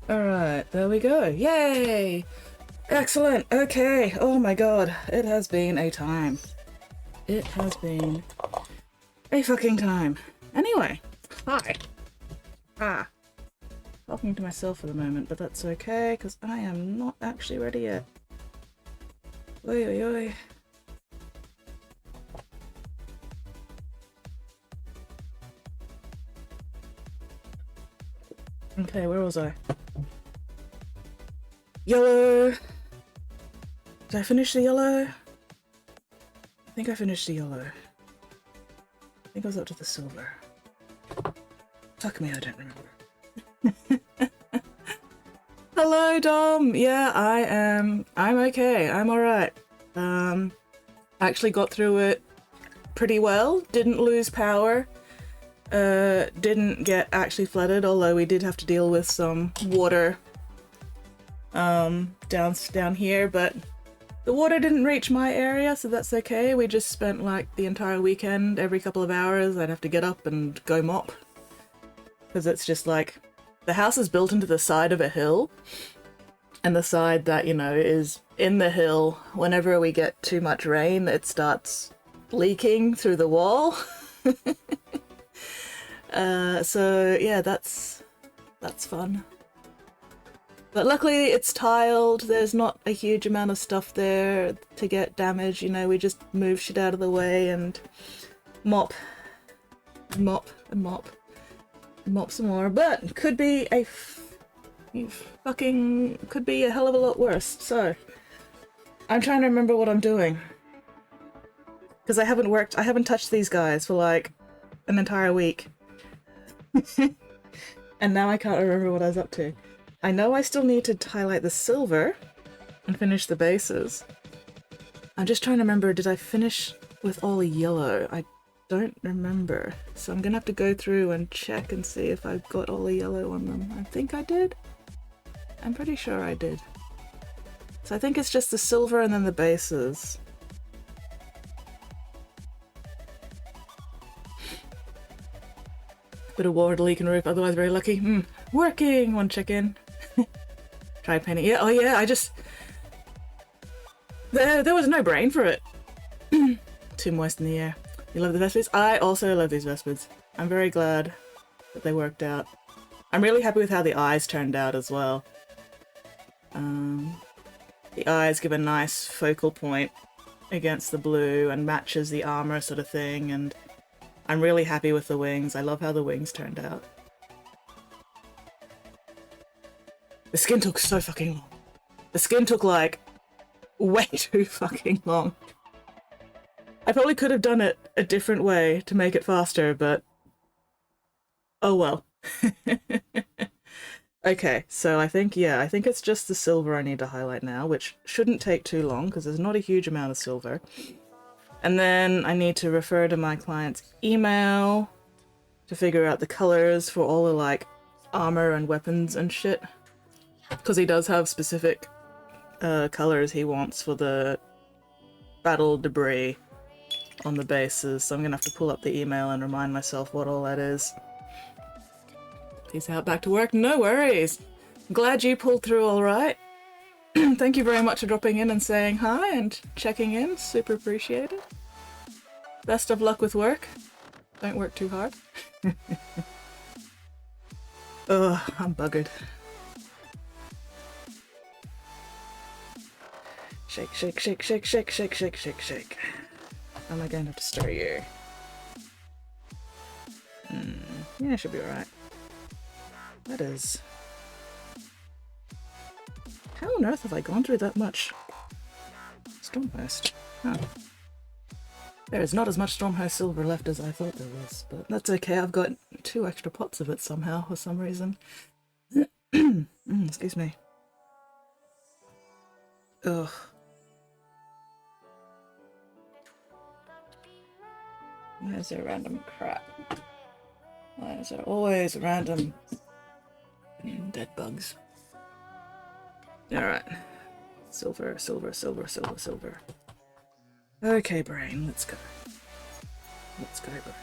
Alright, there we go. Yay! Excellent. Okay. Oh my god. It has been a time. It has been a fucking time. Anyway. Hi. Ah. Talking to myself for the moment, but that's okay, because I am not actually ready yet. Oi oi oi. Okay, where was I? Yellow! Did I finish the yellow? I think I finished the yellow. I think I was up to the silver. Fuck me, I don't remember. Hello, Dom! Yeah, I am. I'm okay. I'm alright. Actually got through it pretty well. Didn't lose power. Didn't get actually flooded, although we did have to deal with some water down here, but the water didn't reach my area, so that's okay. We just spent like the entire weekend, every couple of hours I'd have to get up and go mop, because it's just like the house is built into the side of a hill, and the side that, you know, is in the hill, whenever we get too much rain it starts leaking through the wall. So yeah, that's fun. But luckily it's tiled, there's not a huge amount of stuff there to get damaged, you know, we just move shit out of the way and mop, and mop, and mop, and mop some more. But could be a could be a hell of a lot worse, so I'm trying to remember what I'm doing. Because I haven't touched these guys for like an entire week. And now I can't remember what I was up to. I know I still need to highlight the silver and finish the bases. I'm just trying to remember, did I finish with all the yellow? I don't remember. So I'm gonna have to go through and check and see if I've got all the yellow on them. I think I did. I'm pretty sure I did. So I think it's just the silver and then the bases. Bit of water leaking roof, otherwise very lucky. Working! One check in. Try painting. Yeah, oh yeah, I just... There was no brain for it. Too moist in the air. You love the Vespids? I also love these Vespids. I'm very glad that they worked out. I'm really happy with how the eyes turned out as well. The eyes give a nice focal point against the blue and matches the armor sort of thing, and I'm really happy with the wings. I love how the wings turned out. The skin took so fucking long. The skin took like way too fucking long. I probably could have done it a different way to make it faster, but oh well. Okay, so I think it's just the silver I need to highlight now, which shouldn't take too long because there's not a huge amount of silver. And then I need to refer to my client's email to figure out the colors for all the like armor and weapons and shit. Because he does have specific colors he wants for the battle debris on the bases, so I'm gonna have to pull up the email and remind myself what all that is. Peace out, back to work. No worries. Glad you pulled through all right. Thank you very much for dropping in and saying hi and checking in. Super appreciated. Best of luck with work. Don't work too hard. Ugh, I'm buggered. Shake, shake, shake, shake, shake, shake, shake, shake, shake. How am I going to have to stir you? Yeah, it should be alright. That is... How on earth have I gone through that much Stormhost? Huh. There is not as much Stormhost silver left as I thought there was, but that's okay. I've got 2 extra pots of it somehow, for some reason. Excuse me. Ugh. Why is there random crap? Why is there always random dead bugs? Alright. Silver, silver, silver, silver, silver. Okay, brain, let's go. Let's go, brain.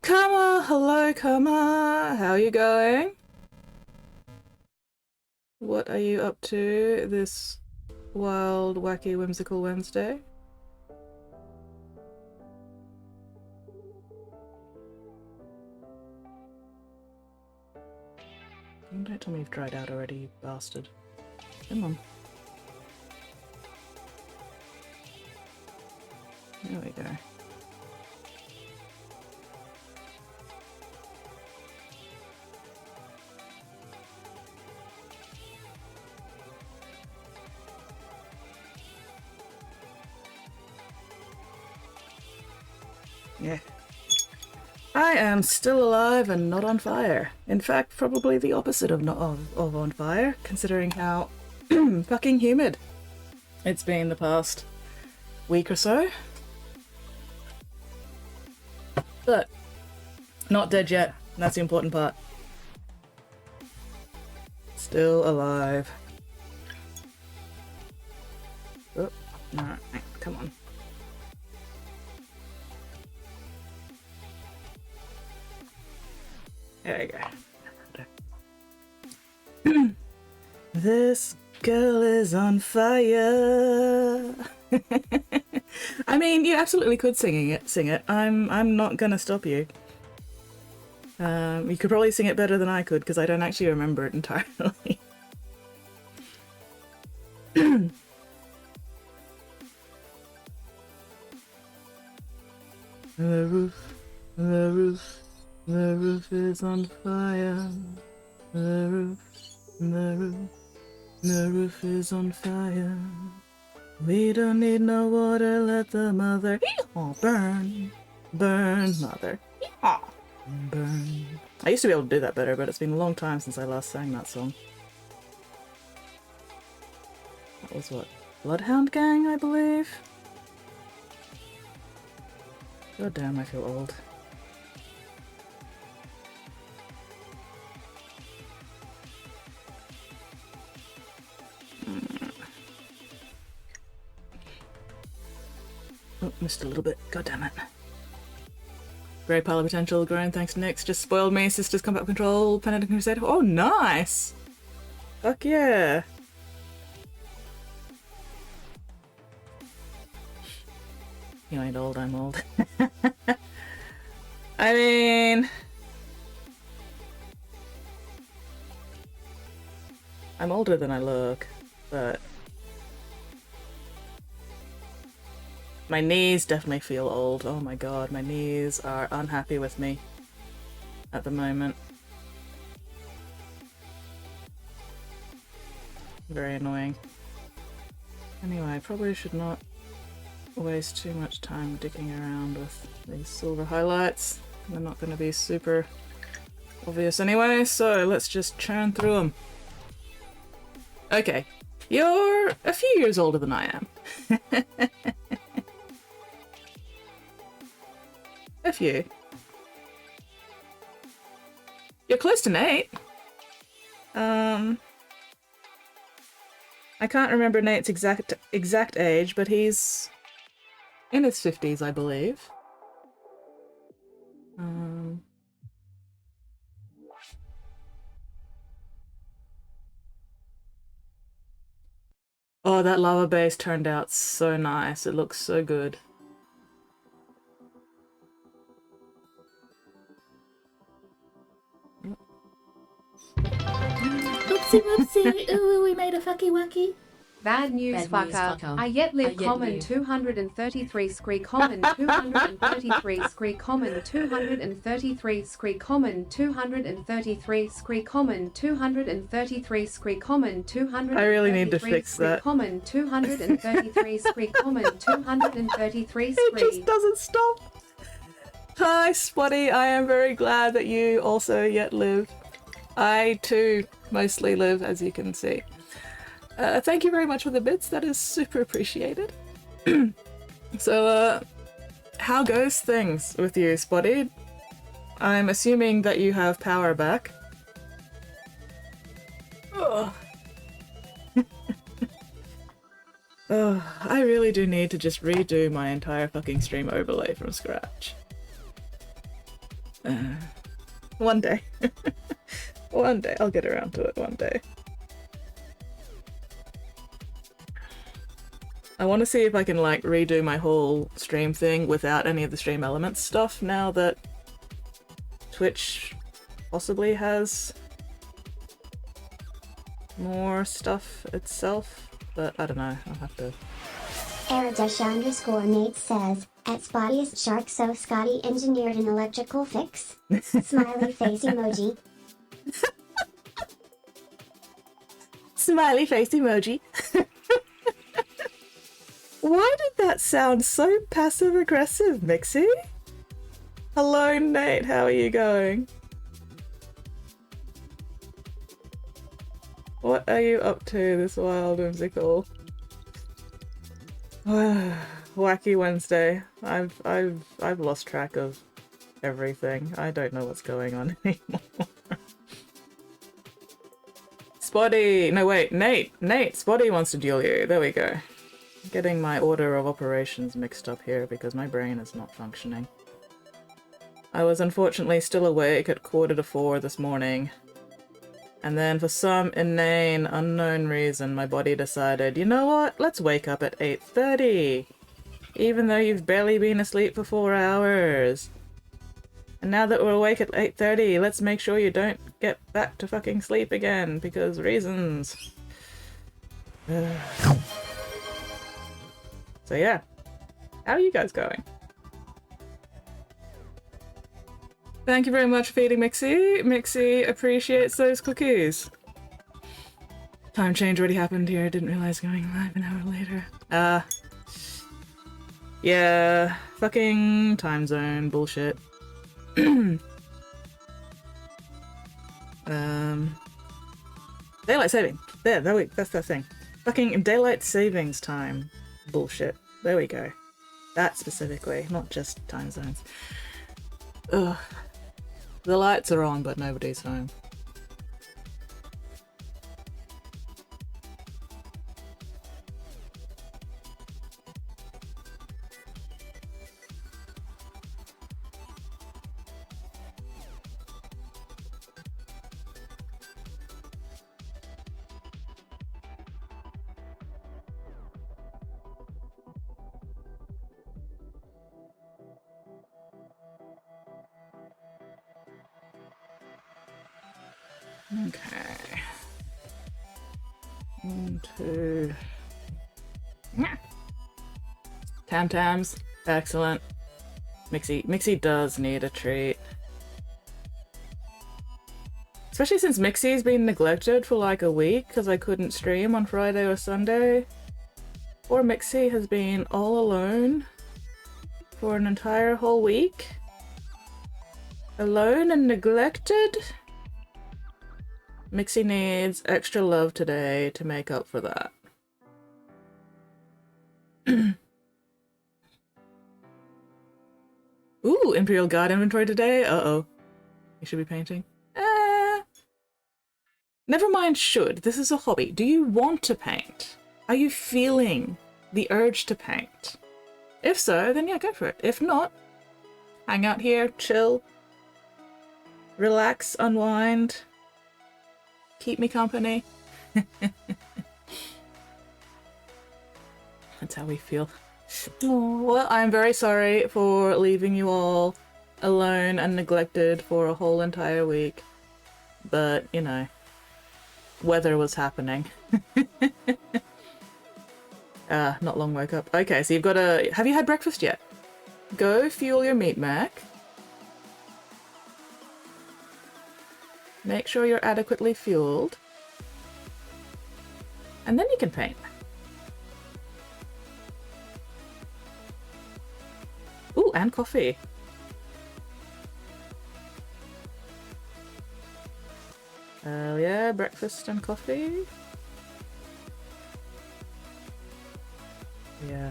Kama, hello Kama, how are you going? What are you up to this wild, wacky, whimsical Wednesday? Don't tell me you've dried out already, you bastard. Come on. There we go. Yeah. I am still alive and not on fire. In fact, probably the opposite of not of on fire, considering how fucking humid it's been the past week or so. But not dead yet. That's the important part. Still alive. Oh, no, come on. There we go. This girl is on fire. I mean, you absolutely could sing it. I'm not gonna stop you. You could probably sing it better than I could because I don't actually remember it entirely. The roof is on fire. The roof is on fire. We don't need no water, let the mother burn. Burn, mother. Burn. I used to be able to do that better, but it's been a long time since I last sang that song. That was what? Bloodhound Gang, I believe? God damn, I feel old. Oh, missed a little bit. God damn it. Great pile of potential growing thanks to Nyx. Just spoiled me. Sisters Combat Control, Penitent Crusade. Oh, nice! Fuck yeah. You ain't old, I'm old. I mean... I'm older than I look, but... my knees definitely feel old. Oh my god, my knees are unhappy with me at the moment. Very annoying. Anyway, I probably should not waste too much time dicking around with these silver highlights. They're not going to be super obvious anyway, so let's just churn through them. Okay, you're a few years older than I am. A few. You're close to Nate. I can't remember Nate's exact age, but he's in his 50s, I believe. Oh, that lava base turned out so nice. It looks so good. Whoopsie whoopsie. Ooh, we made a fucky wucky. Bad news, fucker. I yet live common 233 scree common 233 scree common 233 scree common 233 scree common 233 scree common 233 I really need to fix that. Common 233 scree common 233 scree. It just doesn't stop. Hi, Spotty. I am very glad that you also yet live. I too mostly live, as you can see. Thank you very much for the bits. That is super appreciated. So, how goes things with you, Spotty? I'm assuming that you have power back. Oh. Oh, I really do need to just redo my entire fucking stream overlay from scratch. One day. One day. I'll get around to it one day. I want to see if I can like redo my whole stream thing without any of the stream elements stuff now that Twitch possibly has more stuff itself, but I don't know, I'll have to... Eradash_Nate says, at Spottiest Shark so Scotty engineered an electrical fix. Smiley face emoji. Smiley face emoji. Why did that sound so passive-aggressive, Mixie? Hello, Nate. How are you going? What are you up to this wild whimsical? Wacky Wednesday. I've lost track of everything. I don't know what's going on anymore. Spotty! No, wait. Nate! Spotty wants to duel you. There we go. Getting my order of operations mixed up here because my brain is not functioning. I was unfortunately still awake at 3:45 this morning, and then for some inane, unknown reason my body decided, you know what, let's wake up at 8:30, even though you've barely been asleep for 4 hours. And now that we're awake at 8:30, let's make sure you don't get back to fucking sleep again, because reasons. So yeah, how are you guys going? Thank you very much for feeding Mixie. Mixie appreciates those cookies. Time change already happened here, didn't realize going live an hour later. Yeah, fucking time zone bullshit. Daylight saving. That's that thing. Fucking daylight savings time. Bullshit. There we go. That specifically, not just time zones. Ugh. The lights are on, but nobody's home. Okay. 1, 2. Tam Tams. Excellent. Mixie does need a treat. Especially since Mixie's been neglected for like a week because I couldn't stream on Friday or Sunday. Poor Mixie has been all alone for an entire whole week. Alone and neglected? Mixie needs extra love today to make up for that. Ooh, Imperial Guard inventory today? Uh-oh. You should be painting. Never mind should. This is a hobby. Do you want to paint? Are you feeling the urge to paint? If so, then yeah, go for it. If not, hang out here, chill, relax, unwind. Keep me company. That's how we feel. Oh, well, I'm very sorry for leaving you all alone and neglected for a whole entire week. But, you know, weather was happening. Not long woke up. Okay, so you've got to... Have you had breakfast yet? Go fuel your meat Mac. Make sure you're adequately fueled. And then you can paint. Ooh, and coffee. Hell yeah, breakfast and coffee. Yeah.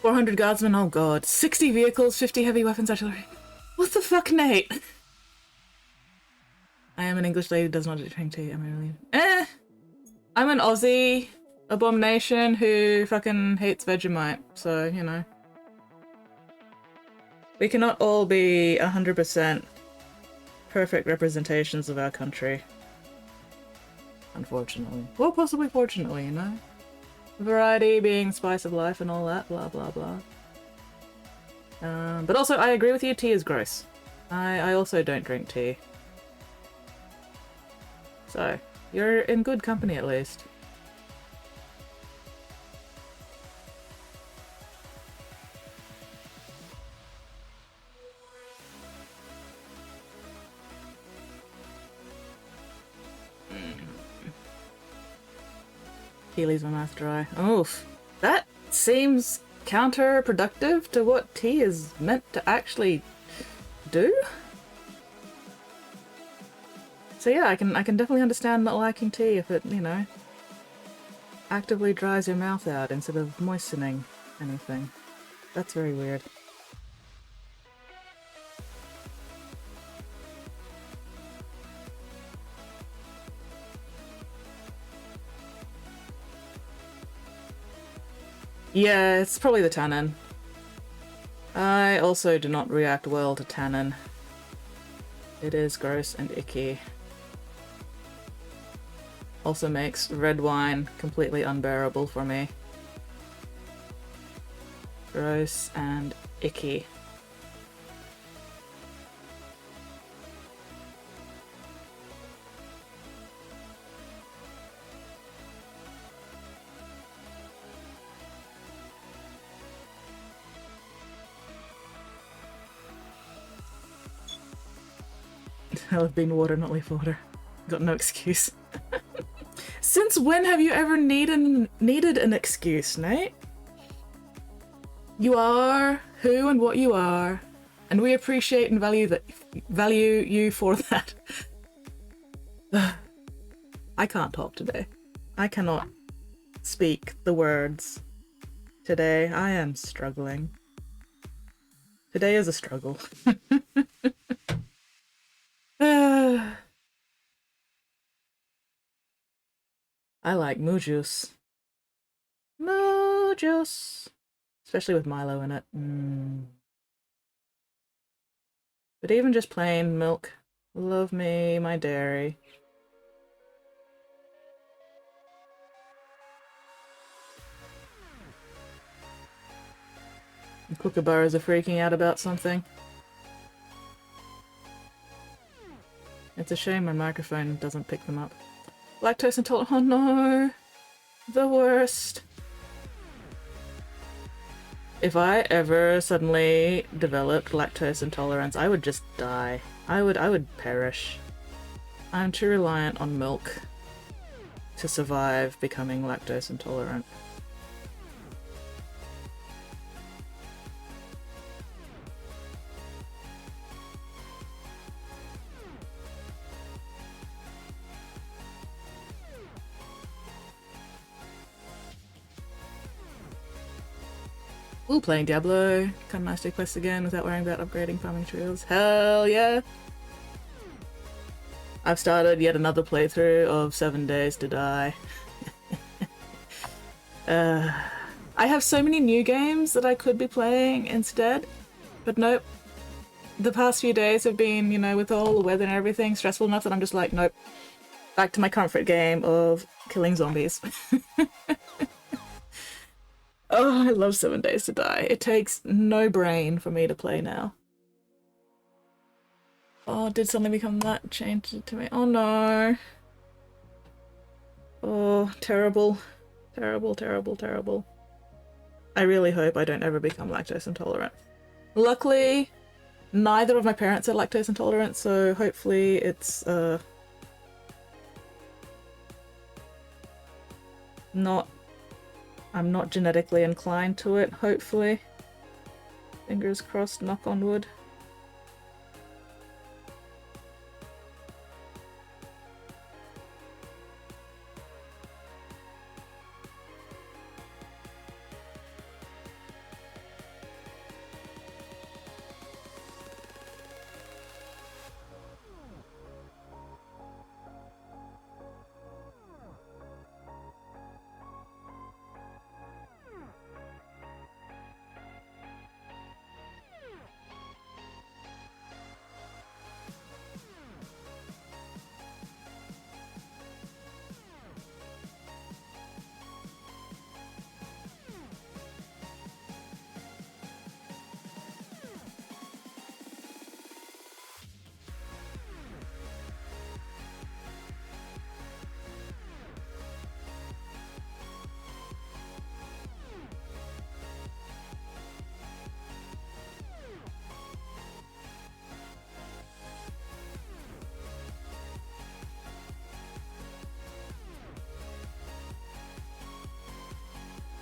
$400 guardsmen, oh god. 60 vehicles, 50 heavy weapons, artillery. What the fuck, Nate? I am an English lady who does not drink tea. Am I really? I'm an Aussie abomination who fucking hates Vegemite, so, you know. We cannot all be 100% perfect representations of our country. Unfortunately. Well, possibly fortunately, you know? Variety being spice of life and all that, blah blah blah. But also, I agree with you, tea is gross. I also don't drink tea. So, you're in good company at least. Tea leaves my mouth dry. Oof. That seems counterproductive to what tea is meant to actually do. So yeah, I can definitely understand not liking tea if it, you know, actively dries your mouth out instead of moistening anything. That's very weird. Yeah, it's probably the tannin. I also do not react well to tannin. It is gross and icky. Also makes red wine completely unbearable for me. Gross and icky. I'll have been water, not leaf water. Got no excuse. Since when have you ever needed an excuse, Nate? You are who and what you are, and we appreciate and value you for that. I can't talk today. I cannot speak the words today. I am struggling. Today is a struggle. I like moo juice. Moo juice. Especially with Milo in it. But even just plain milk. Love me, my dairy. The kookaburras are freaking out about something. It's a shame my microphone doesn't pick them up. Lactose intolerant. Oh no! The worst. If I ever suddenly developed lactose intolerance, I would just die. I would perish. I'm too reliant on milk to survive becoming lactose intolerant. Ooh, playing Diablo. Kinda nice to do quests again without worrying about upgrading farming materials. Hell yeah! I've started yet another playthrough of 7 Days to Die. I have so many new games that I could be playing instead, but nope. the past few days have been, you know, with all the weather and everything, stressful enough that I'm just like, nope, back to my comfort game of killing zombies. Oh, I love 7 Days to Die. It takes no brain for me to play now. Oh, did something become that? Changed it to me. Oh no. Oh, terrible. Terrible, terrible, terrible. I really hope I don't ever become lactose intolerant. Luckily, neither of my parents are lactose intolerant, so hopefully it's not... I'm not genetically inclined to it, hopefully. Fingers crossed, knock on wood.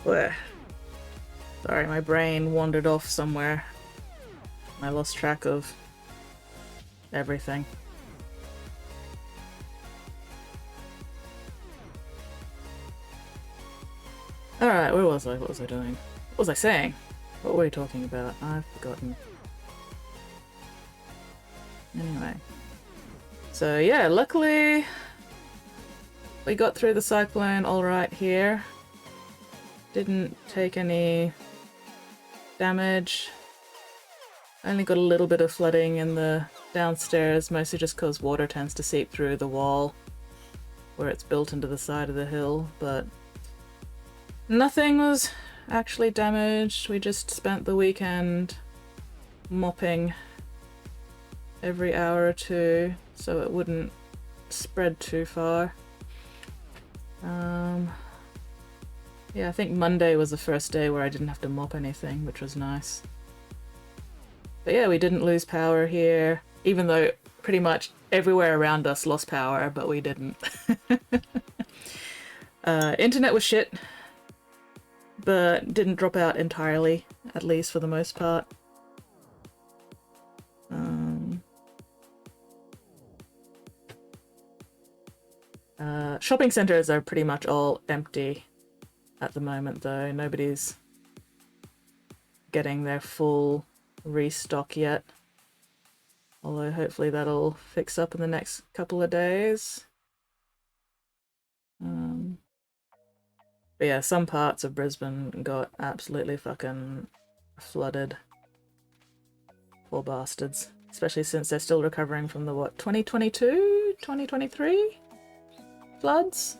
Blech. Sorry, my brain wandered off somewhere. I lost track of everything. Alright, where was I? What was I doing? What was I saying? What were we talking about? I've forgotten. Anyway. So yeah, luckily we got through the cyclone alright here. Didn't take any damage. Only got a little bit of flooding in the downstairs, mostly just because water tends to seep through the wall where it's built into the side of the hill, but nothing was actually damaged. We just spent the weekend mopping every hour or two so it wouldn't spread too far. Yeah, I think Monday was the first day where I didn't have to mop anything, which was nice. But yeah, we didn't lose power here, even though pretty much everywhere around us lost power, but we didn't. Internet was shit, but didn't drop out entirely, at least for the most part. Shopping centers are pretty much all empty at the moment, though. Nobody's getting their full restock yet. Although hopefully that'll fix up in the next couple of days. But yeah, some parts of Brisbane got absolutely fucking flooded. Poor bastards. Especially since they're still recovering from the, what, 2022? 2023? Floods?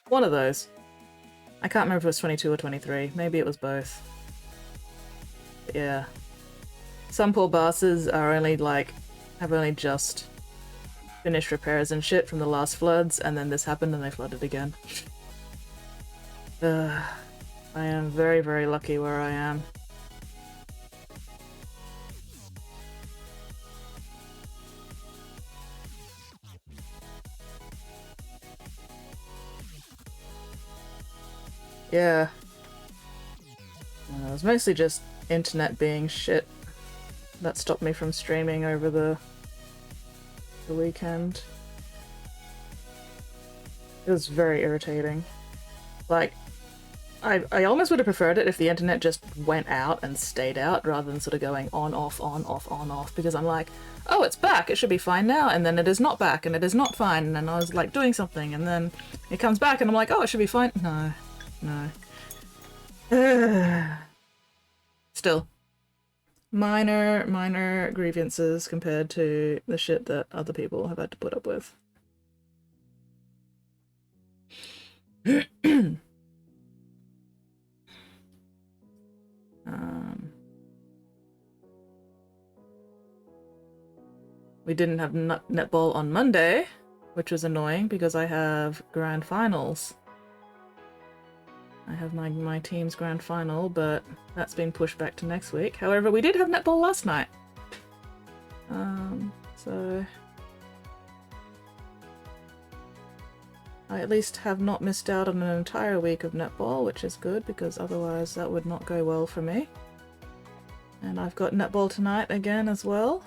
One of those. I can't remember if it was 22 or 23. Maybe it was both. But yeah. Some poor bastards are only like, have only just finished repairs and shit from the last floods, and then this happened and they flooded again. I am very, very lucky where I am. Yeah. It was mostly just internet being shit that stopped me from streaming over the weekend. It was very irritating. Like, I almost would have preferred it if the internet just went out and stayed out rather than sort of going on, off, on, off, on, off, because I'm like, oh, it's back, it should be fine now, and then it is not back, and it is not fine, and then I was like doing something, and then it comes back, and I'm like, oh, it should be fine. No. No. Still. Minor grievances compared to the shit that other people have had to put up with. We didn't have netball on Monday, which was annoying because I have grand finals. I have my team's grand final, but that's been pushed back to next week. However, we did have netball last night. So I at least have not missed out on an entire week of netball, which is good because otherwise that would not go well for me. And I've got netball tonight again as well.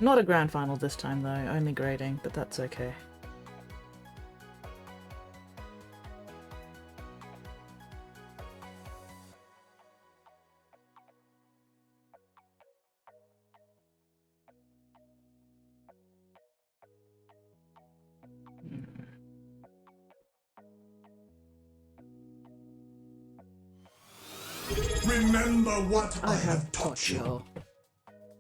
Not a grand final this time though, only grading, but that's okay. Remember what I have taught you.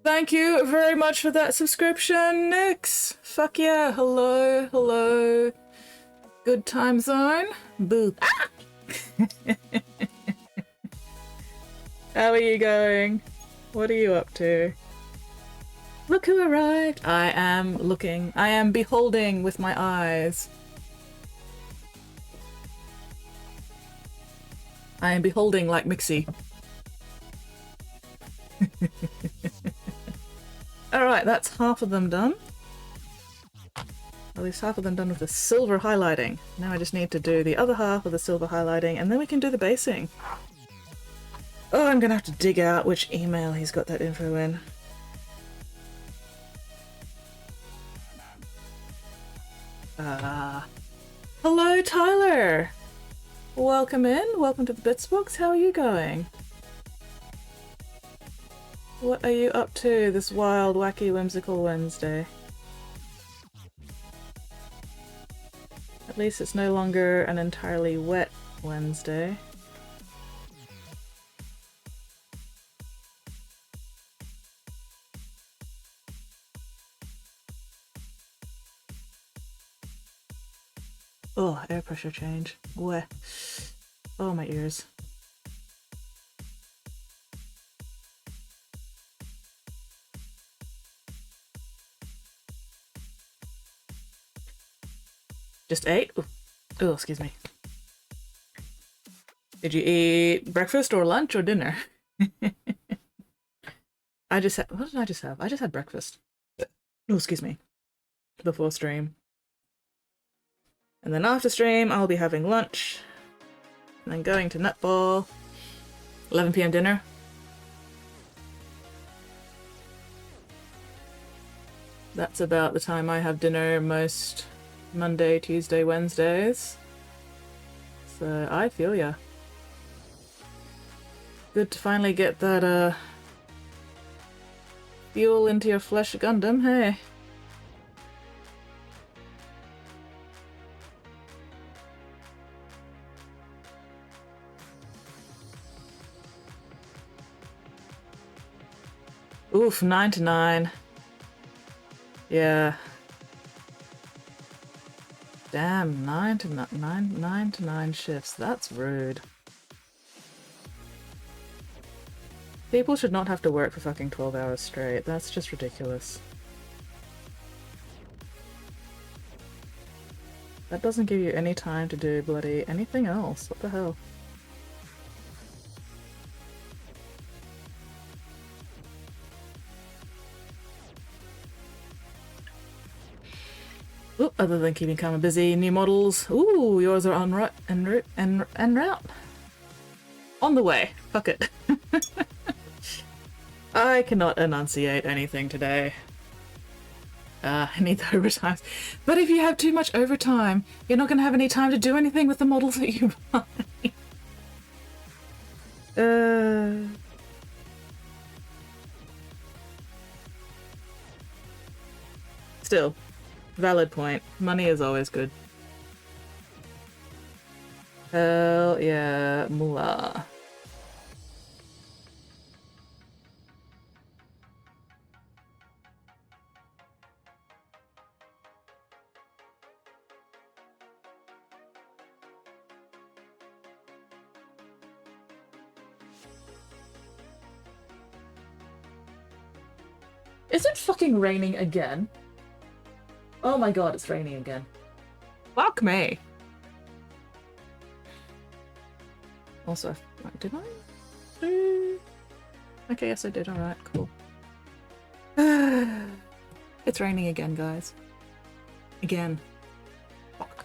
Thank you very much for that subscription, Nix. Fuck yeah, hello. Good time zone. Boo. Ah! How are you going? What are you up to? Look who arrived. I am beholding with my eyes. I am beholding like Mixie. Alright, that's half of them done. At least half of them done with the silver highlighting. Now I just need to do the other half of the silver highlighting and then we can do the basing. Oh, I'm gonna have to dig out which email he's got that info in. Hello, Tyler! Welcome in, welcome to the Bitsbox. How are you going? What are you up to this wild, wacky, whimsical Wednesday? At least it's no longer an entirely wet Wednesday. Oh, air pressure change. Where? Oh, my ears. Just ate? Oh, excuse me. Did you eat breakfast or lunch or dinner? I just had, what did I just have? I just had breakfast. Oh, excuse me. Before stream. And then after stream, I'll be having lunch. And then going to netball. 11 PM dinner. That's about the time I have dinner most Monday, Tuesday, Wednesdays. So I feel ya. Good to finally get that fuel into your flesh Gundam, hey. Oof, 9 to 9. Yeah. Damn, 9 to 9 shifts. That's rude. People should not have to work for fucking 12 hours straight. That's just ridiculous. That doesn't give you any time to do bloody anything else. What the hell? Ooh, other than keeping Karma busy, new models. Ooh, yours are en route. On the way. Fuck it. I cannot enunciate anything today. I need the overtime. But if you have too much overtime, you're not going to have any time to do anything with the models that you buy. Still. Valid point. Money is always good. Hell yeah, moolah. Is it fucking raining again? Oh my god, it's raining again. Fuck me. Also, did I? Okay, yes I did. Alright, cool. It's raining again, guys. Again. Fuck.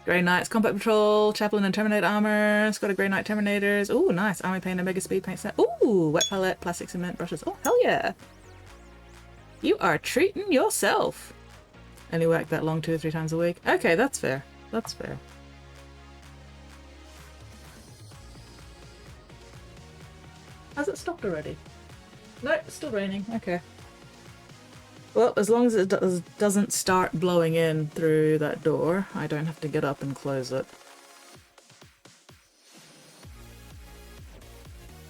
Grey Knights, Combat Patrol, Chaplain and Terminator armor, Squad of Grey Knight Terminators. Ooh, nice. Army Paint and Mega Speed Paint set. Ooh, wet palette, plastic cement brushes. Oh, hell yeah. You are treating yourself. Only work that long 2 or 3 times a week. Okay, that's fair. That's fair. Has it stopped already? No, it's still raining. Okay. Well, as long as it doesn't start blowing in through that door, I don't have to get up and close it.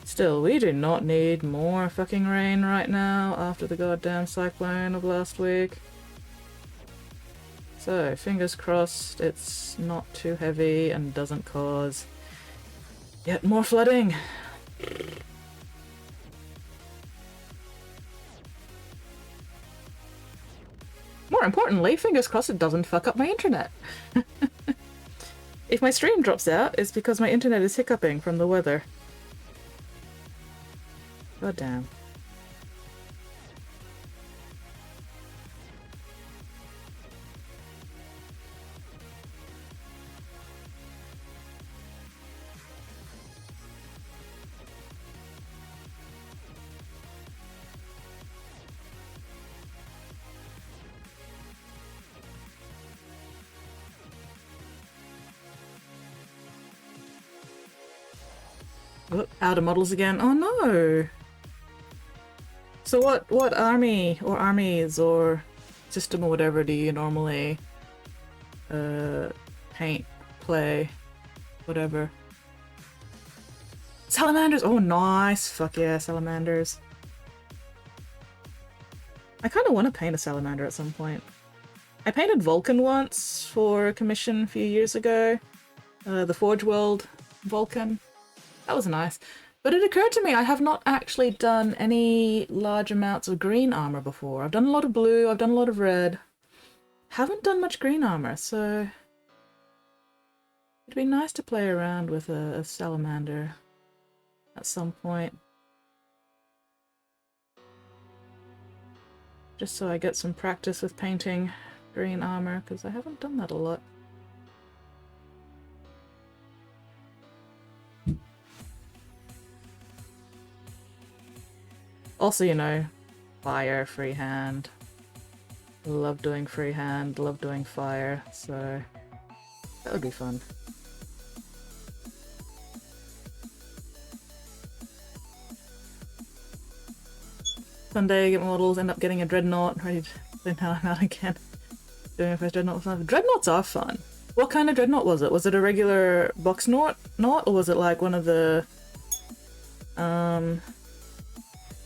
Still, we do not need more fucking rain right now after the goddamn cyclone of last week. So, fingers crossed it's not too heavy and doesn't cause yet more flooding. More importantly, fingers crossed it doesn't fuck up my internet. If my stream drops out, it's because my internet is hiccuping from the weather. God damn. Oh, out of models again. Oh no! So what army or armies or system or whatever do you normally paint, play, whatever? Salamanders! Oh nice! Fuck yeah, salamanders. I kind of want to paint a salamander at some point. I painted Vulcan once for a commission a few years ago. The Forge World Vulcan. That was nice. But it occurred to me I have not actually done any large amounts of green armor before. I've done a lot of blue, I've done a lot of red. Haven't done much green armor, so it'd be nice to play around with a salamander at some point. Just so I get some practice with painting green armor, because I haven't done that a lot. Also, you know, fire, freehand. Love doing freehand, love doing fire, so that would be fun. Sunday, get my models, end up getting a dreadnought, ready to play now I'm out again. Doing a first dreadnought was fun. Dreadnoughts are fun. What kind of dreadnought was it? Was it a regular box knot, or was it like one of the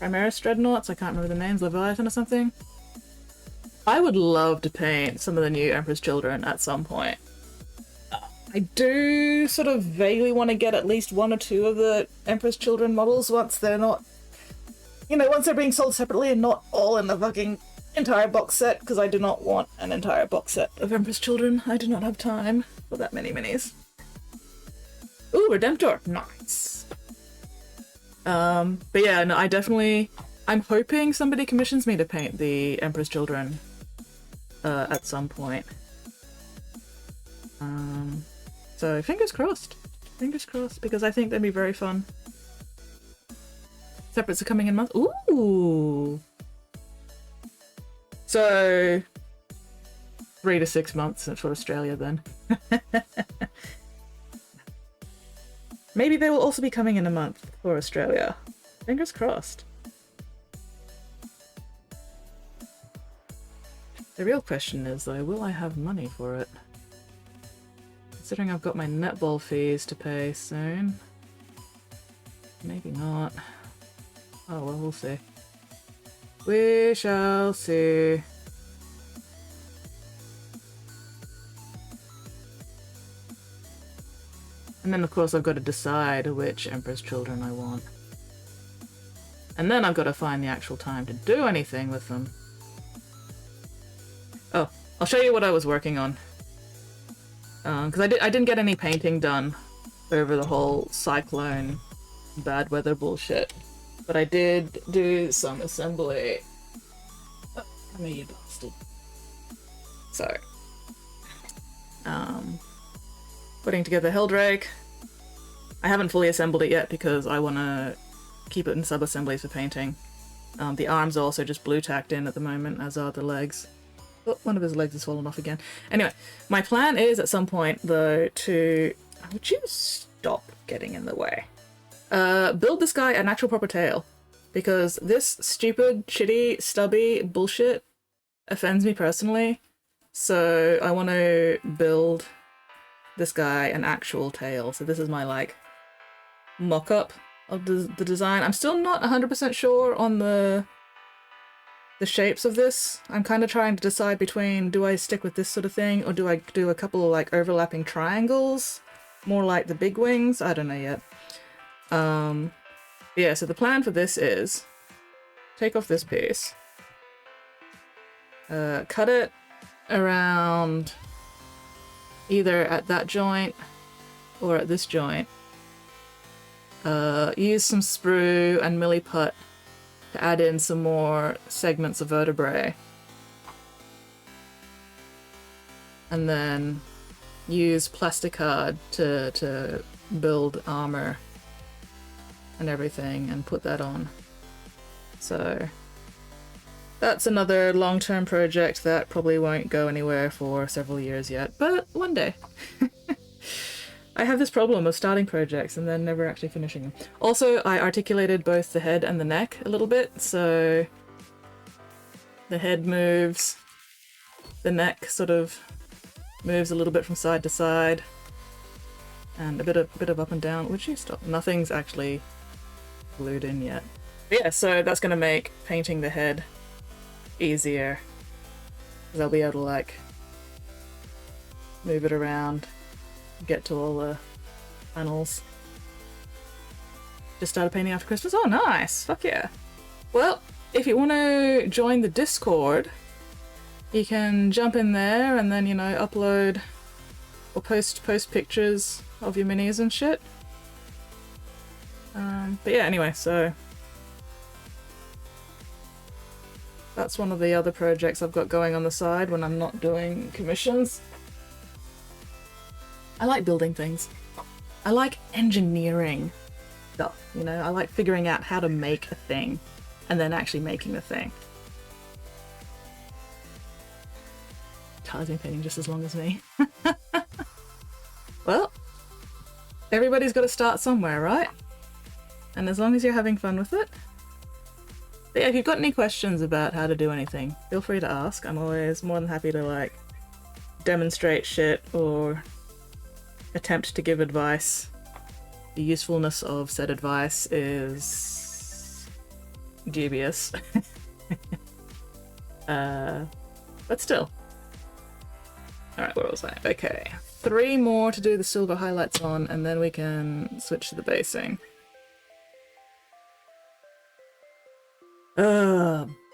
Primaris dreadnoughts? I can't remember the names, Leviathan or something. I would love to paint some of the new Emperor's Children at some point. I do sort of vaguely want to get at least 1 or 2 of the Emperor's Children models once they're not, you know, once they're being sold separately and not all in the fucking entire box set, because I do not want an entire box set of Emperor's Children. I do not have time for that many minis. Ooh, Redemptor! Nice! But yeah, no, I'm hoping somebody commissions me to paint the Emperor's Children at some point. So fingers crossed, because I think they'd be very fun. Separates are coming in month. Ooh. So 3 to 6 months for Australia then. Maybe they will also be coming in a month for Australia. Fingers crossed. The real question is though, will I have money for it? Considering I've got my netball fees to pay soon. Maybe not. Oh well, we'll see. We shall see. And then of course I've got to decide which Emperor's Children I want. And then I've got to find the actual time to do anything with them. Oh, I'll show you what I was working on. Because I didn't get any painting done over the whole cyclone bad weather bullshit. But I did do some assembly. Oh, come here, you bastard. So, putting together Helldrake. I haven't fully assembled it yet because I want to keep it in sub-assemblies for painting. The arms are also just blue tacked in at the moment, as are the legs. Oh, one of his legs has fallen off again. Anyway, my plan is at some point, though, to... Would you stop getting in the way? Build this guy an actual proper tail. Because this stupid, shitty, stubby bullshit offends me personally. So I want to build this guy an actual tail. So this is my, like, mock-up of the design. I'm still not 100% sure on the shapes of this. I'm kind of trying to decide between, do I stick with this sort of thing, or do I do a couple of, like, overlapping triangles? More like the big wings? I don't know yet. Yeah, so the plan for this is take off this piece, cut it around either at that joint or at this joint, use some sprue and milliput to add in some more segments of vertebrae, and then use plasticard to build armor and everything and put that on. So that's another long-term project that probably won't go anywhere for several years yet, but one day. I have this problem of starting projects and then never actually finishing them. Also, I articulated both the head and the neck a little bit, so the head moves, the neck sort of moves a little bit from side to side, and a bit of up and down. Would you stop? Nothing's actually glued in yet. But yeah, so that's going to make painting the head easier, because I'll be able to, like, move it around, get to all the panels. Just started painting after Christmas. Oh, nice! Fuck yeah! Well, if you want to join the Discord, you can jump in there and then, you know, upload or post pictures of your minis and shit. But yeah, anyway, so that's one of the other projects I've got going on the side when I'm not doing commissions. I like building things. I like engineering stuff, you know? I like figuring out how to make a thing and then actually making the thing. Tyler's been painting just as long as me. Well, everybody's got to start somewhere, right? And as long as you're having fun with it. But yeah, if you've got any questions about how to do anything, feel free to ask. I'm always more than happy to, like, demonstrate shit or attempt to give advice. The usefulness of said advice is dubious. But still. Alright, where was I? Okay. 3 more to do the silver highlights on, and then we can switch to the basing.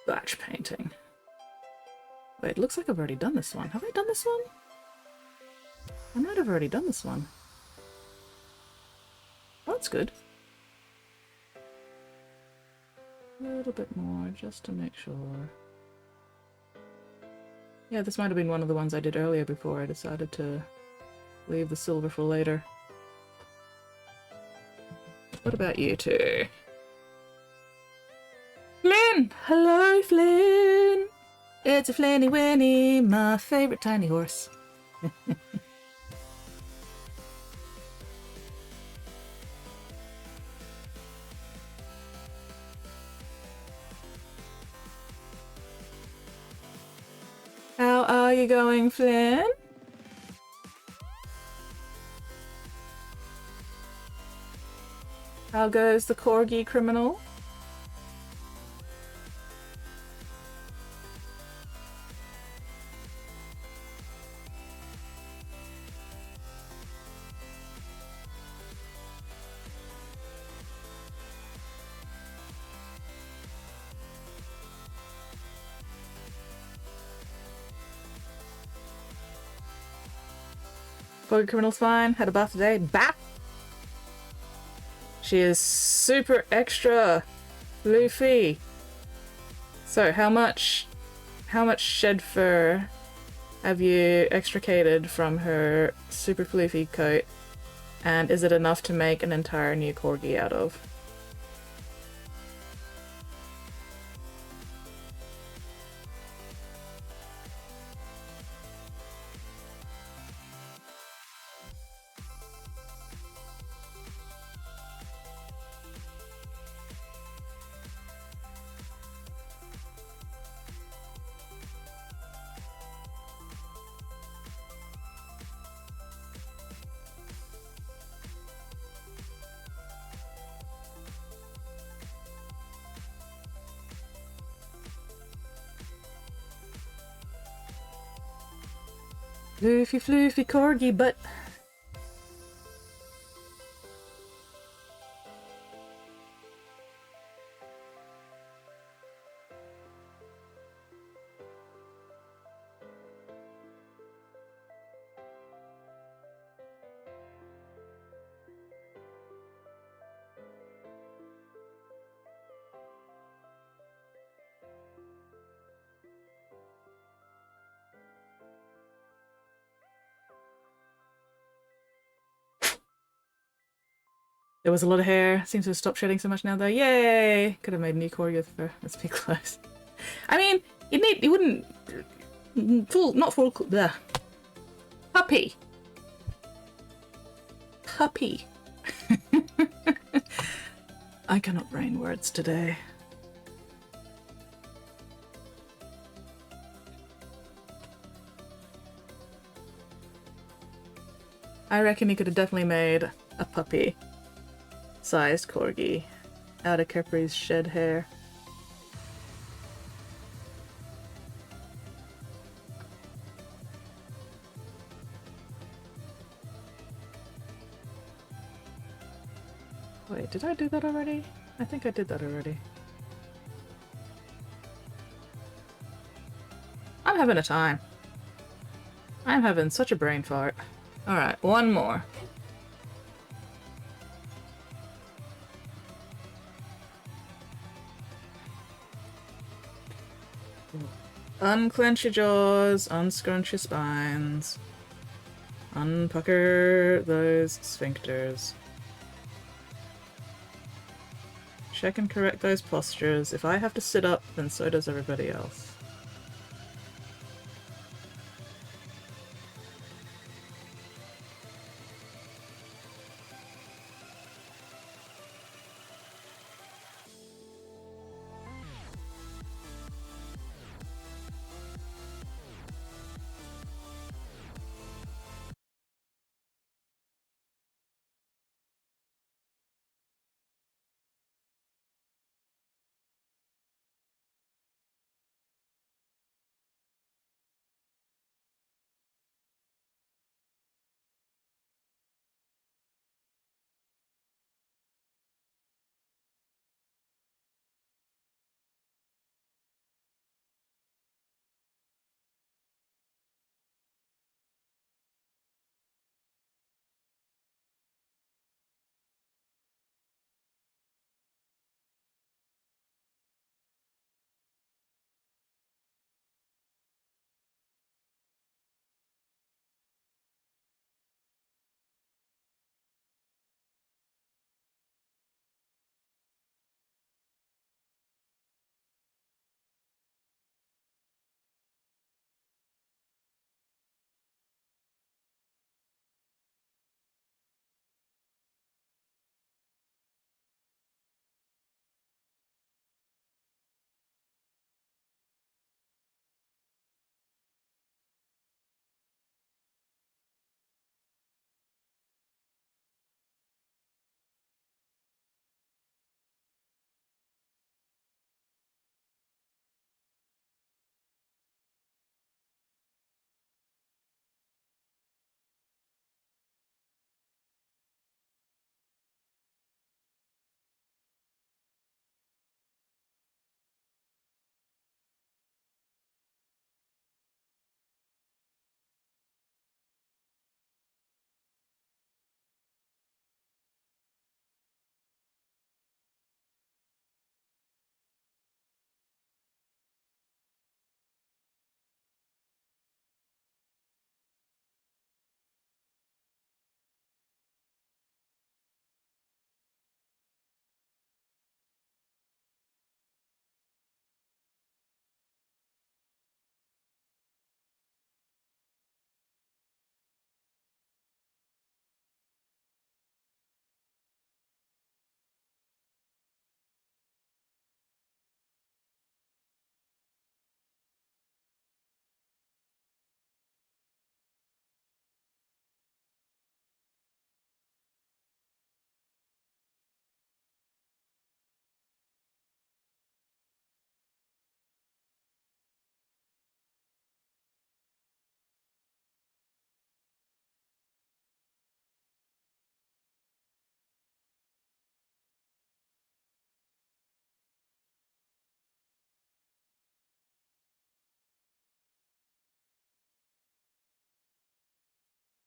Batch painting. Wait, it looks like I've already done this one. Have I done this one? I might have already done this one. Oh, that's good. A little bit more, just to make sure. Yeah, this might have been one of the ones I did earlier before I decided to leave the silver for later. What about you two? Flynn! Hello, Flynn! It's a Flinny Winnie, my favourite tiny horse. How are you going, Flynn? How goes the corgi criminal? Bug criminal's fine. Had a bath today. Bath! She is super extra floofy. So how much shed fur have you extricated from her super floofy coat? And is it enough to make an entire new corgi out of? Floofy floofy corgi butt. There was a lot of hair. Seems to have stopped shedding so much now though. Yay! Could have made new corgi with fur. Let's be close. I mean, you wouldn't not full bleh. Puppy. Puppy. I cannot brain words today. I reckon you could have definitely made a puppy sized corgi out of Capri's shed hair. Wait, did I do that already? I think I did that already. I'm having a time. I'm having such a brain fart. Alright, one more. Unclench your jaws, unscrunch your spines, unpucker those sphincters. Check and correct those postures. If I have to sit up, then so does everybody else.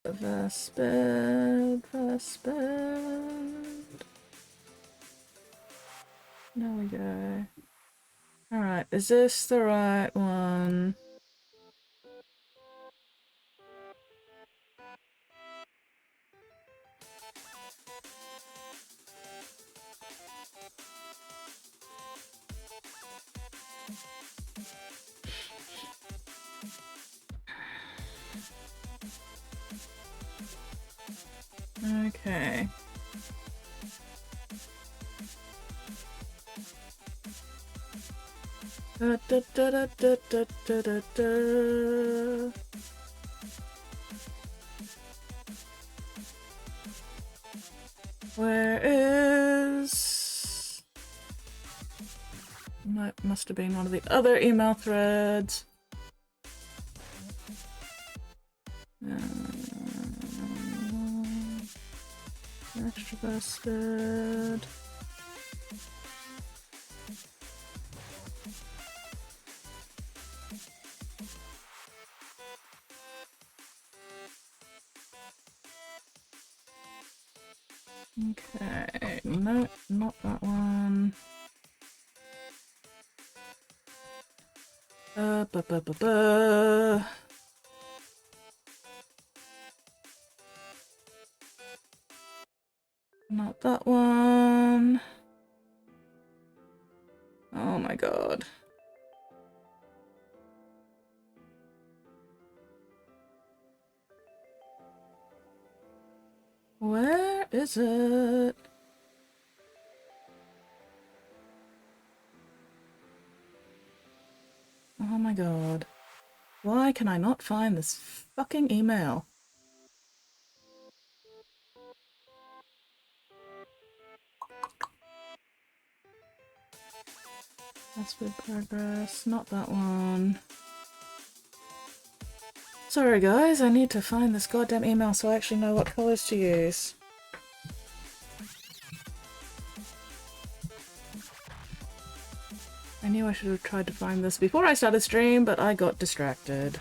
Vespid. There we go. Alright, is this the right one? Okay. Da, da, da, da, da, da, da, da. Where is... That must have been one of the other email threads. Extra busted. Okay, no, not that one. Ba ba ba ba. Not that one. Oh my god. Where is it? Oh my god. Why can I not find this fucking email? That's with progress. Not that one. Sorry guys, I need to find this goddamn email so I actually know what colors to use. I knew I should have tried to find this before I started stream, but I got distracted.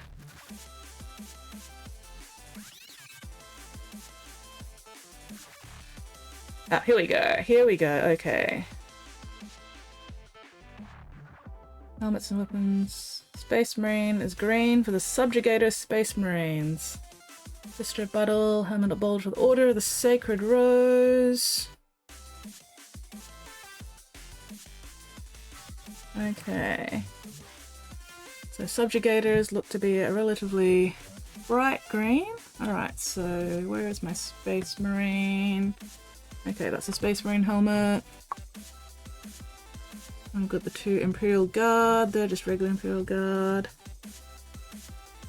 Ah, here we go. Here we go. Okay. Helmets and weapons. Space Marine is green for the Subjugator Space Marines. Sister Battle, helmet bulge with Order, the Sacred Rose. Okay. So Subjugators look to be a relatively bright green. Alright, so where is my Space Marine? Okay, that's a Space Marine helmet. I've got the 2 Imperial Guard, they're just regular Imperial Guard.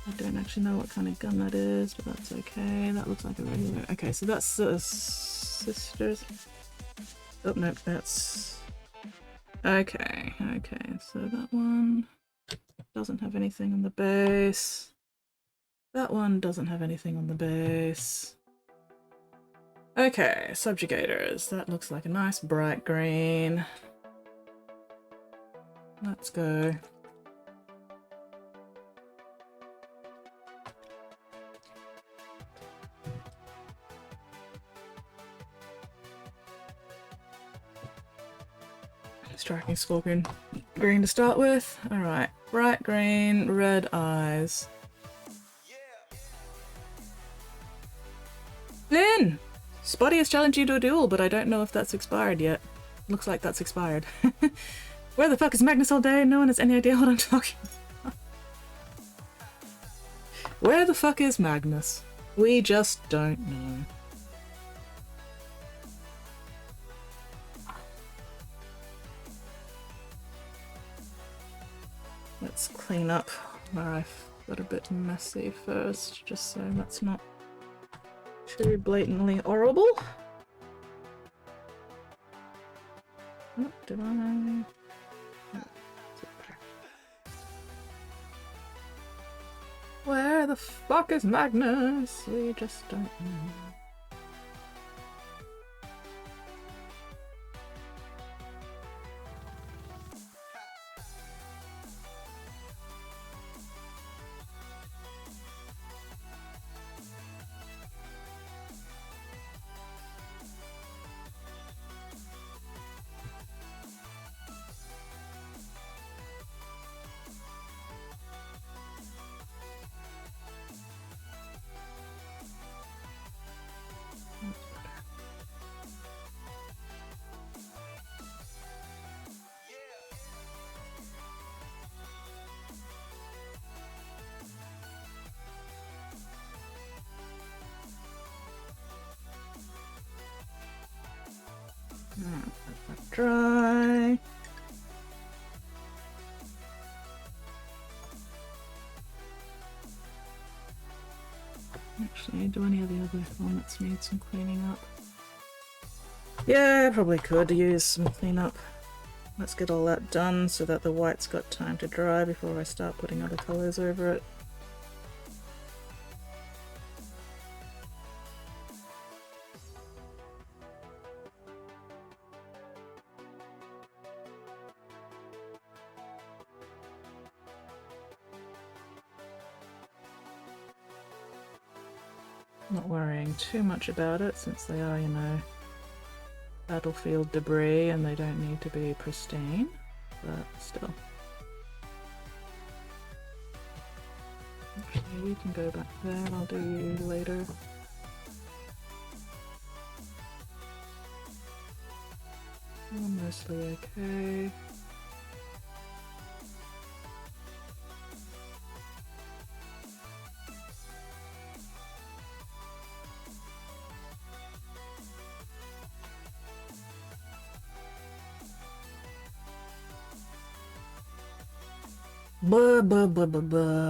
I don't actually know what kind of gun that is, but that's okay. That looks like a regular... Okay, so that's the Sisters... Oh, no, that's... Okay, so that one doesn't have anything on the base. That one doesn't have anything on the base. Okay, Subjugators. That looks like a nice bright green. Let's go. Striking Scorpion green to start with. Alright, bright green, red eyes. Lynn! Spotty has challenged you to a duel, but I don't know if that's expired yet. Looks like that's expired. Where the fuck is Magnus all day? No one has any idea what I'm talking about. Where the fuck is Magnus? We just don't know. Let's clean up where I've got a bit messy first, just so that's not too blatantly horrible. Oh, did I? Where the fuck is Magnus? We just don't know. Let that dry. Actually, do any of the other helmets need some cleaning up? Yeah, I probably could use some cleanup. Let's get all that done so that the white's got time to dry before I start putting other colours over it. Not worrying too much about it since they are, you know, battlefield debris and they don't need to be pristine, but still. Actually, you can go back there, I'll do you later. You're mostly okay.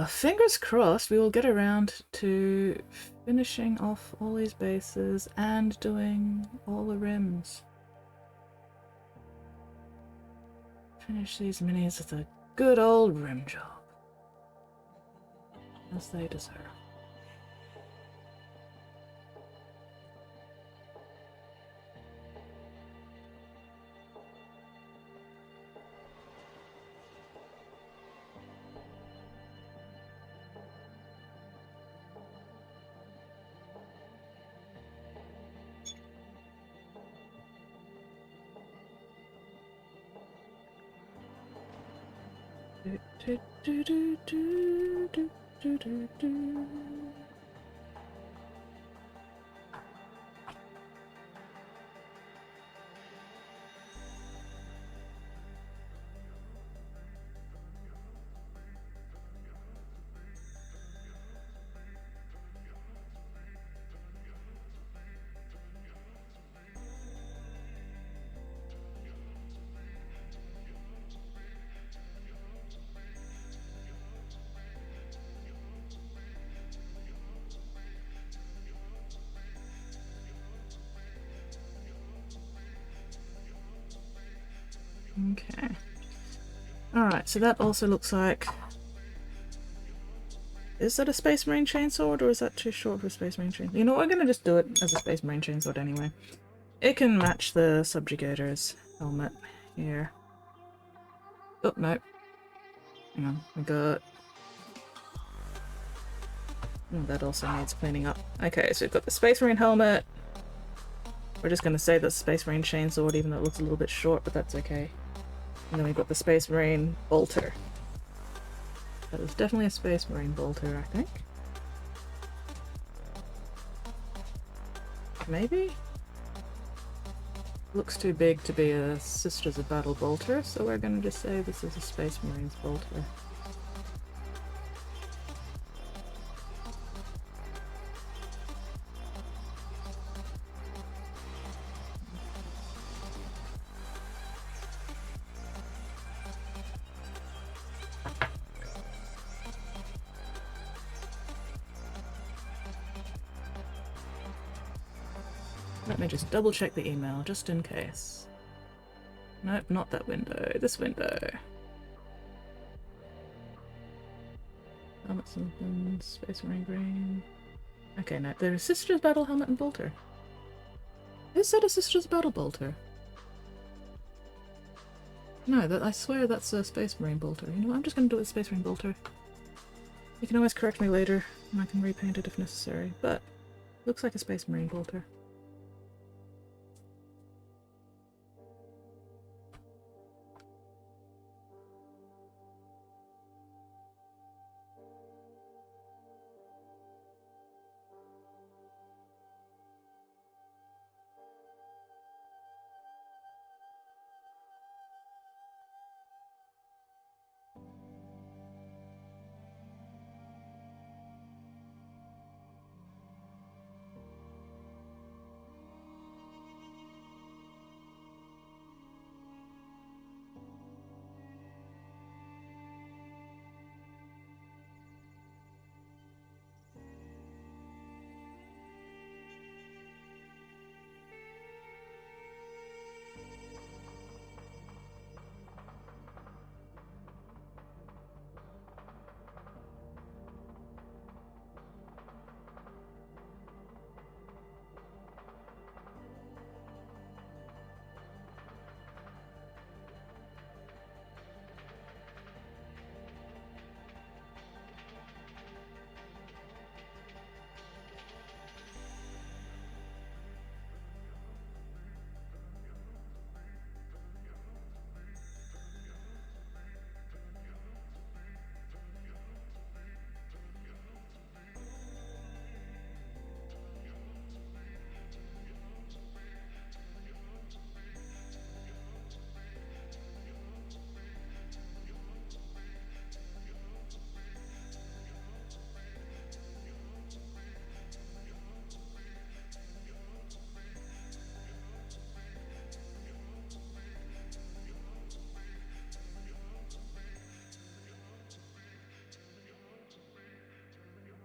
Fingers crossed we will get around to finishing off all these bases and doing all the rims. Finish these minis with a good old rim job. As they deserve. Okay. Alright, so that also looks like... Is that a Space Marine chainsword or is that too short for a Space Marine chainsaw? You know, we're gonna just do it as a Space Marine chainsword anyway. It can match the Subjugator's helmet here. Oh, no. Hang on, we got... Oh, that also needs cleaning up. Okay, so we've got the Space Marine helmet. We're just gonna say that's Space Marine chainsword even though it looks a little bit short, but that's okay. And then we've got the Space Marine bolter. That is definitely a Space Marine bolter, I think. Maybe? Looks too big to be a Sisters of Battle bolter, so we're gonna just say this is a Space Marines bolter. Let me just double check the email, just in case. Nope, not that window, this window. Helmet something, Space Marine green. Okay, no, there's Sisters Battle helmet and bolter. Is that a Sisters Battle bolter? No, I swear that's a Space Marine bolter. You know what, I'm just gonna do it with Space Marine bolter. You can always correct me later, and I can repaint it if necessary, but looks like a Space Marine bolter.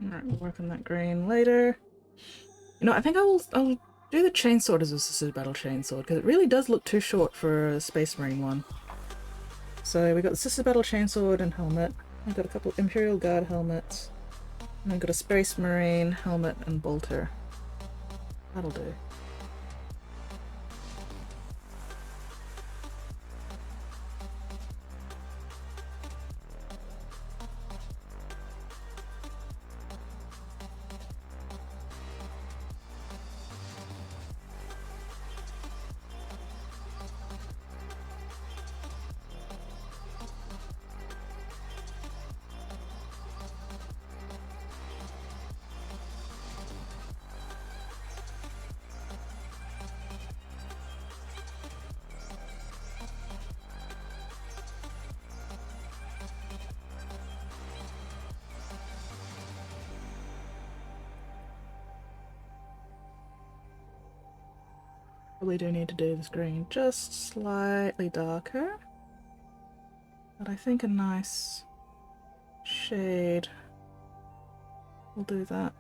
Alright, we'll work on that green later. You know, I think I'll do the chainsword as a Sister's Battle chainsword, because it really does look too short for a Space Marine one. So we got the Sister's Battle chainsword and helmet. I've got a couple Imperial Guard helmets. And I've got a Space Marine helmet and bolter. That'll do. Probably do need to do this green just slightly darker, but I think a nice shade will do that.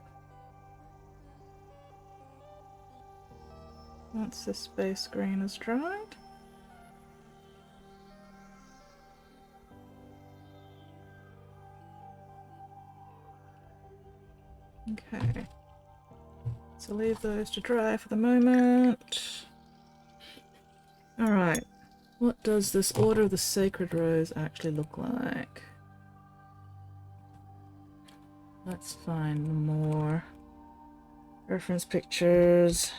Once this space green is dried. Okay, so leave those to dry for the moment. Alright, what does this Order of the Sacred Rose actually look like? Let's find more reference pictures.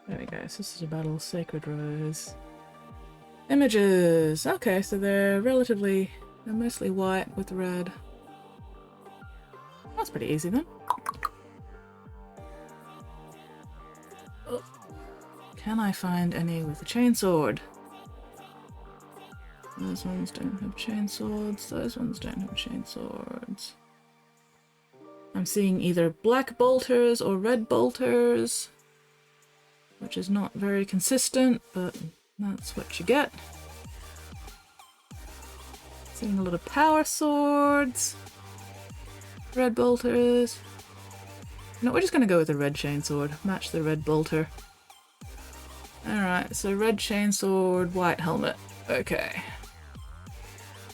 There we go, so this is a Battle Sacred Rose. Images! Okay, so they're mostly white with red. That's pretty easy then. Oh. Can I find any with a chainsword? Those ones don't have chainswords, those ones don't have chainswords. I'm seeing either black bolters or red bolters, which is not very consistent, but that's what you get. Seeing a lot of power swords, red bolters. No, we're just gonna go with the red chainsword, match the red bolter. Alright, so red chainsword, white helmet. Okay.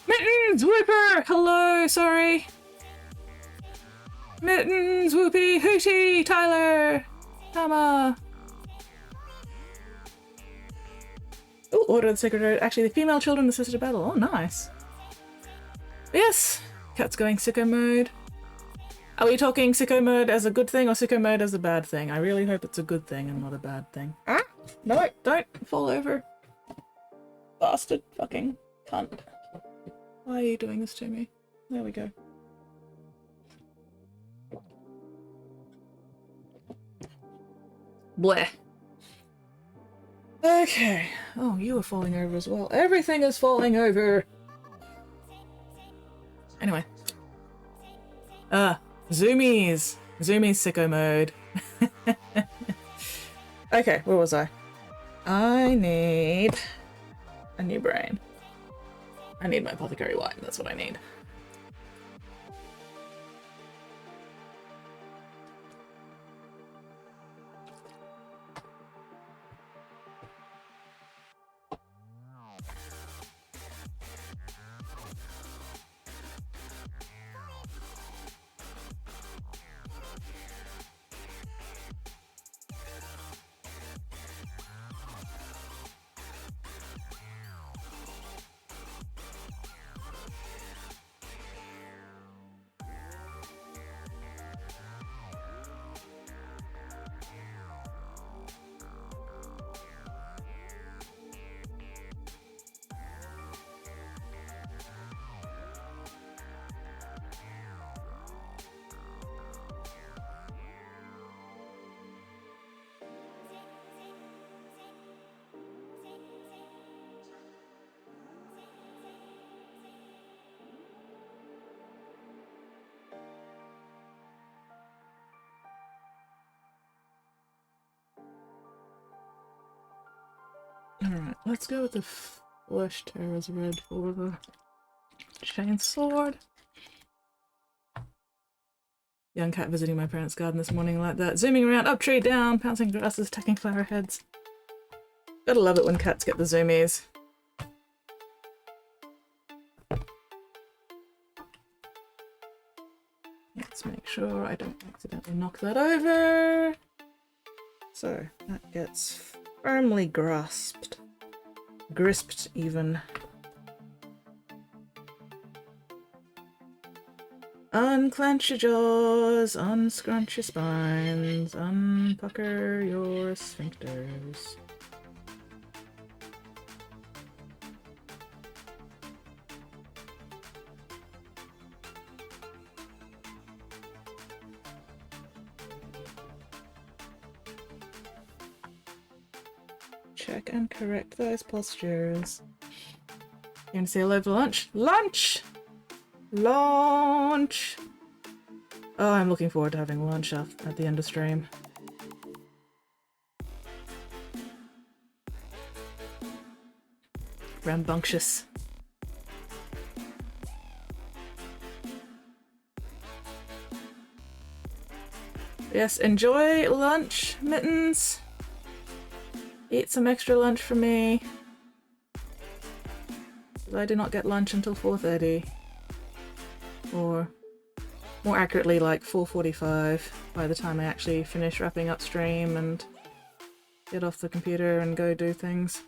Mittens! Whooper! Hello, sorry! Mittens! Whoopie! Hootie! Tyler! Tama! Oh, Order of the Sacred Road. Actually, the female children assisted a battle. Oh, nice. Yes! Cat's going sicko mode. Are we talking sicko mode as a good thing or sicko mode as a bad thing? I really hope it's a good thing and not a bad thing. Ah! No, don't fall over. Bastard fucking cunt. Why are you doing this to me? There we go. Bleh. Okay. Oh, you are falling over as well. Everything is falling over! Anyway. Zoomies! Zoomies sicko mode. Okay, where was I? I need a new brain. I need my apothecary wine, that's what I need. Alright, let's go with the Flesh Terror's red for the chain sword. Young cat visiting my parents' garden this morning like that. Zooming around, up tree, down, pouncing grasses, attacking flower heads. Gotta love it when cats get the zoomies. Let's make sure I don't accidentally knock that over. So, that gets firmly grasped. Grisped, even. Unclench your jaws, unscrunch your spines, unpucker your sphincters. Check and correct those postures. You gonna say hello for lunch? Lunch! Lunch! Oh, I'm looking forward to having lunch at the end of stream. Rambunctious. Yes, enjoy lunch, Mittens. Eat some extra lunch for me. I do not get lunch until 4:30. Or more accurately, like 4:45 by the time I actually finish wrapping up stream and get off the computer and go do things.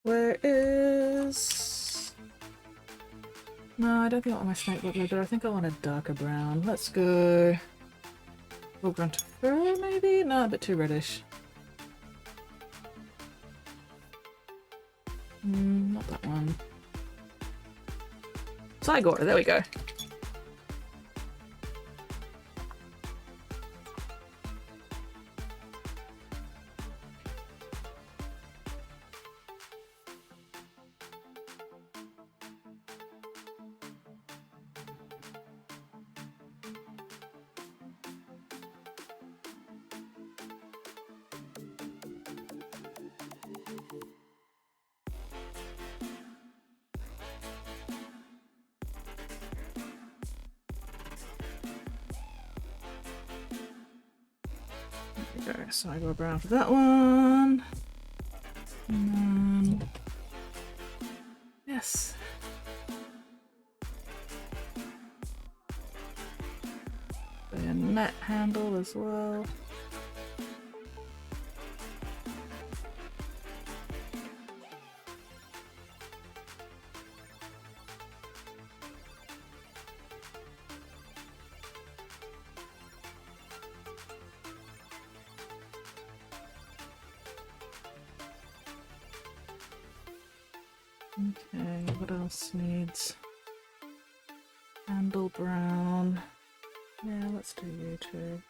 Where is... No, I don't think I want my snake look leather. I think I want a darker brown. Let's go... Full grunt fur, maybe? No, a bit too reddish. Not that one. Cygor, there we go. So I go brown for that one. And then... Yes. Bayonet handle as well. Okay, what else needs? Handle brown. Yeah, let's do you too.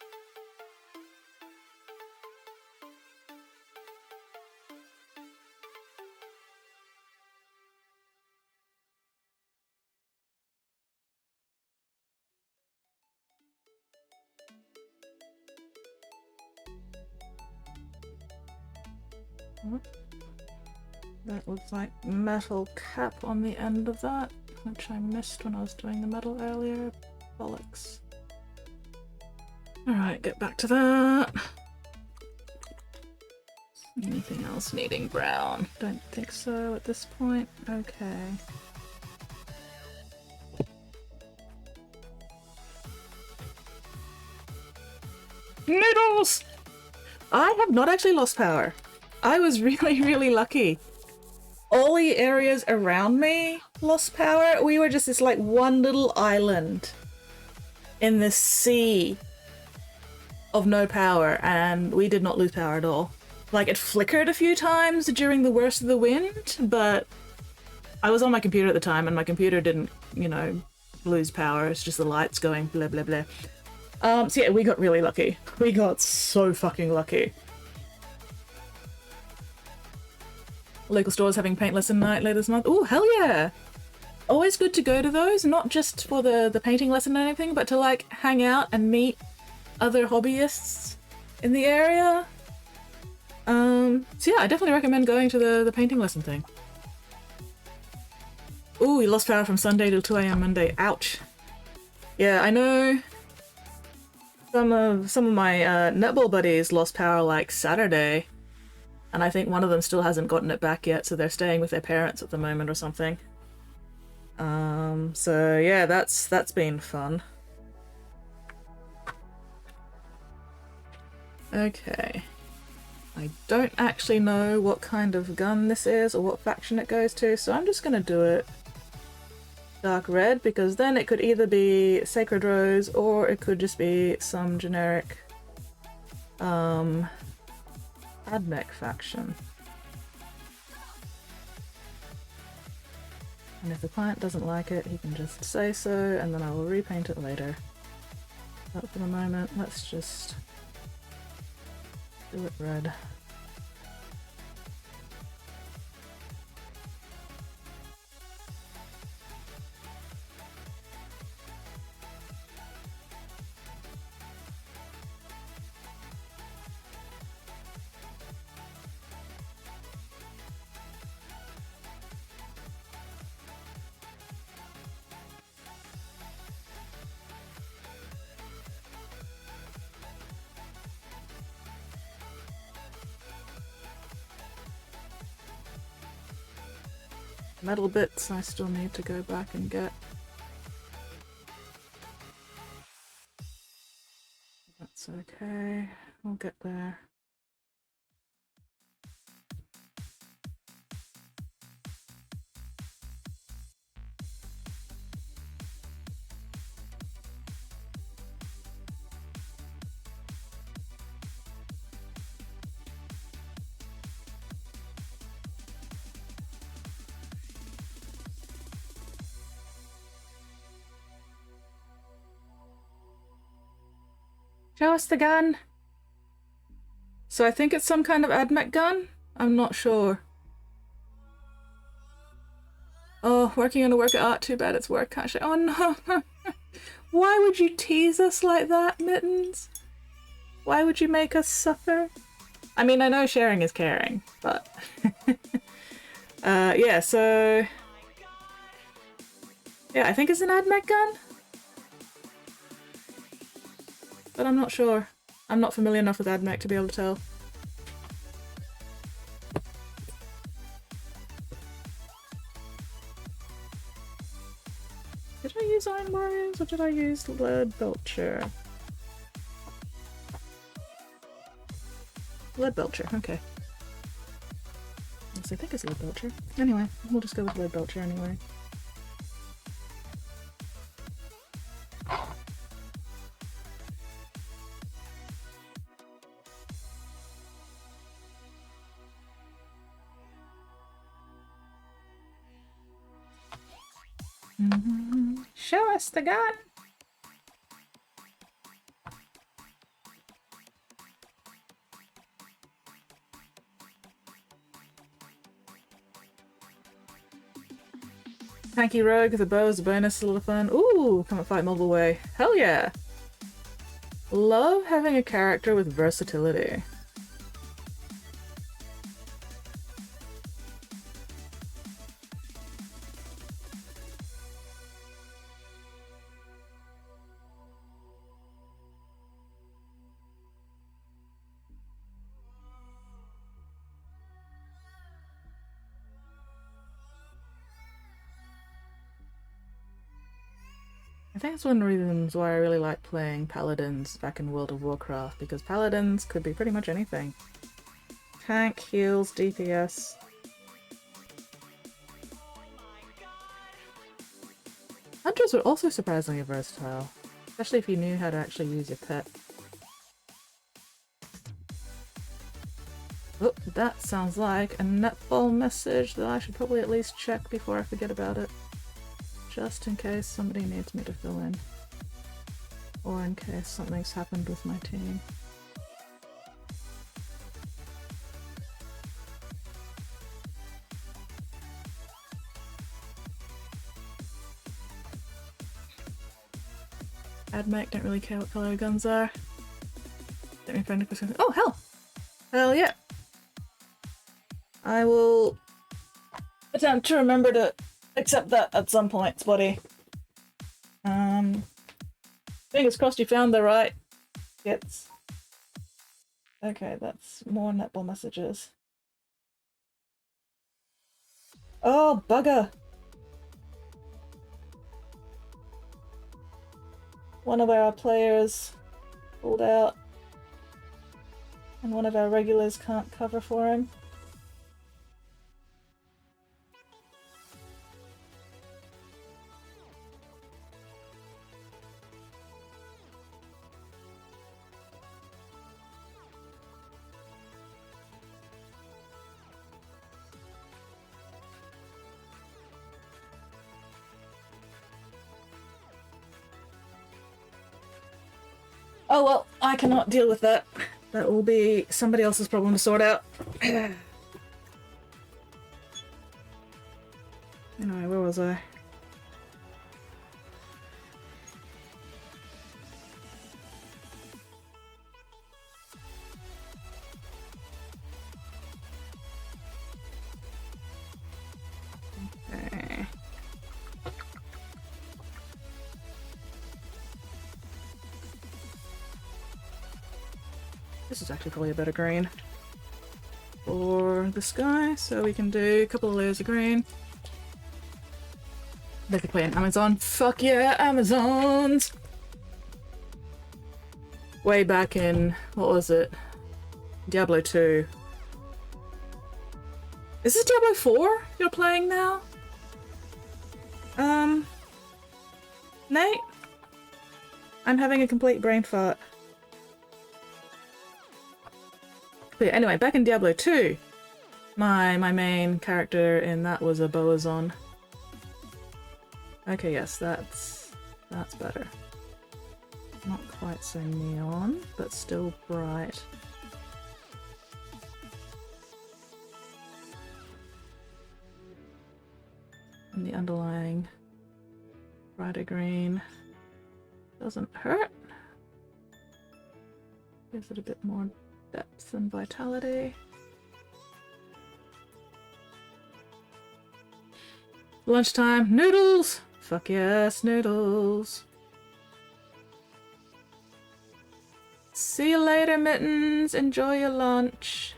That looks like metal cap on the end of that, which I missed when I was doing the metal earlier. Bollocks. Alright, get back to that. Anything else needing brown? Don't think so at this point. Okay. Noodles! I have not actually lost power. I was really lucky. All the areas around me lost power. We were just this like one little island in this sea of no power, and we did not lose power at all. Like, it flickered a few times during the worst of the wind, but I was on my computer at the time and my computer didn't, you know, lose power. It's just the lights going blah blah blah. So yeah, we got really lucky. We got so fucking lucky. Local stores having paint lesson night later this month. Oh, hell yeah! always good to go to those, not just for the painting lesson or anything, but to like hang out and meet other hobbyists in the area. So yeah, I definitely recommend going to the painting lesson thing. Ooh, you lost power from Sunday till 2 AM Monday. Ouch. Yeah, I know some of my netball buddies lost power like Saturday, and I think one of them still hasn't gotten it back yet, so they're staying with their parents at the moment or something. So yeah, that's been fun. Okay. I don't actually know what kind of gun this is or what faction it goes to, so I'm just gonna do it dark red, because then it could either be Sacred Rose or it could just be some generic AdMech faction. And if the client doesn't like it, he can just say so, and then I will repaint it later. But for the moment, let's just do it red. Metal bits I still need to go back and get. That's okay, we'll get there. Show us the gun! So I think it's some kind of AdMech gun? I'm not sure. Oh, working on a work of art, too bad it's work, can't oh no! Why would you tease us like that, Mittens? Why would you make us suffer? I mean, I know sharing is caring, but... yeah, so... Yeah, I think it's an AdMech gun? But I'm not sure. I'm not familiar enough with AdMech to be able to tell. Did I use Iron Warriors or did I use Lead Belcher? Lead Belcher, okay. Yes, I think it's Lead Belcher. Anyway, we'll just go with Lead Belcher anyway. Show us the gun! Tanky Rogue, the bow is a bonus, a lot of fun. Ooh, come and fight multiple way. Hell yeah! Love having a character with versatility. I think it's one of the reasons why I really like playing Paladins back in World of Warcraft, because Paladins could be pretty much anything. Tank, heals, DPS. Hunters were also surprisingly versatile, especially if you knew how to actually use your pet. Oh, that sounds like a netball message that I should probably at least check before I forget about it. Just in case somebody needs me to fill in. Or in case something's happened with my team. Admech, don't really care what color guns are. Let me find a question. Oh, hell! Hell yeah! I will attempt to remember to accept that at some point, Spotty. Fingers crossed you found the right kits. Okay, that's more netball messages. Oh, bugger! One of our players pulled out, and one of our regulars can't cover for him. Oh well, I cannot deal with that. That will be somebody else's problem to sort out. Anyway, where was I? Okay. This is actually probably a better green for the sky, so we can do a couple of layers of green. They could play an Amazon. Fuck yeah, Amazons! Way back in, what was it? Diablo 2. Is this Diablo 4 you're playing now? Nate? I'm having a complete brain fart. But yeah, anyway, back in Diablo 2, my main character in that was a Boazon. Okay, yes, that's better. Not quite so neon, but still bright. And the underlying brighter green doesn't hurt. Gives it a bit more depth and vitality. Lunchtime, noodles! Fuck yes, noodles! See you later, Mittens! Enjoy your lunch!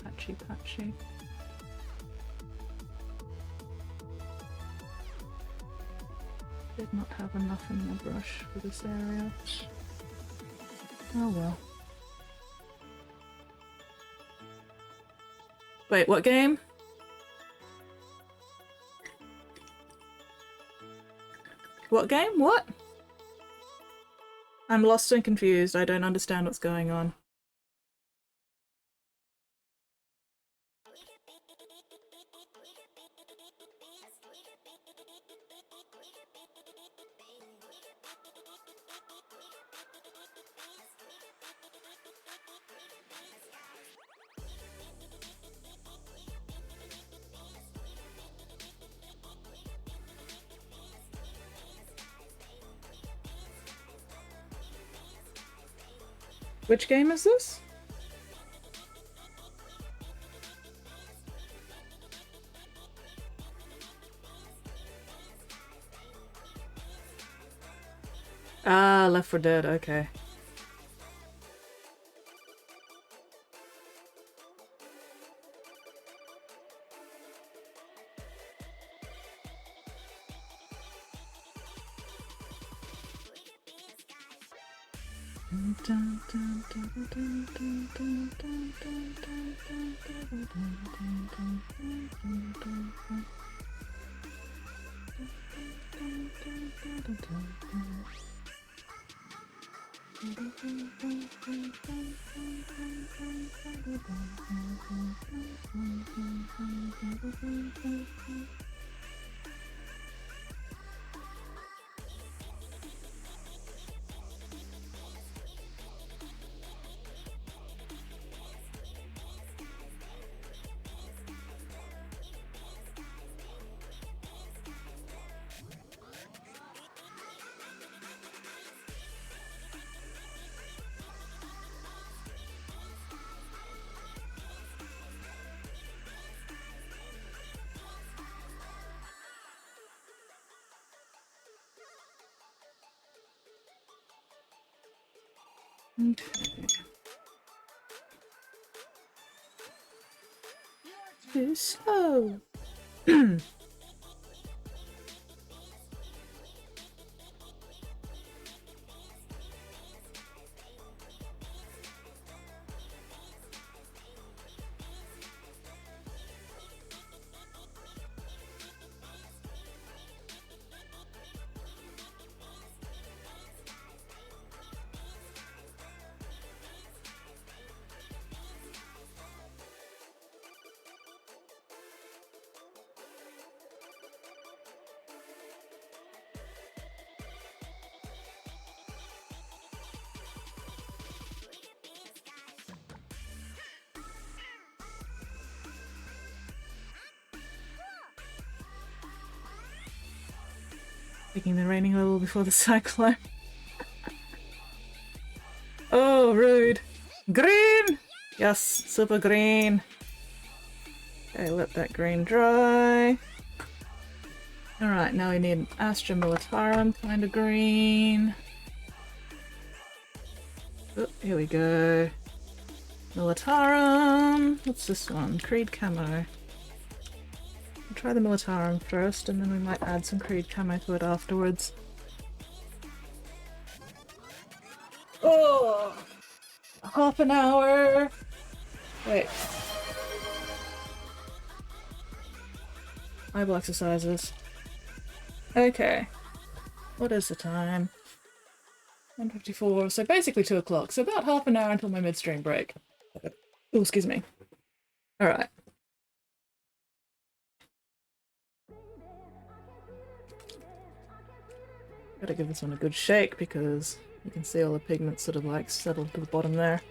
Patchy, patchy. Did not have enough in my brush for this area. Oh well. Wait, what game? What game? What? I'm lost and confused. I don't understand what's going on. Which game is this? Ah, Left 4 Dead, okay. Too slow. Taking the raining level before the cyclone. Oh, rude. Green! Yes, super green. Okay, let that green dry. Alright, now we need an Astra Militarum kind of green. Oh, here we go. Militarum. What's this one? Creed Camo. We'll try the Militarum first, and then we might add some Creed Camo to it afterwards. Oh! Half an hour! Wait. Eyeball exercises. Okay. What is the time? 1:54, so basically 2 o'clock. So about half an hour until my midstream break. Oh, excuse me. Alright. Gotta give this one a good shake because you can see all the pigments sort of like settled to the bottom there.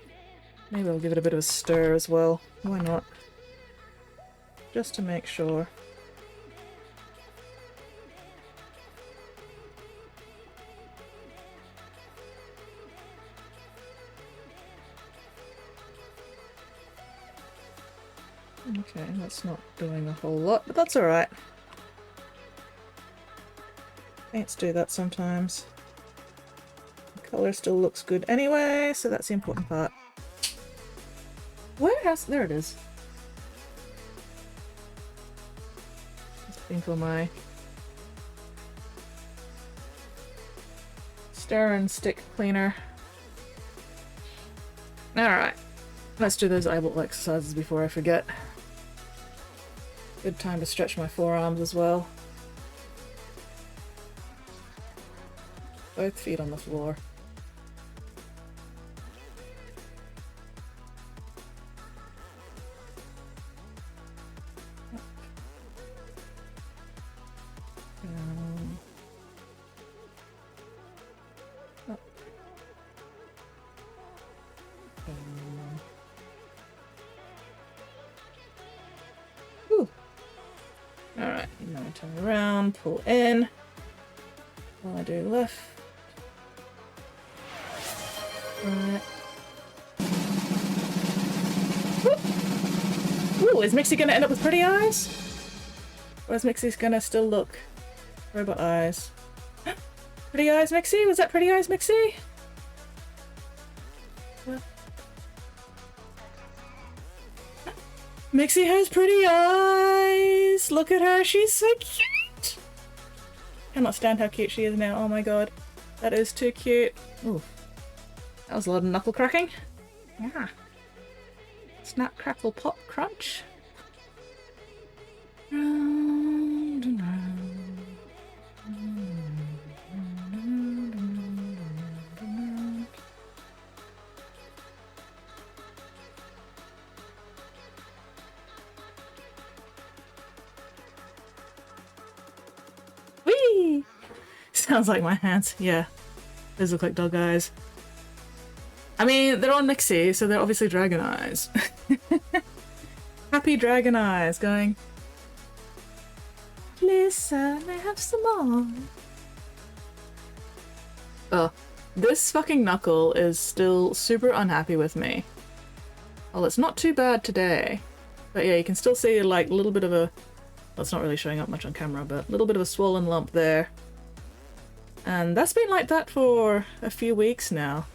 Maybe I'll give it a bit of a stir as well. Why not? Just to make sure. Okay, that's not doing a whole lot, but that's alright. Paints do that sometimes. The colour still looks good anyway, so that's the important part. Where has... there it is. Looking for my stir and stick cleaner. Alright, let's do those eyeball exercises before I forget. Good time to stretch my forearms as well. Both feet on the floor. Down. Up. Down. Whew. Alright, now turn around, pull in. While I do left. Right. Ooh, is Mixie gonna end up with pretty eyes? Or is Mixie's gonna still look robot eyes? Pretty eyes, Mixie? Was that pretty eyes, Mixie? What? Mixie has pretty eyes! Look at her, she's so cute! Cannot stand how cute she is now, oh my god. That is too cute. Ooh. That was a lot of knuckle cracking. Yeah. Snap, crackle, pop, crunch. Whee! Sounds like my hands. Yeah. Those look like dog eyes. I mean, they're on Nixie, so they're obviously dragon eyes. Happy dragon eyes going. Listen, I have some more. Oh, this fucking knuckle is still super unhappy with me. Well, it's not too bad today. But yeah, you can still see like a little bit of a... Well, it's not really showing up much on camera, but a little bit of a swollen lump there. And that's been like that for a few weeks now.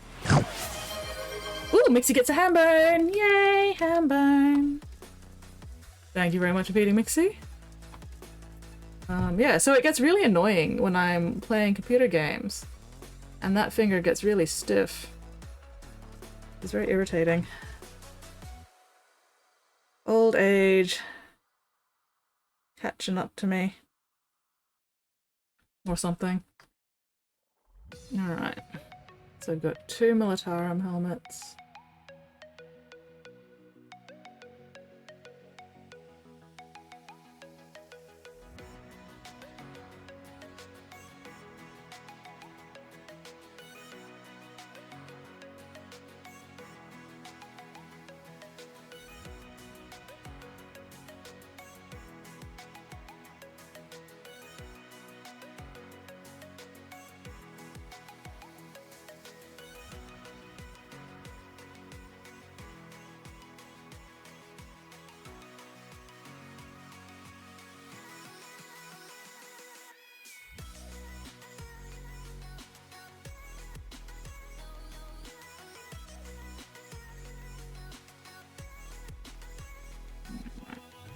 Ooh, Mixie gets a ham bone! Yay, ham bone! Thank you very much for feeding Mixie. Yeah, so it gets really annoying when I'm playing computer games. And that finger gets really stiff. It's very irritating. Old age. Catching up to me. Or something. Alright. So I've got 2 Militarum helmets.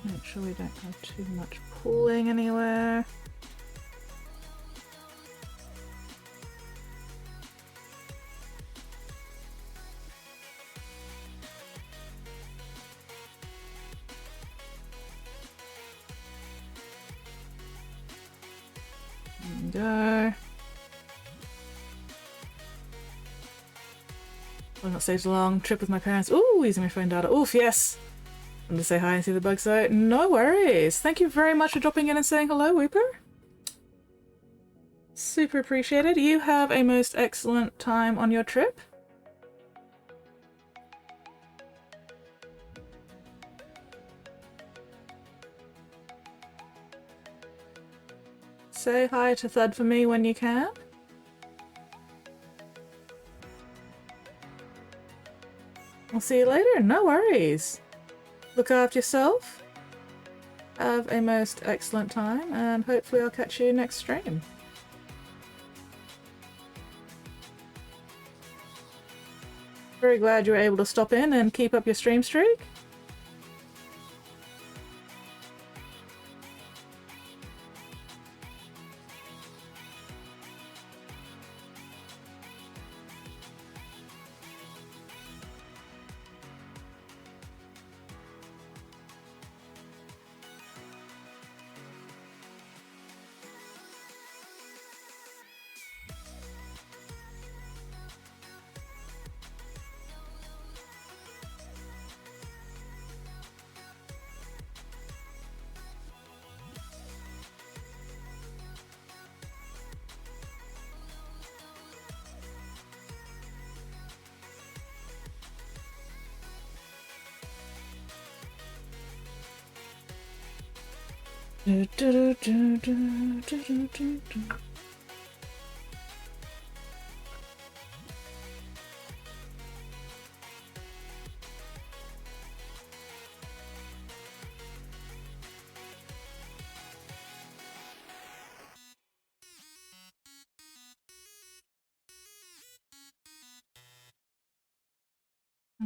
Make sure we don't have too much pooling anywhere. There we go. Well, not saved a long trip with my parents. Ooh, using my phone data. Oof, yes! I'm to say hi and see the bug site. No worries. Thank you very much for dropping in and saying hello, Weeper. Super appreciated. You have a most excellent time on your trip. Say hi to Thud for me when you can. I'll see you later. No worries. Look after yourself. Have a most excellent time, and hopefully I'll catch you next stream. Very glad you were able to stop in and keep up your stream streak.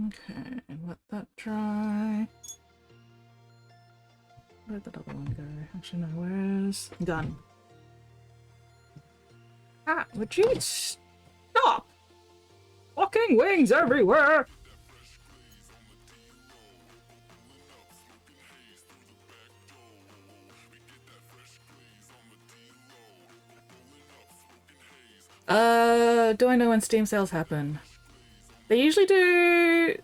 Okay, let that dry. Where'd that other one go? Actually, no, where's gun? Ah, would you stop? fucking wings everywhere! Do I know when Steam sales happen? They usually do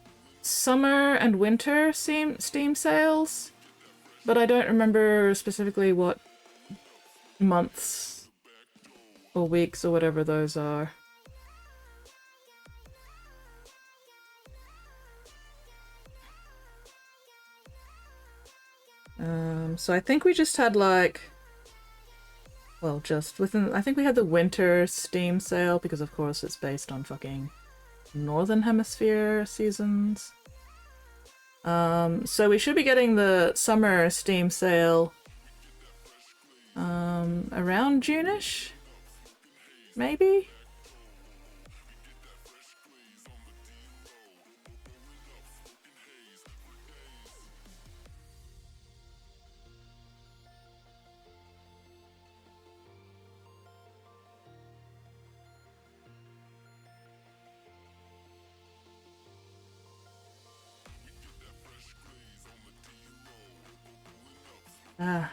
summer and winter Steam sales, but I don't remember specifically what months or weeks or whatever those are. So I think we just had like, well, just within, I think we had the winter Steam sale because of course it's based on fucking Northern Hemisphere seasons. So we should be getting the summer Steam sale around June-ish? Maybe?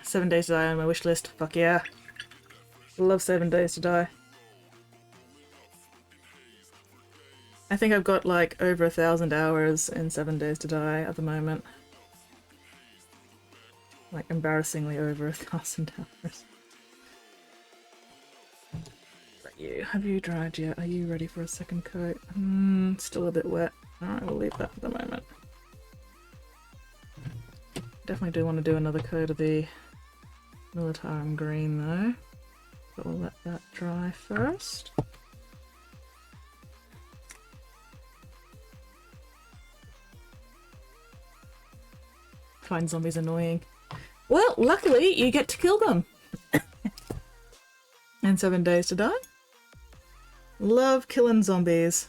7 Days to Die on my wish list. Fuck yeah. Love 7 Days to Die. I think I've got like over 1,000 hours in 7 Days to Die at the moment. Like embarrassingly over 1,000 hours. Right, you. Have you dried yet? Are you ready for a second coat? Still a bit wet. Alright, we'll leave that for the moment. Definitely do want to do another coat of the Militarum Green though. But we'll let that dry first. Find zombies annoying. Well, luckily you get to kill them. And 7 Days to Die. Love killing zombies.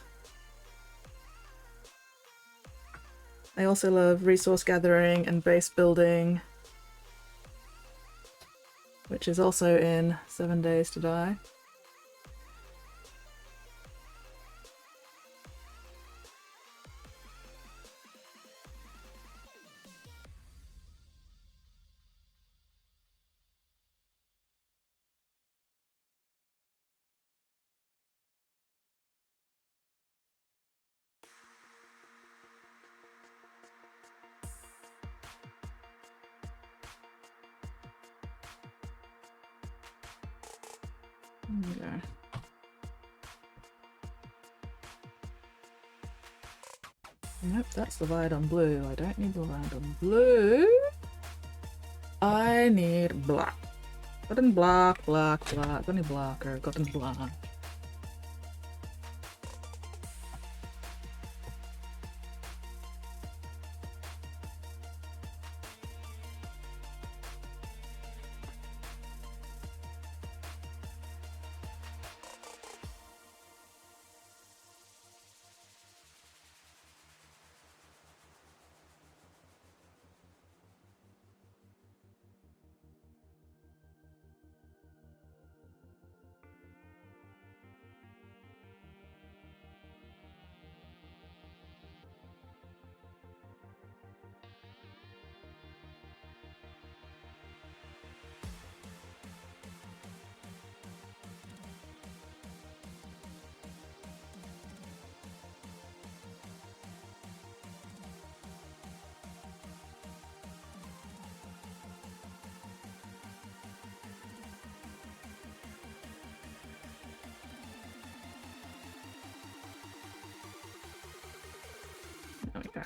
I also love resource gathering and base building, which is also in 7 Days to Die. There we go. Nope, that's the light on blue. I don't need the light on blue. I need black. Got in black, black, black. Got any blacker? Got in black. There we go.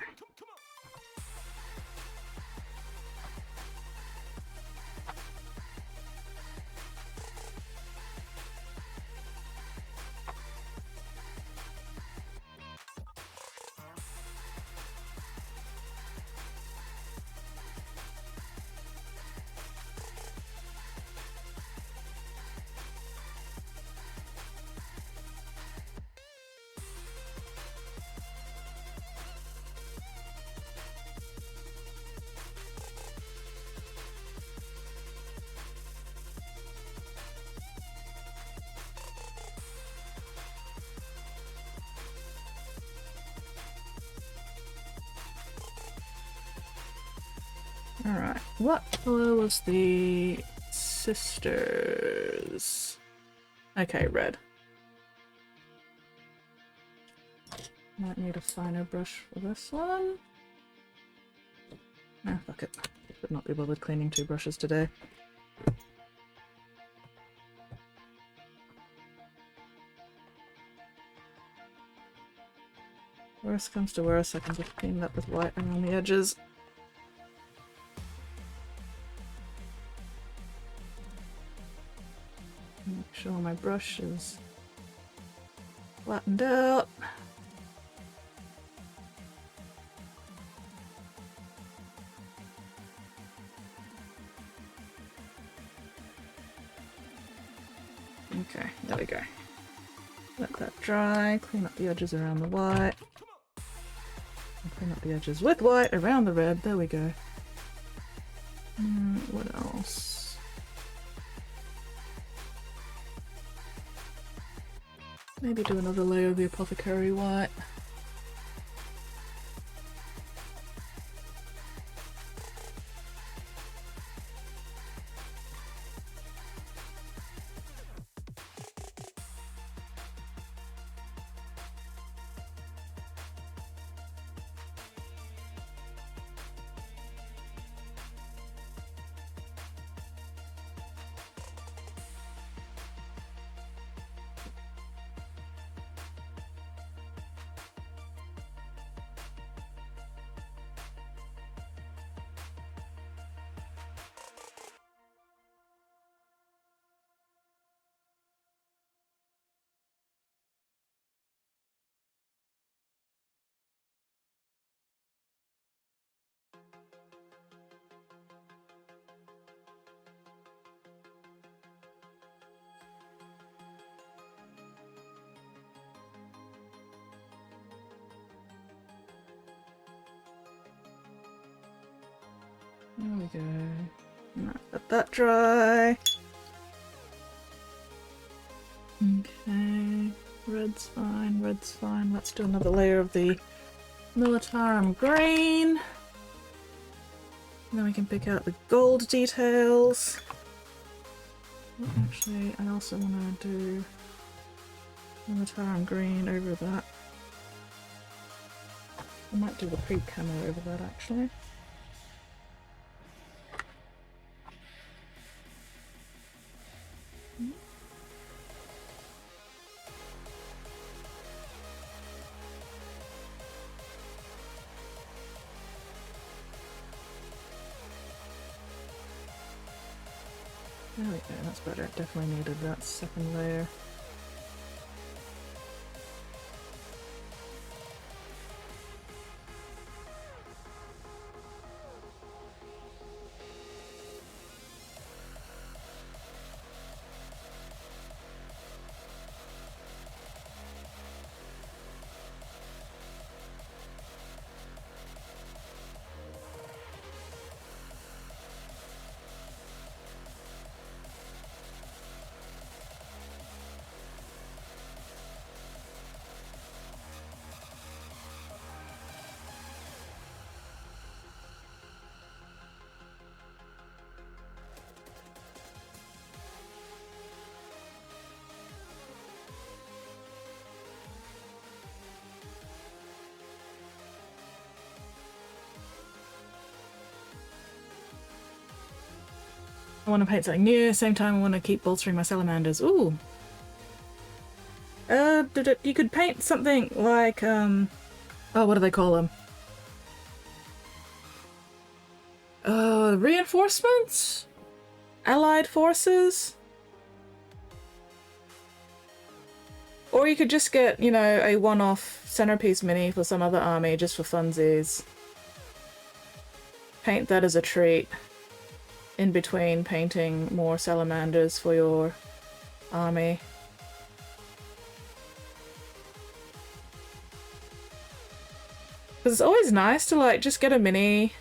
Alright, what color was the sisters? Okay, red. Might need a finer brush for this one. Ah, fuck it. Could not be bothered cleaning 2 brushes today. Worst comes to worst, I can just clean that with white around the edges. Make sure my brush is flattened out. Okay, there we go. Let that dry, clean up the edges around the white. And clean up the edges with white around the red, there we go. What else? Maybe do another layer of the apothecary white. There we go. Now let that dry. Okay, red's fine, red's fine. Let's do another layer of the Militarum green. Then we can pick out the gold details. Actually, I also want to do Militarum green over that. I might do the pre-camo over that actually. There we go, that's better. Definitely needed that second layer. I want to paint something new, same time I want to keep bolstering my salamanders. Ooh! You could paint something like, oh, what do they call them? Reinforcements? Allied forces? Or you could just get, you know, a one-off centerpiece mini for some other army just for funsies. Paint that as a treat. In between painting more salamanders for your army. Because it's always nice to like just get a mini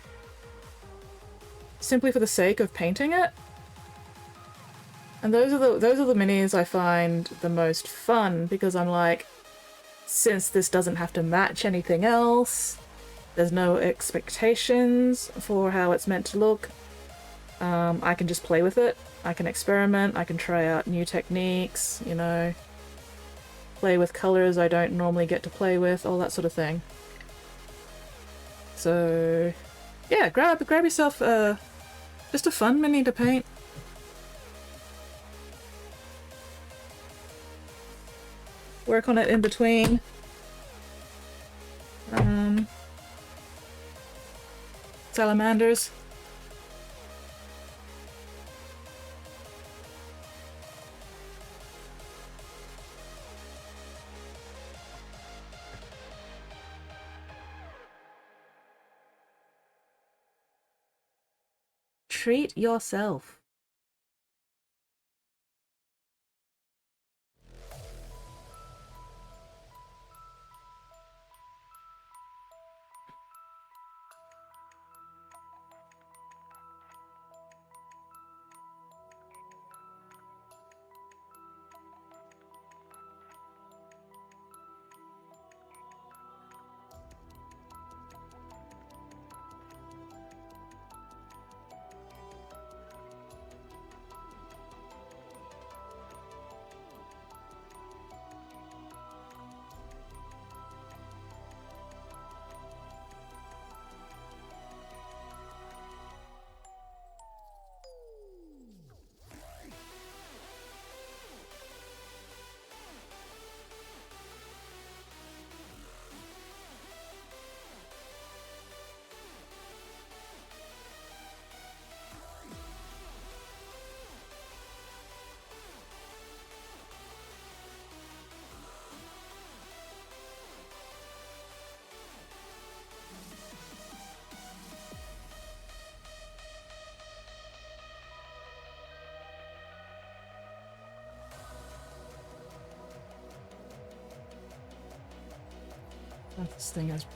simply for the sake of painting it. And those are the minis I find the most fun because I'm like, since this doesn't have to match anything else, There's no expectations for how it's meant to look. I can just play with it. I can experiment. I can try out new techniques, you know, play with colors I don't normally get to play with, all that sort of thing. So, yeah, grab yourself just a fun mini to paint. Work on it in between. Salamanders. Treat yourself. This thing has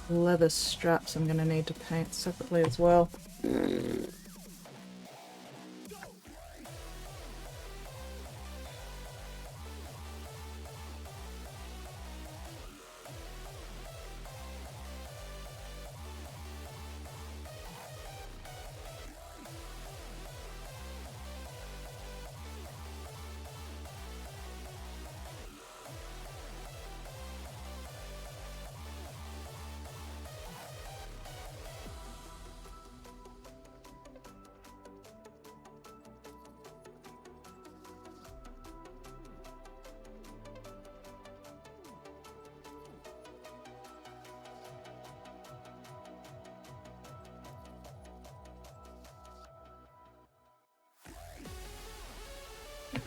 leather straps I'm gonna need to paint separately as well.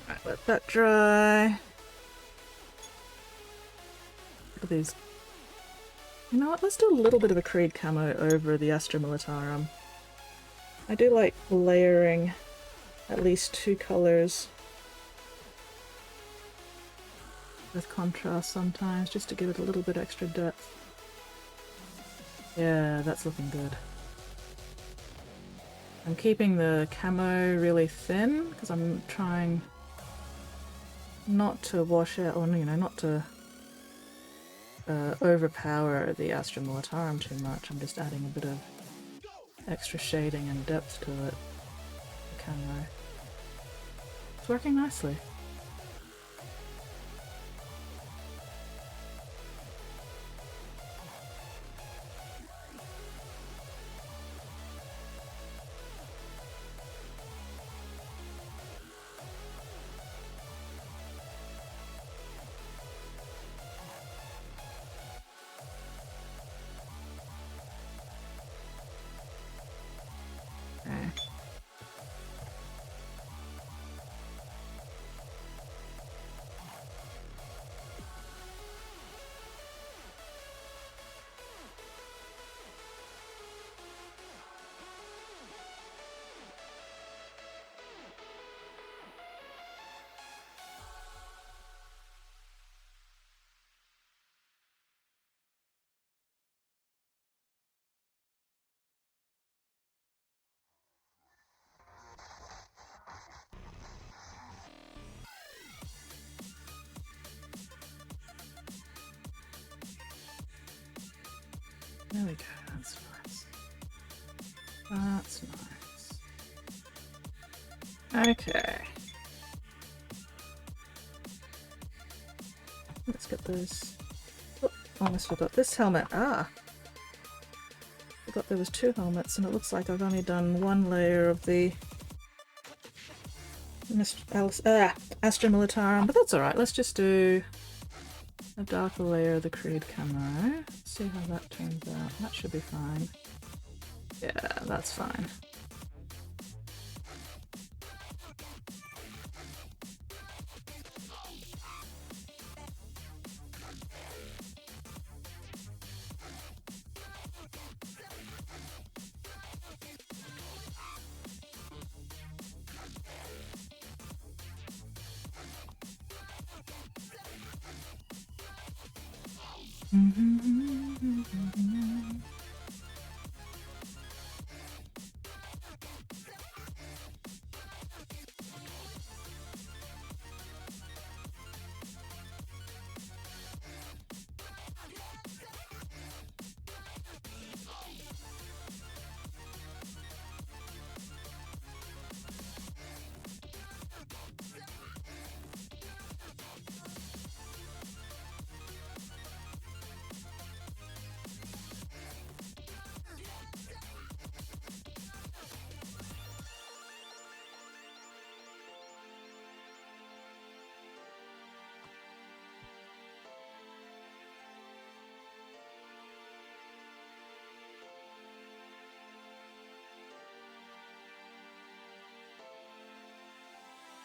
Right, let that dry. Look at these. You know what, let's do a little bit of a Creed camo over the Astra Militarum. I do like layering at least two colors with contrast sometimes, just to give it a little bit extra depth. Yeah, that's looking good. I'm keeping the camo really thin because I'm trying not to wash out, or you know, not to overpower the Astra Militarum too much. I'm just adding a bit of extra shading and depth to it. The camo. It's working nicely. There we go, that's nice. That's nice. Okay. Let's get those. Oh, almost forgot this helmet. Ah! Forgot there was 2 helmets, and it looks like I've only done 1 layer of the Astra Militarum, but that's alright. Let's just do a darker layer of the Creed camo. See how that turns out. That should be fine. Yeah, that's fine.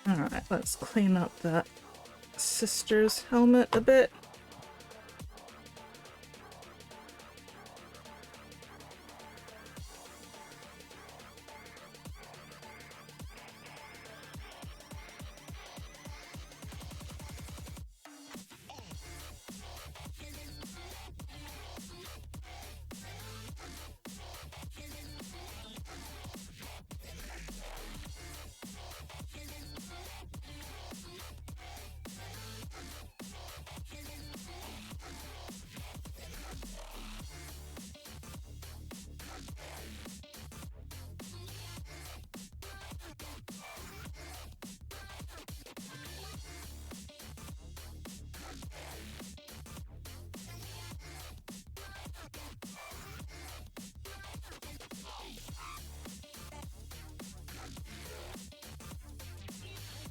Alright, let's clean up that sister's helmet a bit.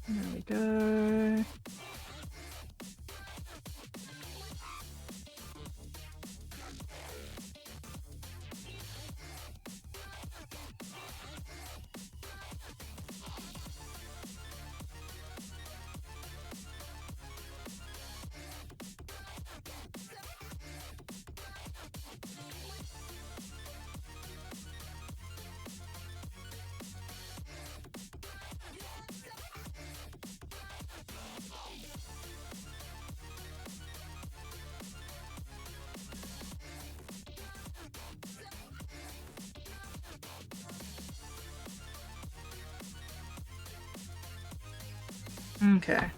There we go. Okay.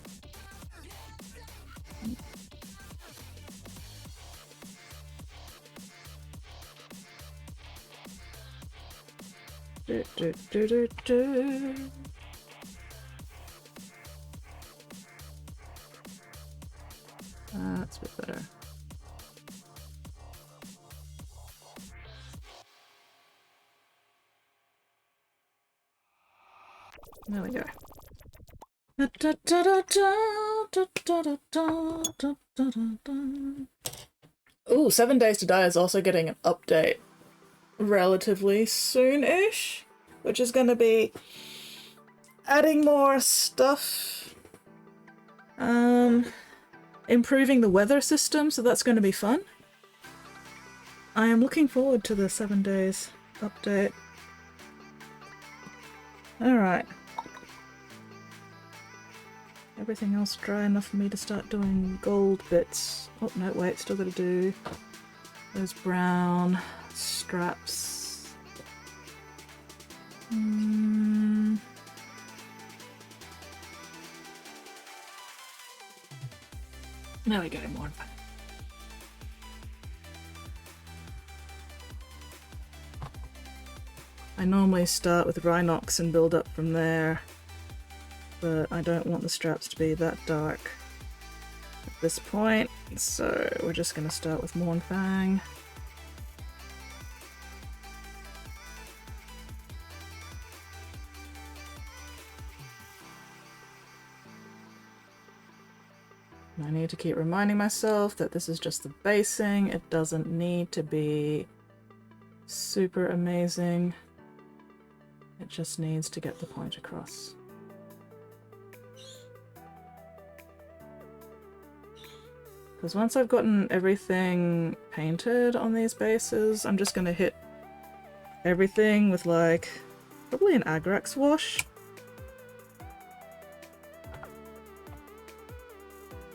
Do. That's a bit better. There we go. Ooh, 7 Days to Die is also getting an update relatively soon-ish, which is going to be adding more stuff, improving the weather system, so that's going to be fun. I am looking forward to the 7 Days update. Alright. Everything else dry enough for me to start doing gold bits. Oh no, wait, still gotta do those brown straps. There we go, more fun. I normally start with Rhinox and build up from there, but I don't want the straps to be that dark at this point, so we're just going to start with Mornfang. I need to keep reminding myself that this is just the basing. It doesn't need to be super amazing. It just needs to get the point across. Because once I've gotten everything painted on these bases, I'm just going to hit everything with like probably an Agrax wash.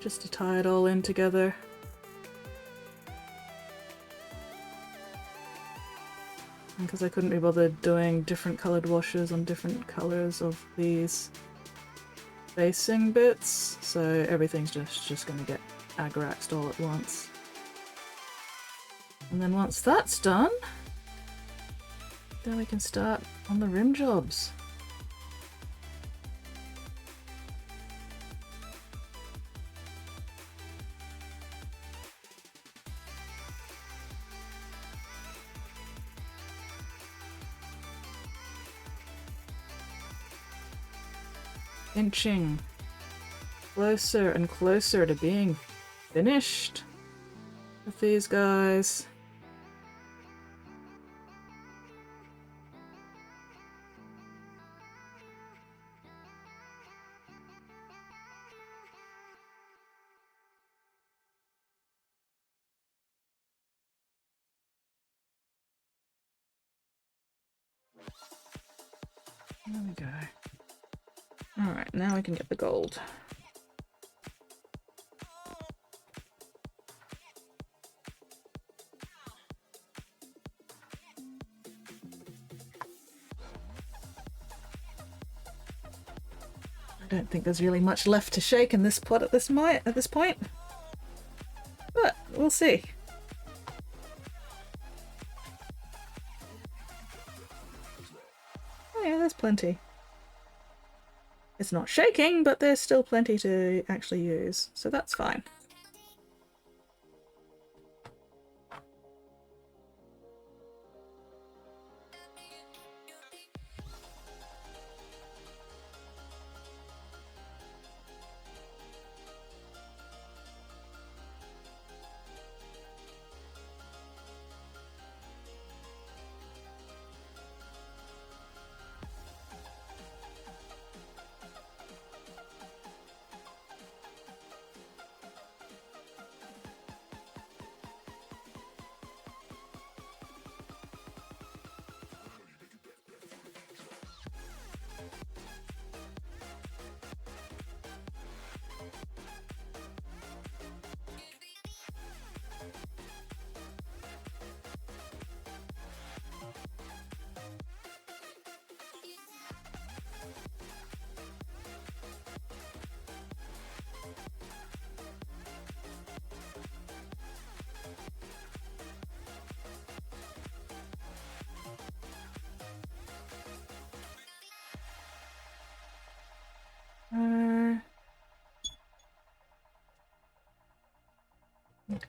Just to tie it all in together. Because I couldn't be bothered doing different coloured washes on different colours of these basing bits, so everything's just going to get Agraxed all at once. And then once that's done, then we can start on the rim jobs. Inching closer and closer to being finished with these guys. There we go. Alright, now we can get the gold. I don't think there's really much left to shake in this pot at this point. But we'll see. Oh yeah, there's plenty. It's not shaking, but there's still plenty to actually use, so that's fine.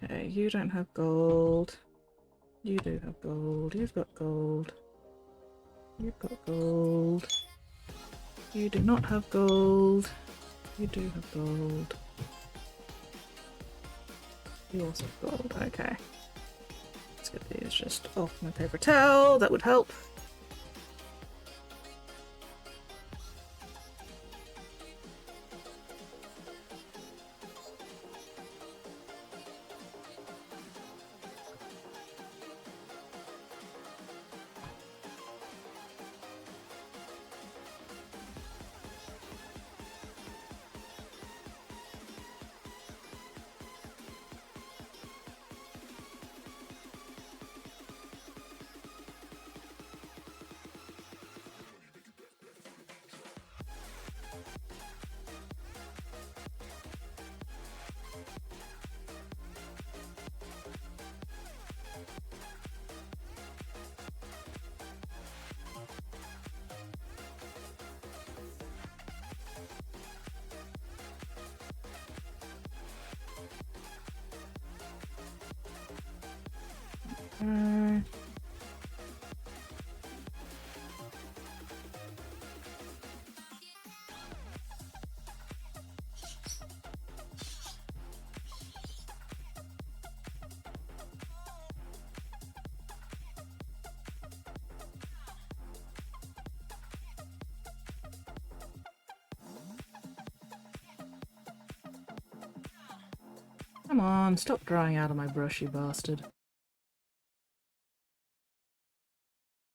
Okay, you don't have gold. You do have gold. You've got gold. You've got gold. You do not have gold. You do have gold. You also have gold. Okay. Let's get these just off my paper towel. That would help. Uh, Come on, stop drying out of my brush, you bastard.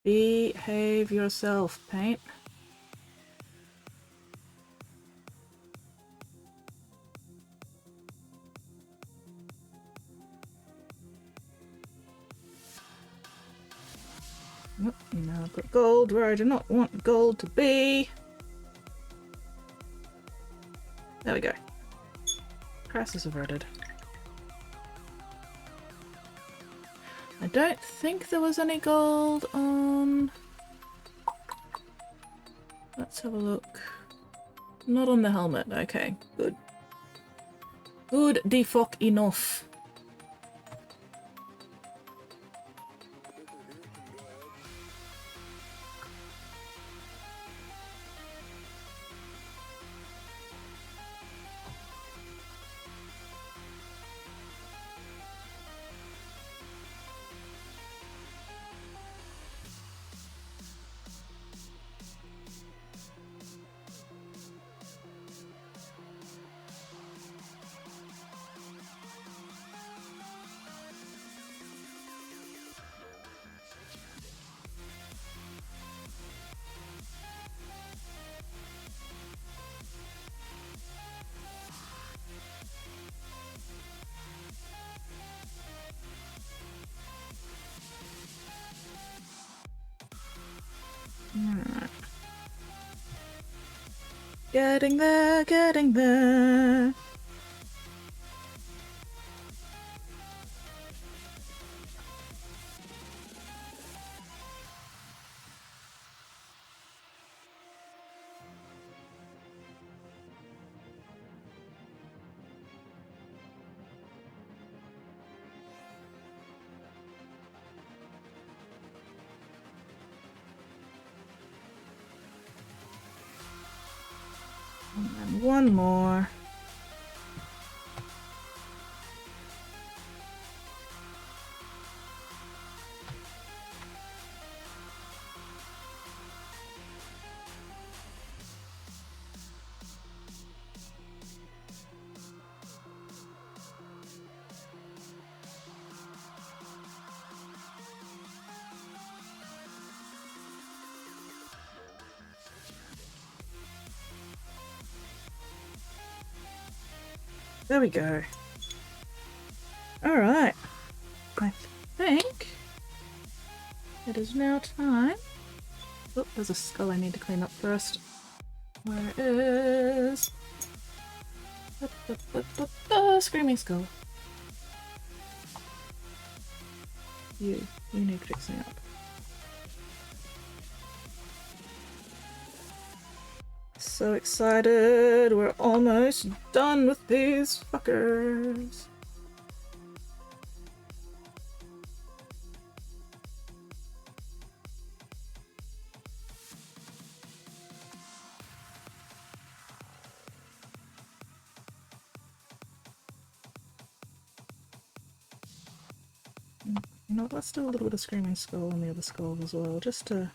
Behave yourself, paint. Nope, now put gold where I do not want gold to be. There we go. Crisis averted. I don't think there was any gold on... Let's have a look. Not on the helmet. Okay, good. Good defuck enough. Alright. Getting there, getting there. And one more. There we go. Alright. I think it is now time. Oh, there's a skull I need to clean up first. Where is... Screaming skull. You need fixing up. So excited! We're almost done with these fuckers! You know what, let's do a little bit of Screaming Skull on the other skulls as well, just to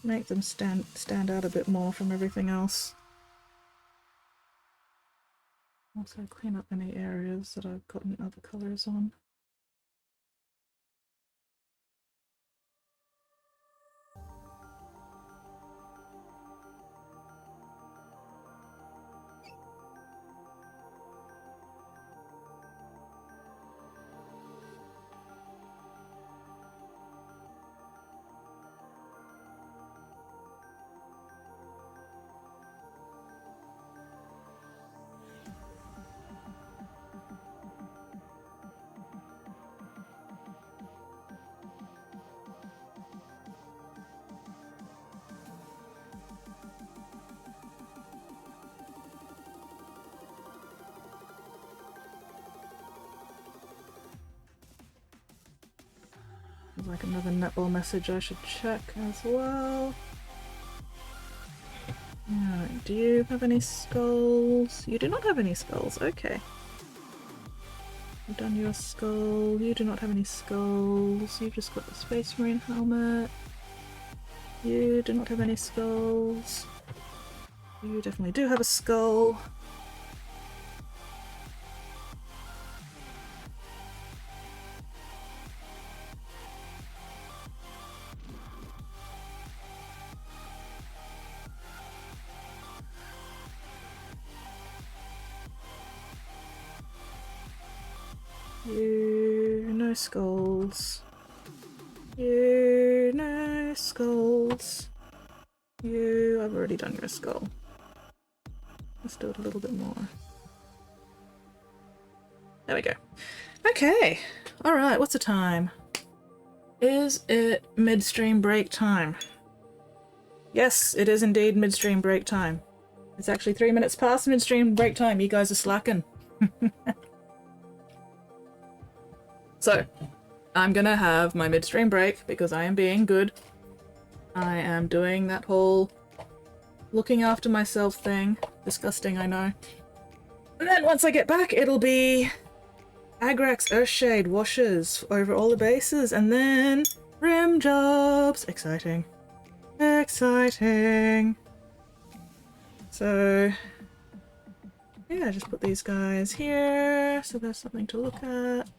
make them stand out a bit more from everything else. Also clean up any areas that I've gotten other colours on. There's like another netball message I should check as well. Alright, do you have any skulls? You do not have any skulls, okay. You've done your skull. You do not have any skulls. You've just got the Space Marine helmet. You do not have any skulls. You definitely do have a skull. You no skulls. You no skulls. You I've already done your skull. Let's do it a little bit more. There we go. Okay. Alright, what's the time? Is it midstream break time? Yes, it is indeed midstream break time. It's actually 3 minutes past midstream break time. You guys are slacking. So, I'm gonna have my midstream break because I am being good. I am doing that whole looking after myself thing. Disgusting, I know. And then once I get back, it'll be Agrax Earthshade washes over all the bases, and then rim jobs. Exciting. Exciting. So, yeah, just put these guys here so there's something to look at.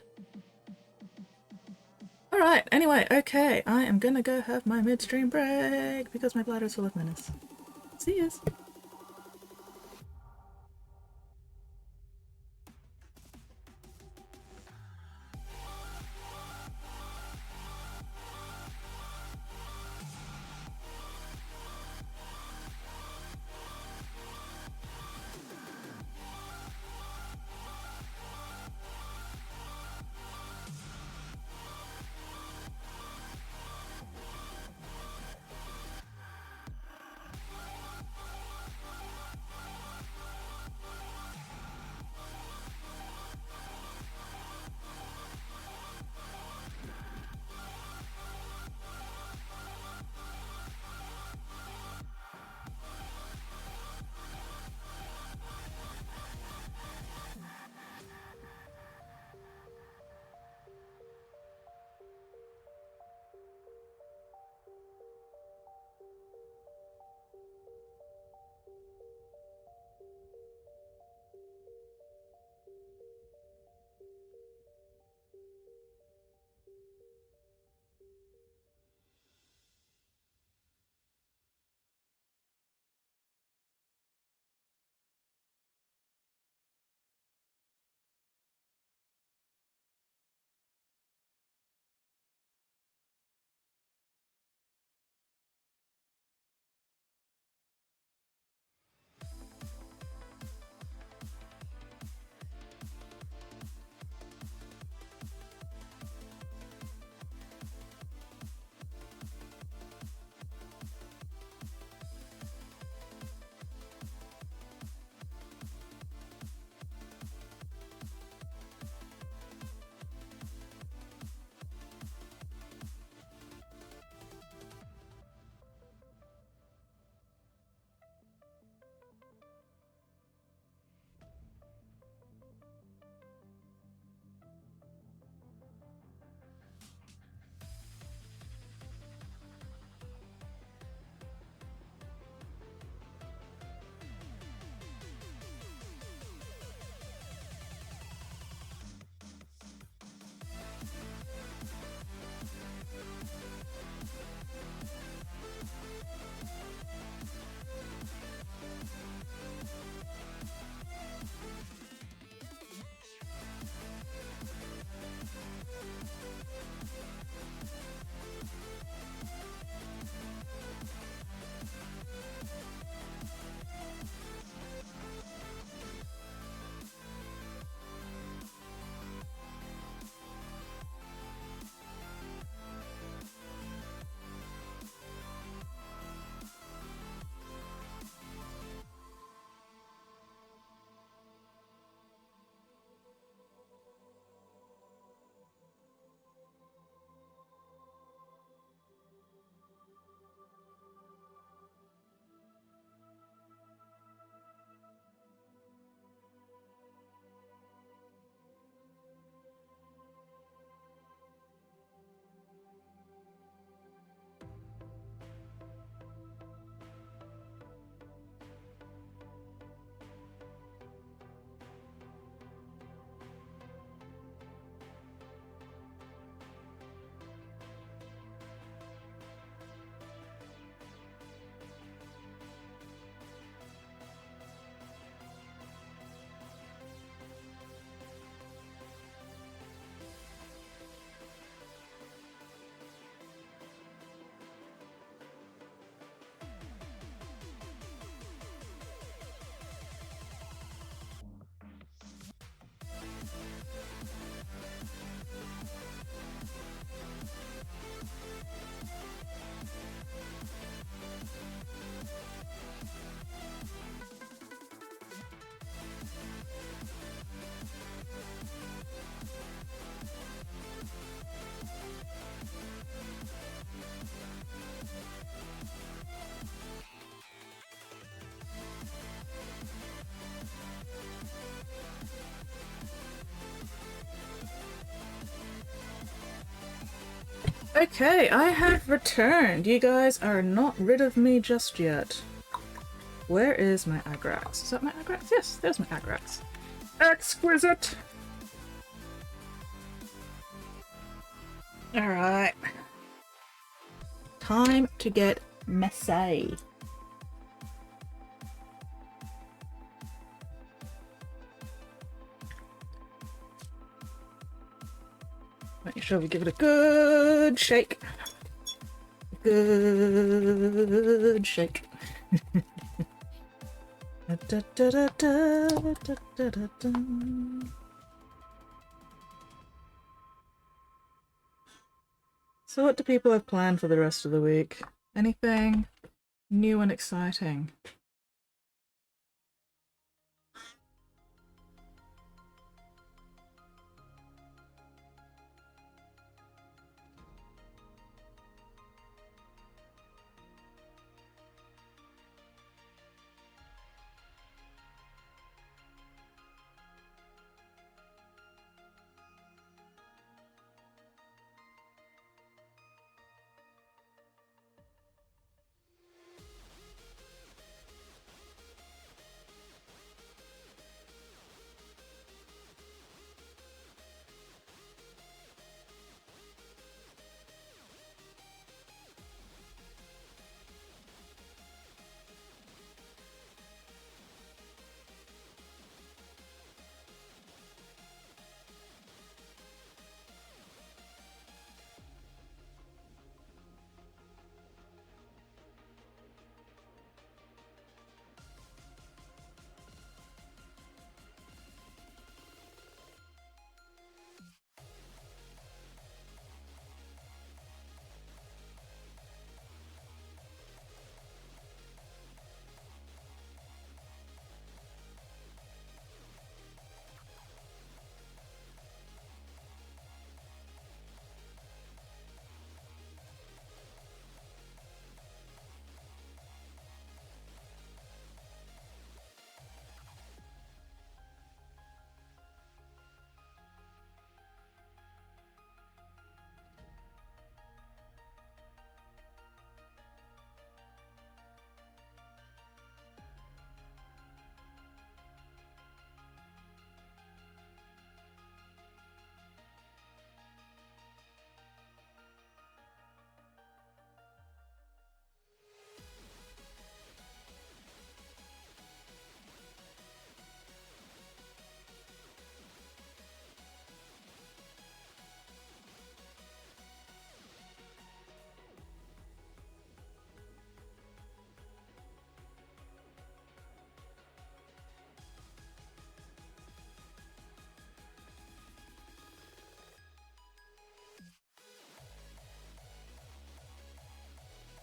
Alright, anyway, okay, I am gonna go have my midstream break because my bladder's full of menace. See yous. Okay, I have returned. You guys are not rid of me just yet. Where is my Agrax? Is that my Agrax? Yes, there's my Agrax. Exquisite! Alright. Time to get messy. Make sure we give it a good shake. Good shake. Da, da, da, da, da, da, da, da. So what do people have planned for the rest of the week? Anything new and exciting?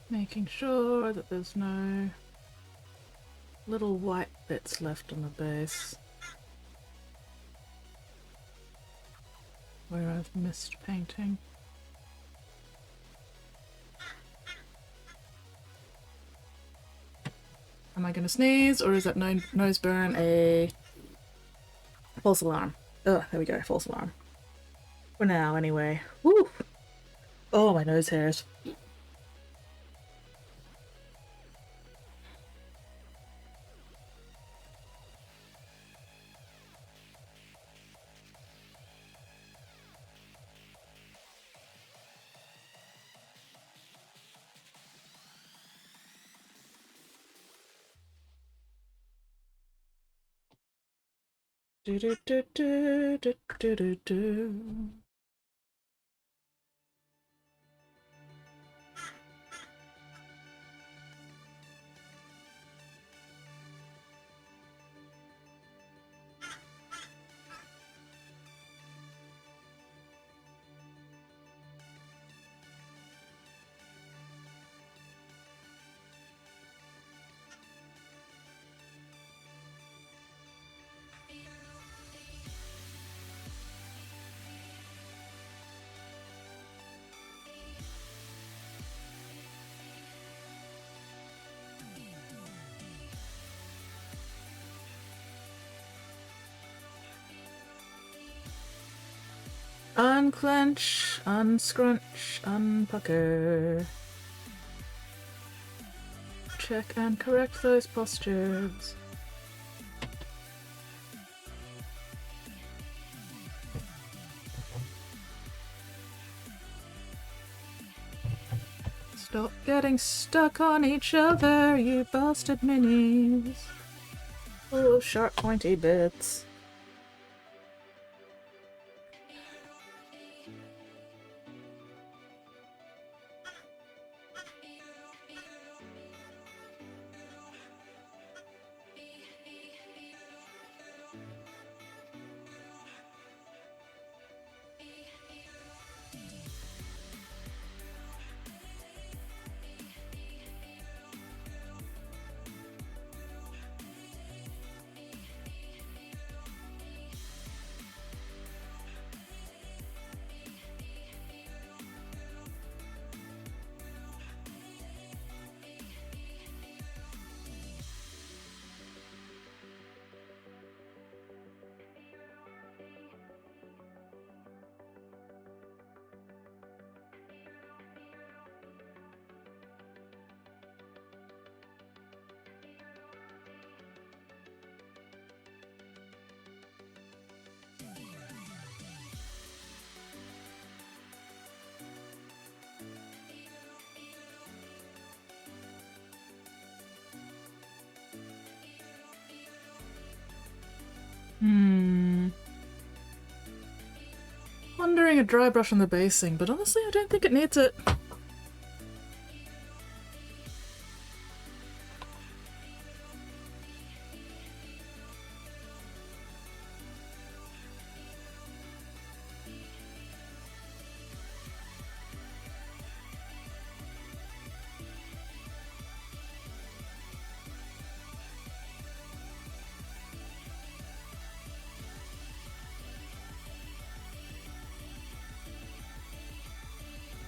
Making sure that there's no little white bits left on the base where I've missed painting. Am I gonna sneeze, or is that nose burn a false alarm? Oh, there we go, false alarm. For now, anyway. Woo! Oh, my nose hairs. Do do do do do do do do. Unclench, unscrunch, unpucker. Check and correct those postures. Stop getting stuck on each other, you bastard minis. Oh, sharp pointy bits. Wondering a dry brush on the basing, but honestly I don't think it needs it.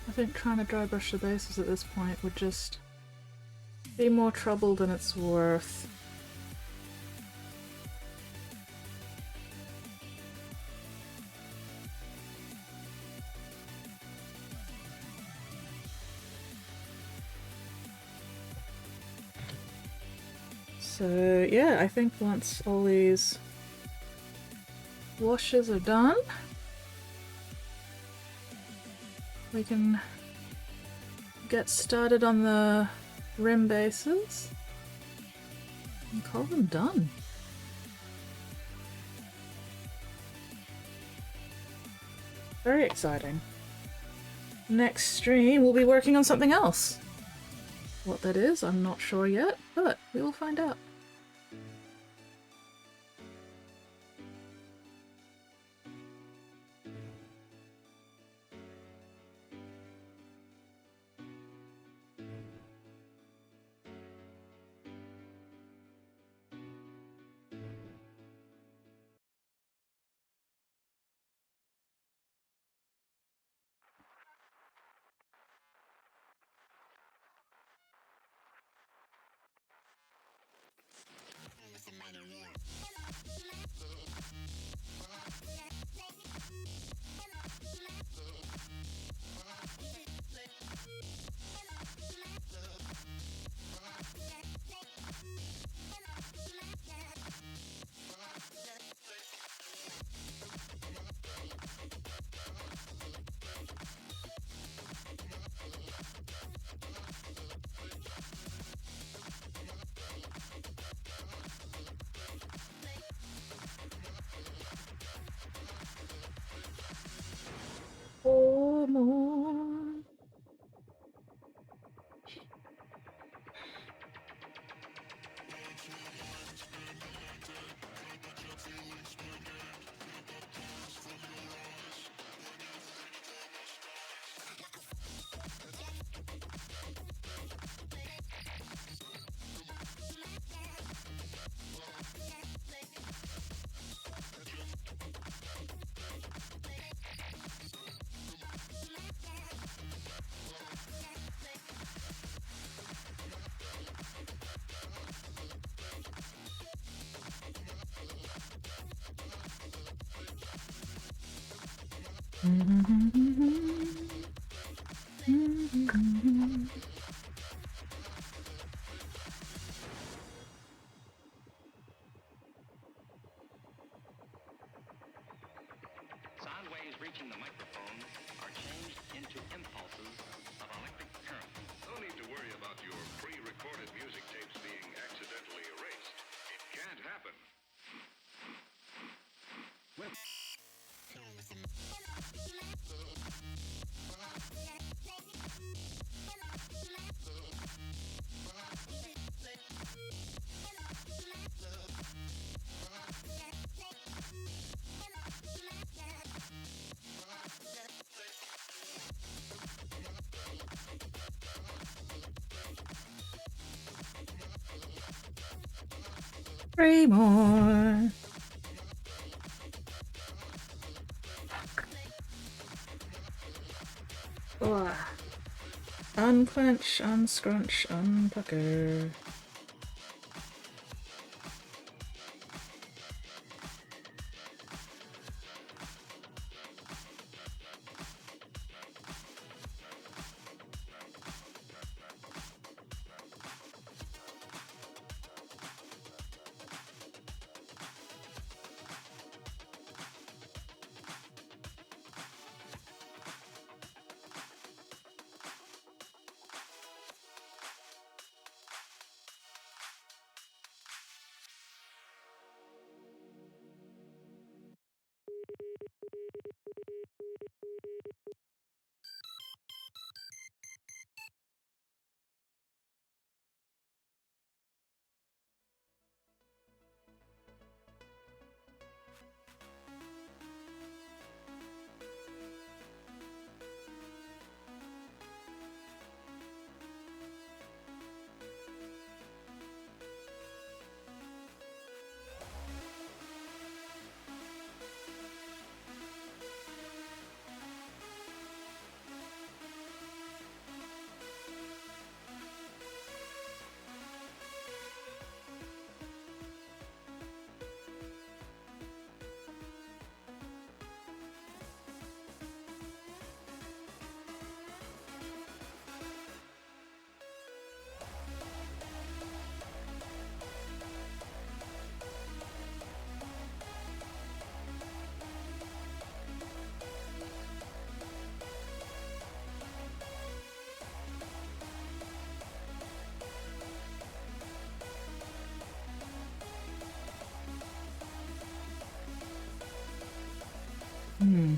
I think trying to dry brush the bases at this point would just be more trouble than it's worth. So yeah, I think once all these washes are done, we can get started on the rim bases and call them done. Very exciting. Next stream we'll be working on something else. What that is, I'm not sure yet, but we will find out. Sound waves reaching the microphone are changed into impulses of electric current. No need to worry about your pre-recorded music tapes being accidentally erased. It can't happen. Three more. Ugh. Unclench, unscrunch, unpucker.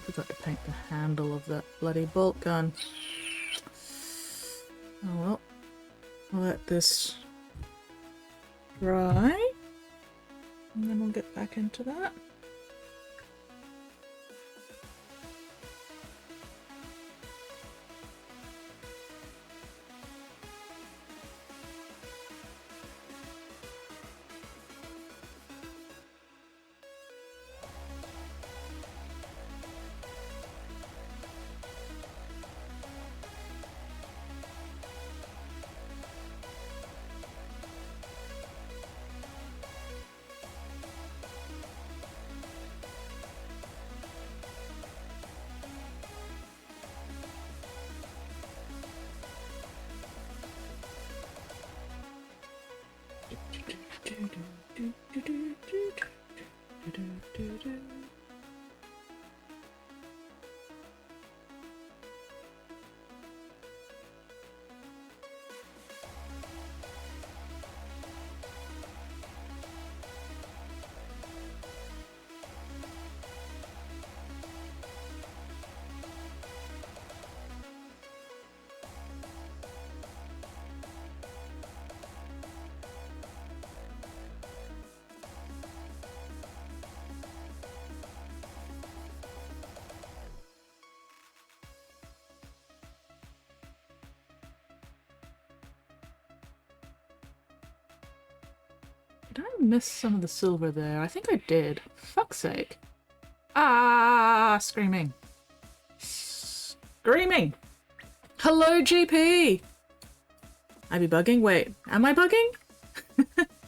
Forgot to paint the handle of that bloody bolt gun. Oh well. I'll let this dry. And then we'll get back into that. Did I miss some of the silver there? I think I did. Fuck's sake. Ah, screaming. Screaming! Hello, GP! I be bugging? Wait, am I bugging?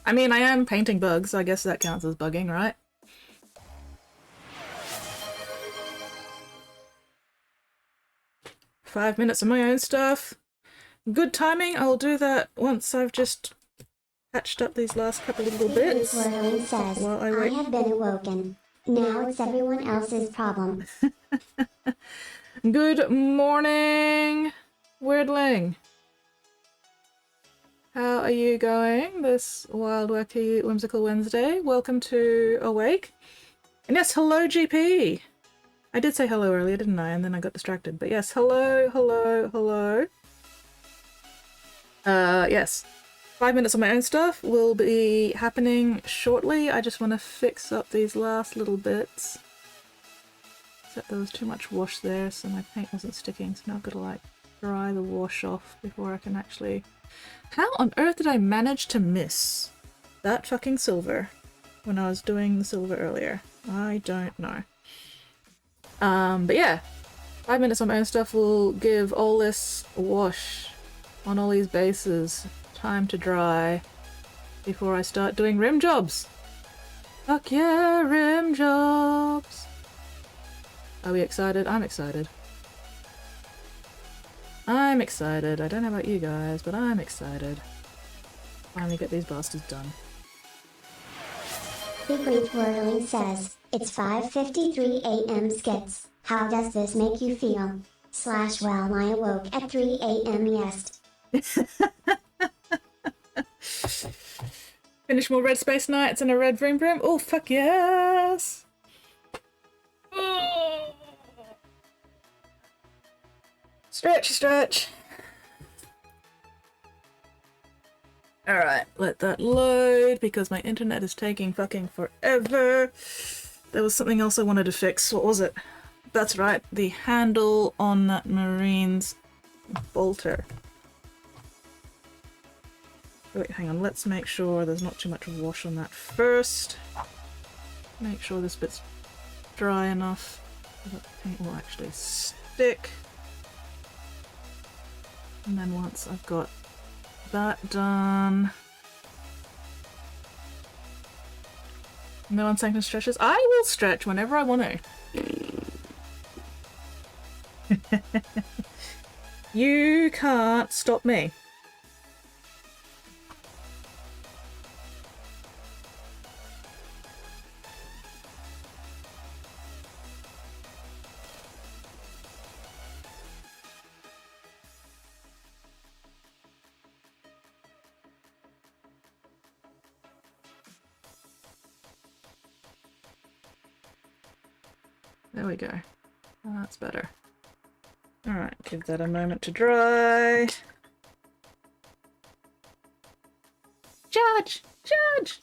I mean, I am painting bugs, so I guess that counts as bugging, right? 5 minutes of my own stuff. Good timing. I'll do that once I've just patched up these last couple of little bits. Swirling says, While I I wait. have been awoken. Now it's everyone else's problem. Good morning, Weirdling. How are you going this wild, wacky, whimsical Wednesday? Welcome to Awake. And yes, hello, GP. I did say hello earlier, didn't I? And then I got distracted. But yes, hello, hello, hello. Yes. 5 minutes of my own stuff will be happening shortly. I just want to fix up these last little bits. Except there was too much wash there, so my paint wasn't sticking. So now I've got to like dry the wash off before I can actually... How on earth did I manage to miss that fucking silver when I was doing the silver earlier? I don't know. But yeah, 5 minutes on my own stuff will give all this wash on all these bases time to dry before I start doing rim jobs. Fuck yeah, rim jobs! Are we excited? I'm excited. I'm excited. I don't know about you guys, but I'm excited. Finally get these bastards done. Secret Whirling says, it's 5:53 a.m. skits. How does this make you feel? / well, I awoke at 3 a.m. yes. Finish more Red Space Nights and a Red Vroom Vroom? Oh, fuck yes! Oh. Stretchy stretch. Alright, let that load because my internet is taking fucking forever. There was something else I wanted to fix. What was it? That's right, the handle on that Marine's bolter. Wait, hang on, let's make sure there's not too much wash on that first. Make sure this bit's dry enough so that the paint will actually stick. And then once I've got that done... No one second stretches? I will stretch whenever I want to. You can't stop me. There we go. That's better. Alright, give that a moment to dry. Judge! Judge!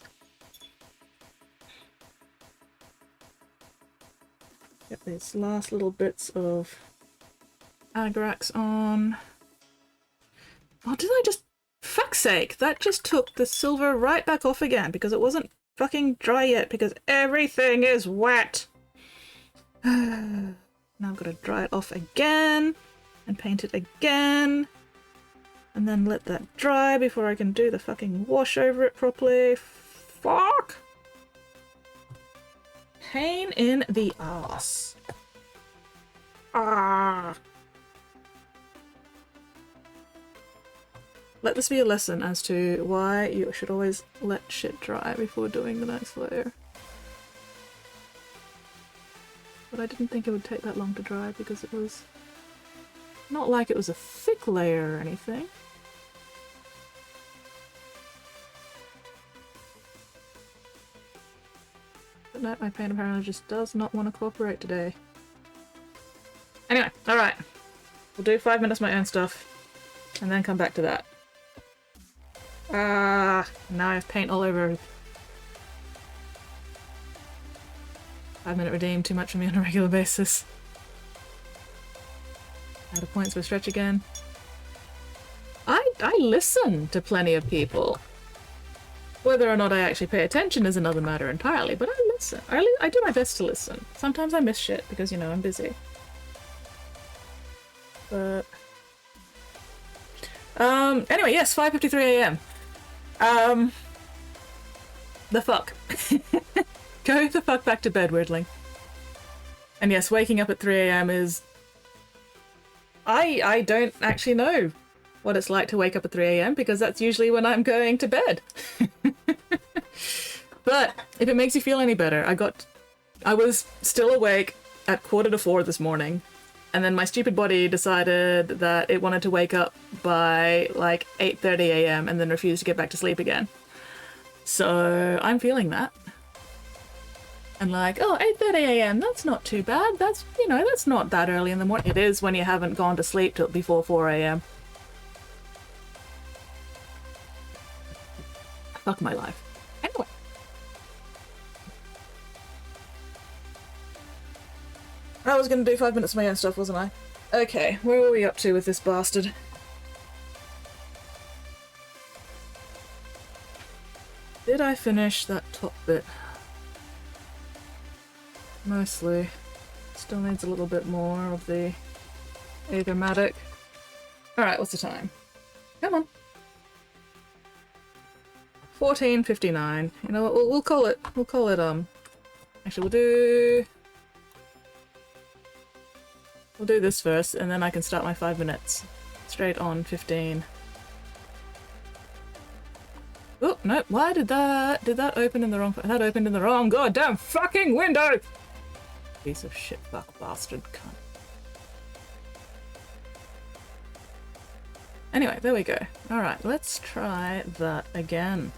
Get these last little bits of Agrax on. Oh, did I just... Fuck's sake! That just took the silver right back off again because it wasn't fucking dry yet because everything is wet! Now I've got to dry it off again and paint it again and then let that dry before I can do the fucking wash over it properly. Fuck! Pain in the ass. Ah. Let this be a lesson as to why you should always let shit dry before doing the next layer. But I didn't think it would take that long to dry because it was not like it was a thick layer or anything. But no, my paint apparently just does not want to cooperate today. Anyway, alright. We'll do 5 minutes of my own stuff and then come back to that. Ah, now I have paint all over. 5 minute redeem, too much for me on a regular basis. Out of points for stretch again. I listen to plenty of people. Whether or not I actually pay attention is another matter entirely, but I listen. I do my best to listen. Sometimes I miss shit because, you know, I'm busy. But... anyway, yes, 5:53 a.m. The fuck. Go the fuck back to bed, weirdling. And yes, waking up at 3 a.m. is... I don't actually know what it's like to wake up at 3 a.m. because that's usually when I'm going to bed. But if it makes you feel any better, I was still awake at 3:45 this morning, and then my stupid body decided that it wanted to wake up by like 8:30 a.m. and then refused to get back to sleep again. So I'm feeling that. And like, oh, 8:30 a.m., that's not too bad. That's, you know, that's not that early in the morning. It is when you haven't gone to sleep till before 4 a.m. Fuck my life. Anyway. I was gonna do 5 minutes of my own stuff, wasn't I? Okay, where were we up to with this bastard? Did I finish that top bit? Mostly. Still needs a little bit more of the aethermatic. Alright, what's the time? Come on. 14:59. You know what, we'll call it, actually we'll do this first, and then I can start my 5 minutes. Straight on 15. Oh, no, why did that open in the wrong, that opened in the wrong goddamn fucking window! Piece of shit fuck bastard cunt. Anyway, there we go. Alright, let's try that again.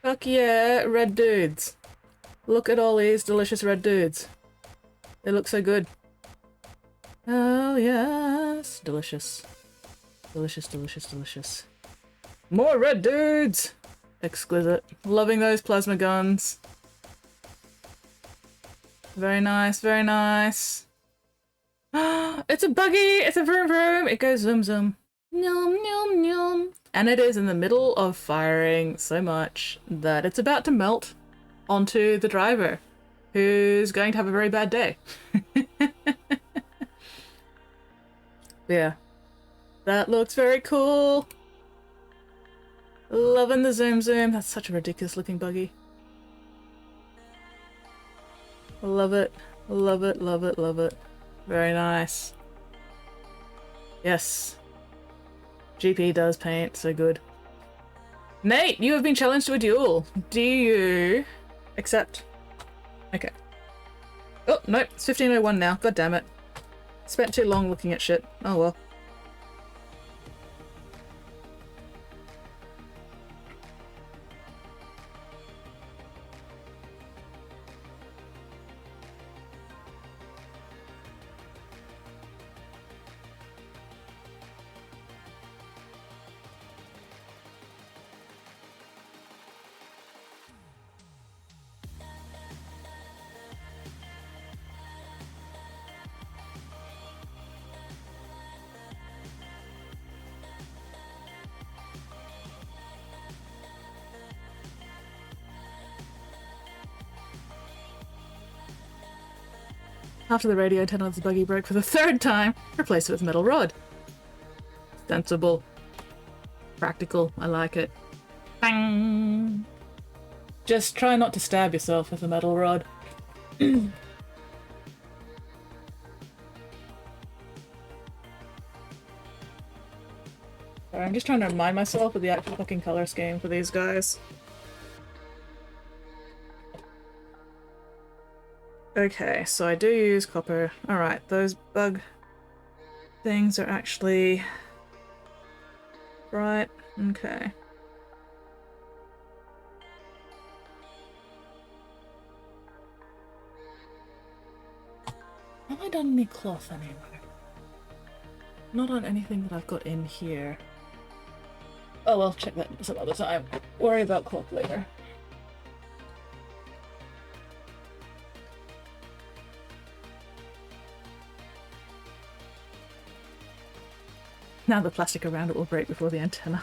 Fuck yeah, red dudes. Look at all these delicious red dudes. They look so good. Oh yes, delicious. Delicious, delicious, delicious. More red dudes! Exquisite. Loving those plasma guns. Very nice, very nice. It's a buggy! It's a vroom vroom! It goes zoom zoom. Nom nom nom. And it is in the middle of firing so much that it's about to melt onto the driver, who's going to have a very bad day. Yeah. That looks very cool. Loving the zoom zoom. That's such a ridiculous looking buggy. Love it. Love it, love it, love it. Very nice. Yes. GP does paint, so good. Nate, you have been challenged to a duel. Do you accept? Okay. Oh, no, it's 15:01 now. God damn it. Spent too long looking at shit. Oh well. After the radio turned on, the buggy broke for the 3rd time. Replace it with metal rod. Sensible. Practical. I like it. Bang! Just try not to stab yourself with a metal rod. Sorry, I'm just trying to remind myself of the actual fucking color scheme for these guys. Okay, so I do use copper. Alright, those bug things are actually right. Okay. Have I done any cloth anywhere? Not on anything that I've got in here. Oh well, check that some other time. Worry about cloth later. Now the plastic around it will break before the antenna.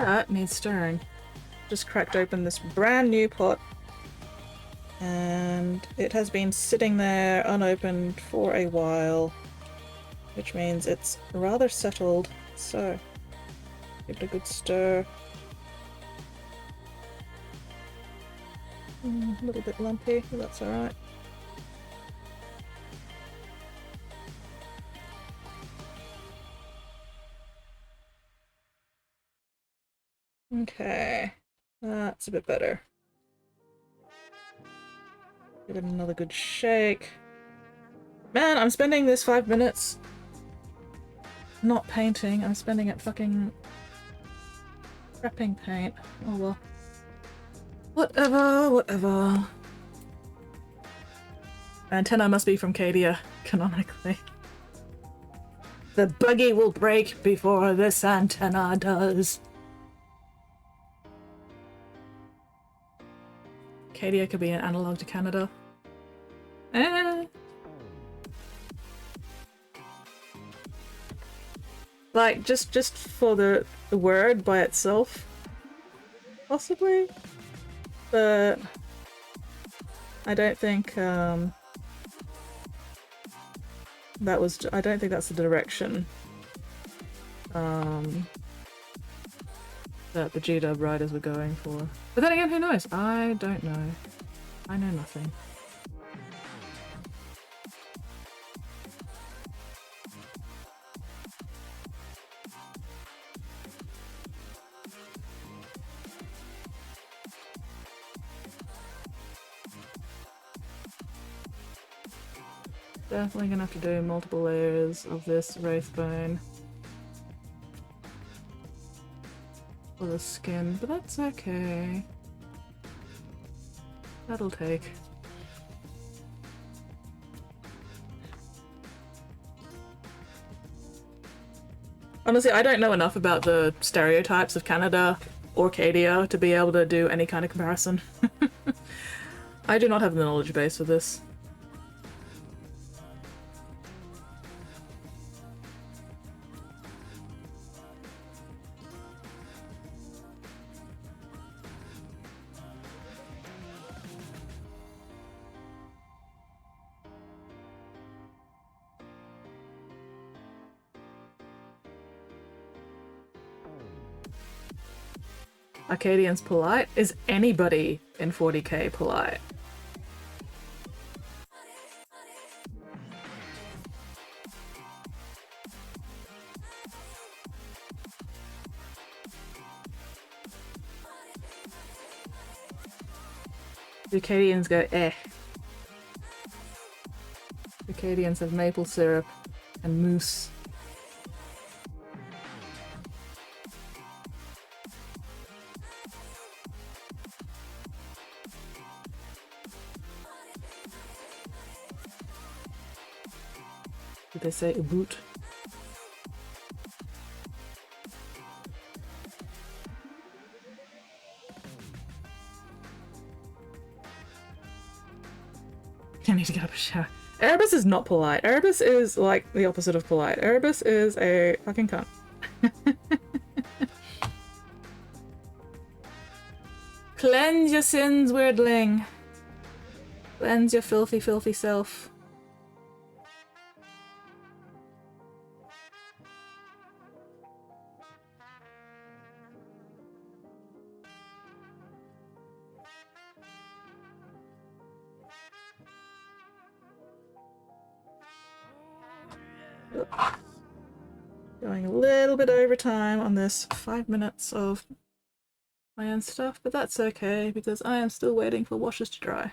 That needs stirring. Just cracked open this brand new pot, and it has been sitting there unopened for a while, which means it's rather settled. So, give it a good stir. A little bit lumpy, but that's alright. Okay, that's a bit better. Give it another good shake. Man, I'm spending this 5 minutes not painting. I'm spending it fucking prepping paint. Oh well. Whatever, whatever. Antenna must be from Cadia, canonically. The buggy will break before this antenna does. Cadia could be an analog to Canada. Like, just for the word by itself. Possibly. But I don't think, I don't think that's the direction, that the G-dub riders were going for. But then again, who knows? I don't know. I know nothing. Definitely gonna have to do multiple layers of this wraithbone for the skin, but that's okay. That'll take. Honestly, I don't know enough about the stereotypes of Canada or Cadia to be able to do any kind of comparison. I do not have the knowledge base for this. Arcadian's polite? Is anybody in 40k polite? The Acadians go eh. The Acadians have maple syrup and mousse. Did they say a boot? I need to get up a shower. Erebus is not polite. Erebus is like the opposite of polite. Erebus is a fucking cunt. Cleanse your sins, weirdling. Cleanse your filthy, filthy self. Going a little bit over time on this 5 minutes of my own stuff, but that's okay because I am still waiting for washes to dry.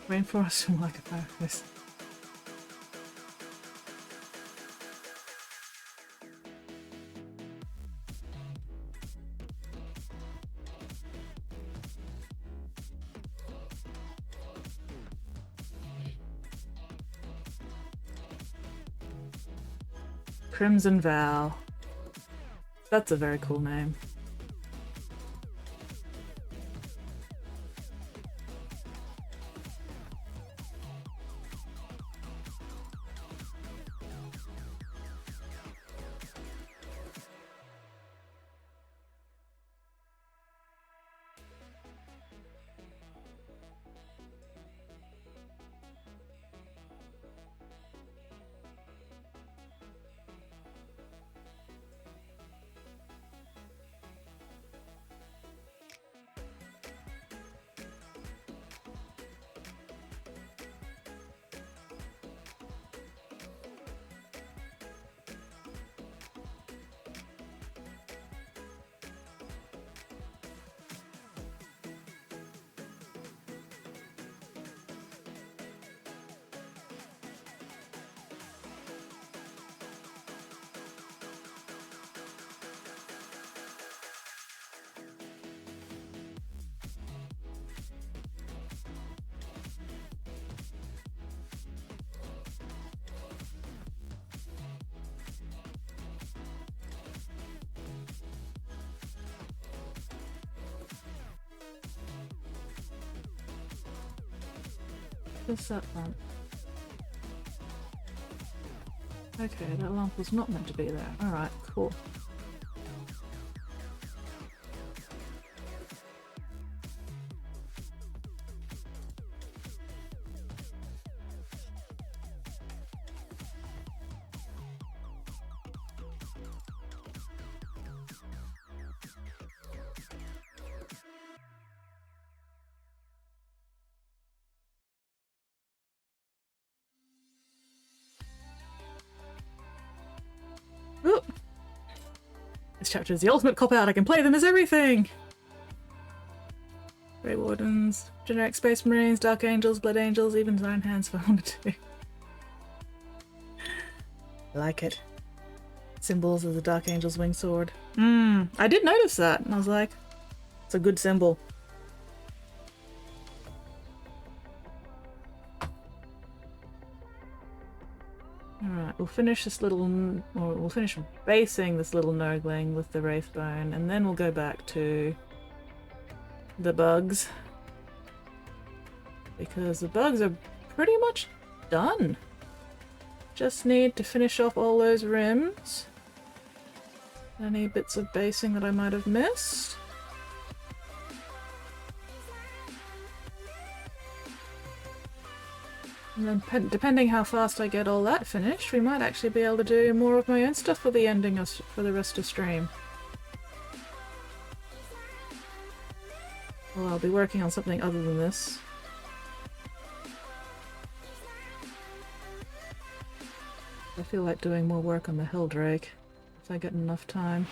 Rainforest from like a fireplace. Crimson Vow. That's a very cool name. What's that lamp? Okay, that lamp was not meant to be there. Alright, cool. Ooh. This chapter is the ultimate cop-out. I can play them as everything! Grey Wardens, generic Space Marines, Dark Angels, Blood Angels, even Iron Hands if I wanted to. I like it. Symbols of the Dark Angel's wing sword. I did notice that, and I was like, it's a good symbol. Alright, we'll finish this little, or we'll finish basing this little Nurgling with the Wraithbone, and then we'll go back to the bugs. Because the bugs are pretty much done. Just need to finish off all those rims. Any bits of basing that I might have missed. And then depending how fast I get all that finished, we might actually be able to do more of my own stuff for the ending of, for the rest of stream. Well, I'll be working on something other than this. I feel like doing more work on the Helldrake if I get enough time.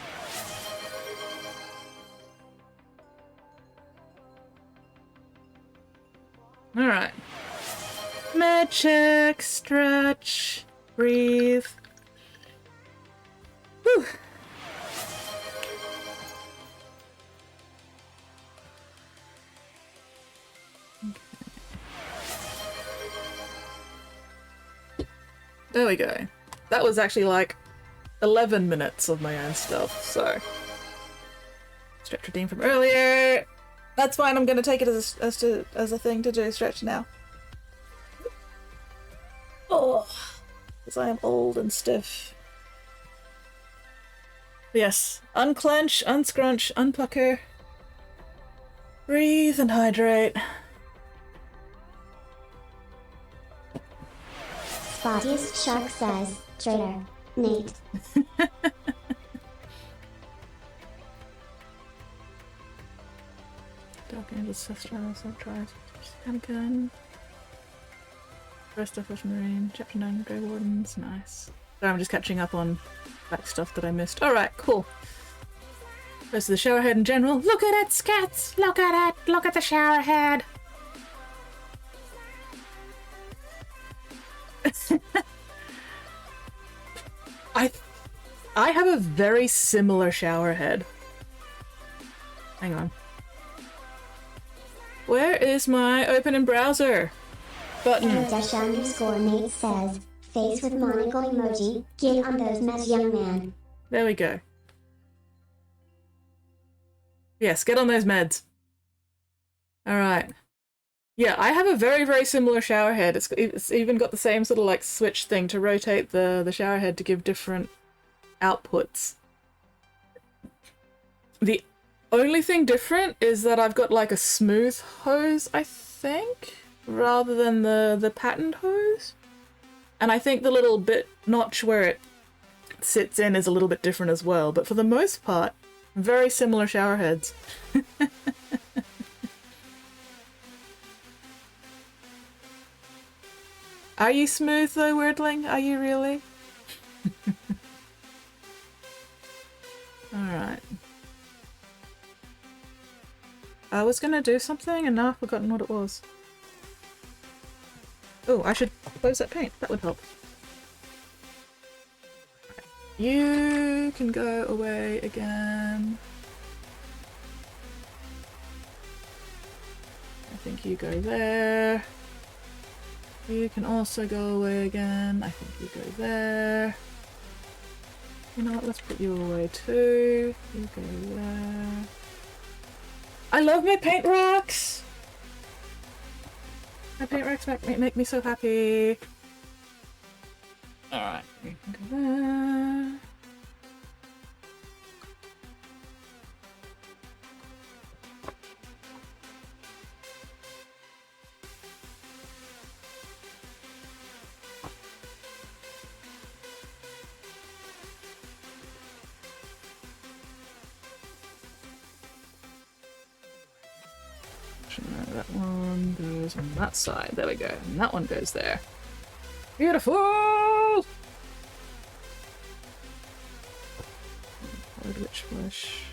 Alright. Med check, stretch, breathe. Whew. There we go. That was actually like 11 minutes of my own stuff, so. Stretch redeem from earlier. That's fine, I'm gonna take it as a thing to do, stretch now. Oh, because I am old and stiff. Yes, unclench, unscrunch, unpucker. Breathe and hydrate. Spottiest Shark says, traitor, Nate. Dark Angels, Sestral, Subtrials, Anakin. Rest of Fish Marine, Chapter 9, Grey Wardens, nice. So I'm just catching up on back stuff that I missed. Alright, cool. Rest of the shower head in general. Look at it, Skits! Look at it! Look at the shower head! I have a very similar shower head. Hang on. Where is my open in browser button? _Nate says, face with monocle emoji. Get on those meds, young man. There we go. Yes, get on those meds. Alright. Yeah, I have a very, very similar shower head. It's even got the same sort of like switch thing to rotate the shower head to give different outputs. The only thing different is that I've got like a smooth hose, I think, rather than the patterned hose. And I think the little bit notch where it sits in is a little bit different as well. But for the most part, very similar shower heads. Are you smooth though, Weirdling? Are you really? Alright. I was gonna do something and now I've forgotten what it was. Oh, I should close that paint. That would help. You can go away again. I think you go there. You can also go away again. I think you go there. You know what, let's put you away too. You go there. I love my paint racks! My paint racks make me so happy. Alright, you can go there. That one goes on that side. There we go. And that one goes there. Beautiful! Witch flesh.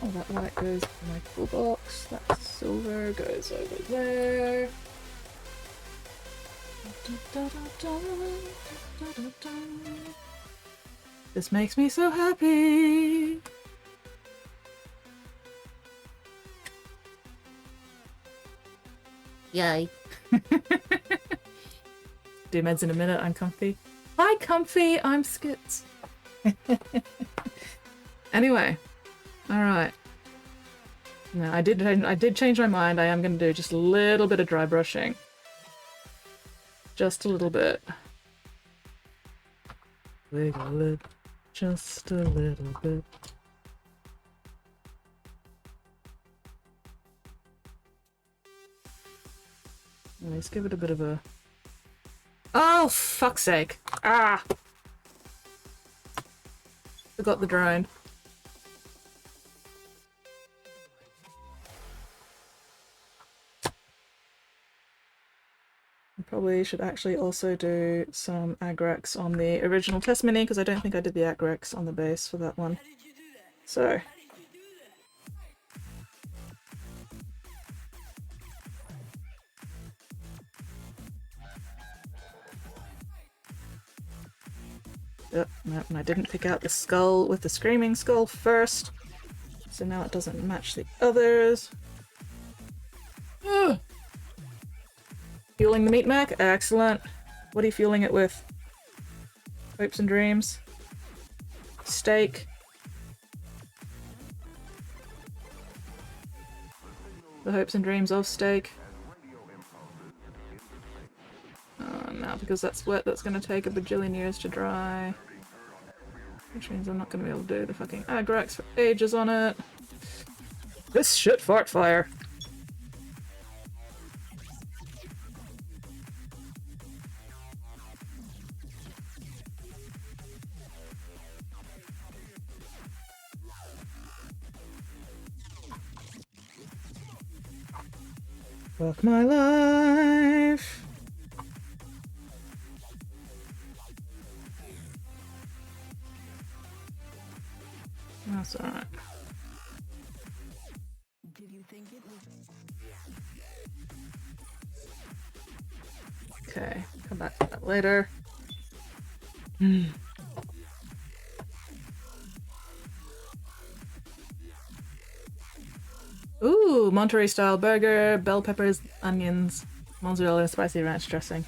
Oh, that white goes in my toolbox. That silver goes over there. This makes me so happy! Yay. Do meds in a minute, I'm comfy. Hi comfy, I'm Skits. Anyway, alright. No, I did change my mind. I am going to do just a little bit of dry brushing. Just a little bit. Wiggle it just a little bit. Let's give it a bit of a... Oh, fuck's sake. Ah! Forgot the drone. I probably should actually also do some Agrex on the original test mini, because I don't think I did the Agrex on the base for that one. So... Yep, no, and I didn't pick out the skull with the screaming skull first, so now it doesn't match the others. Ugh. Fueling the meat mac? Excellent. What are you fueling it with? Hopes and dreams? Steak? The hopes and dreams of steak? Now, because that's wet, that's going to take a bajillion years to dry. Which means I'm not going to be able to do the fucking Agrex for ages on it. This shit fart fire. Fuck my life. That's alright. Okay, come back to that later. Ooh, Monterey style burger, bell peppers, onions. Mozzarella and spicy ranch dressing.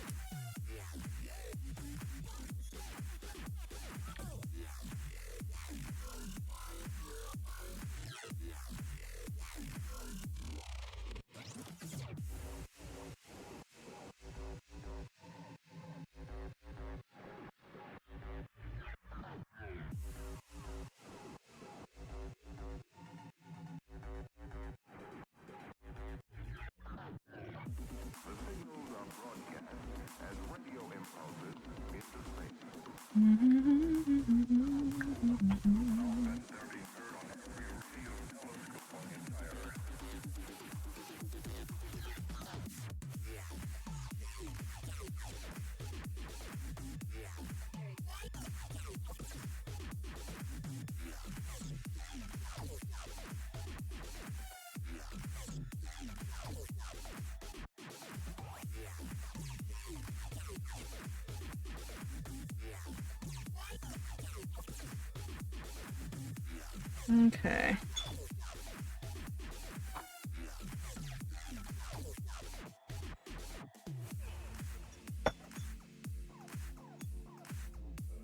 Okay.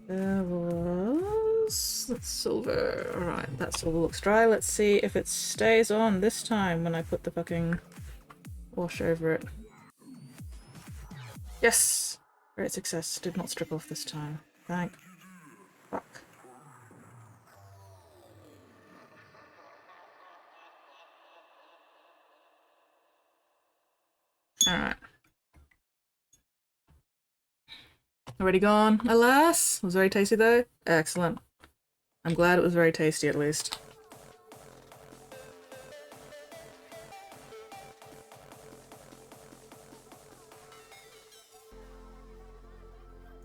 There was... That's silver. Alright, that silver looks dry. Let's see if it stays on this time when I put the fucking wash over it. Yes! Great success. Did not strip off this time. Thank fuck. Alright. Already gone, alas! It was very tasty though. Excellent. I'm glad it was very tasty at least.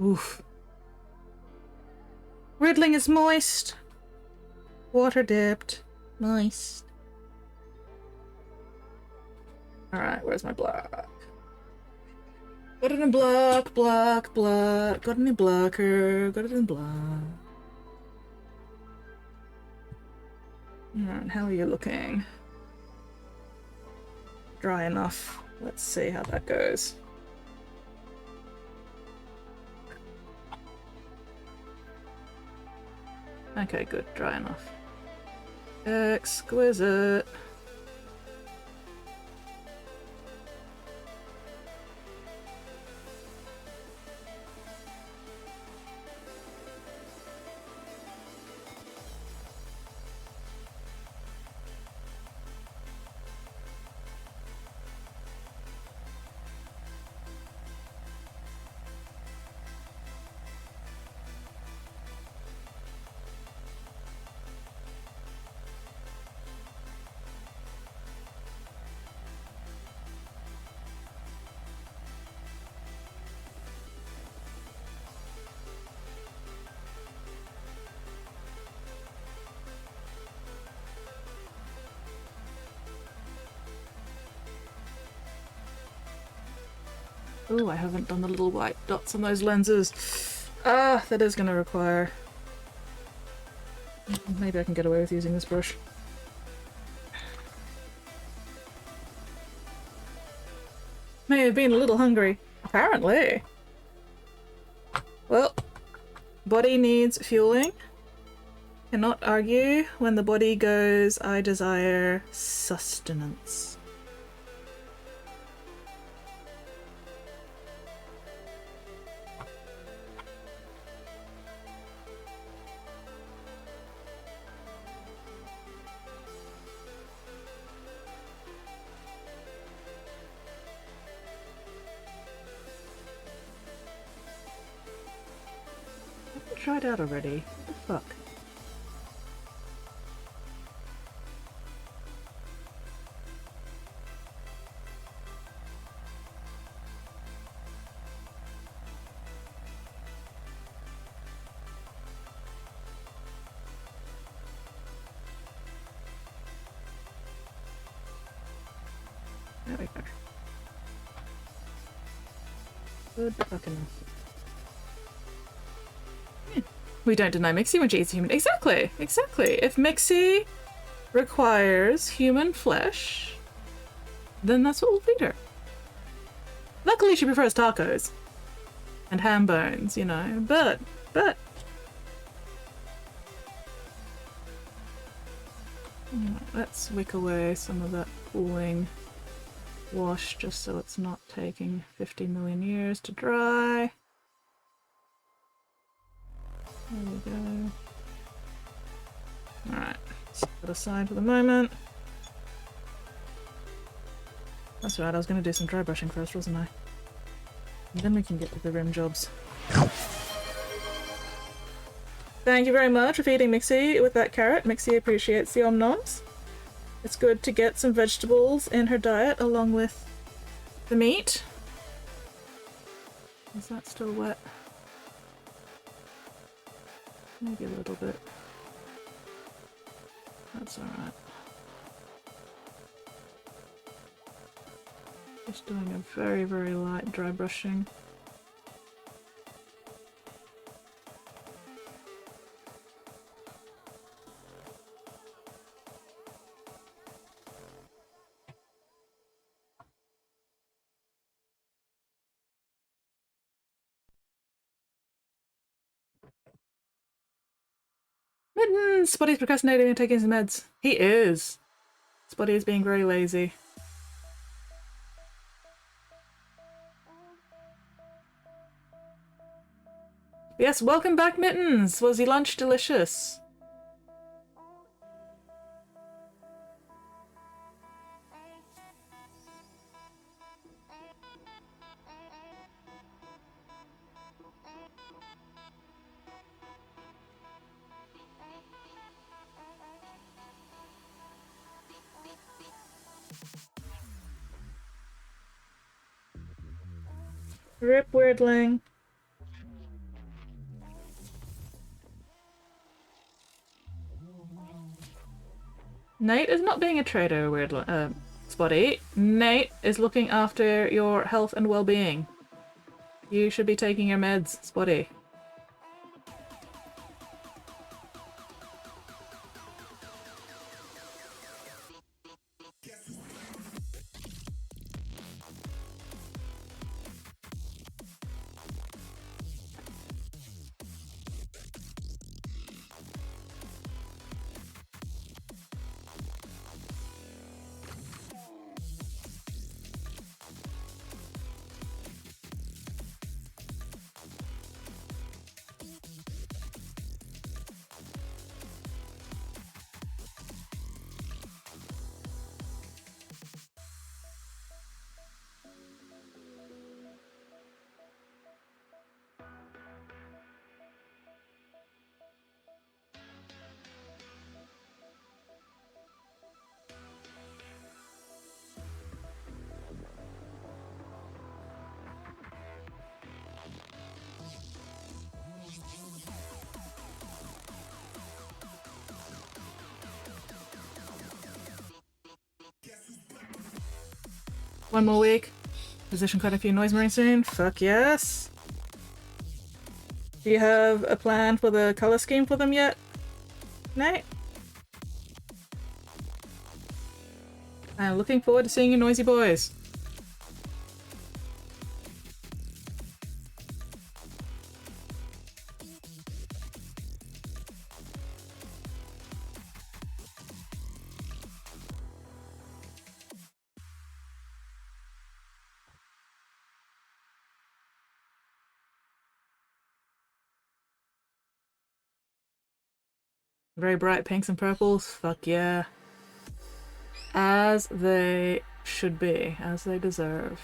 Oof. Riddling is moist. Water dipped. Moist. Alright, where's my block? Got it in block, block, block. Got it in blocker. Got it in block. Alright, how are you looking? Dry enough. Let's see how that goes. Okay, good. Dry enough. Exquisite. Oh, I haven't done the little white dots on those lenses. Ah, that is going to require... Maybe I can get away with using this brush. May have been a little hungry. Apparently. Well, body needs fueling. Cannot argue. When the body goes, I desire sustenance. Tried out already. What the fuck? There we go. Good fucking. We don't deny Mixie when she eats human. Exactly, exactly. If Mixie requires human flesh, then that's what we'll feed her. Luckily, she prefers tacos and ham bones, you know. But let's wick away some of that cooling wash just so it's not taking 50 million years to dry. There we go. Alright, set that aside for the moment. That's right, I was going to do some dry brushing first, wasn't I? And then we can get to the rim jobs. Thank you very much for feeding Mixie with that carrot. Mixie appreciates the om-noms. It's good to get some vegetables in her diet along with the meat. Is that still wet? Maybe a little bit. That's alright. Just doing a very, very light dry brushing. Mittens! Spotty's procrastinating and taking his meds. He is. Spotty is being very lazy. Yes, welcome back, Mittens! Was your lunch delicious? Rip Weirdling. Nate is not being a traitor, Spotty. Nate is looking after your health and well-being. You should be taking your meds, Spotty. One more week. Position quite a few noise marines soon. Fuck yes. Do you have a plan for the color scheme for them yet, Nate? I'm looking forward to seeing you noisy boys. Very bright pinks and purples. Fuck yeah. As they should be. As they deserve.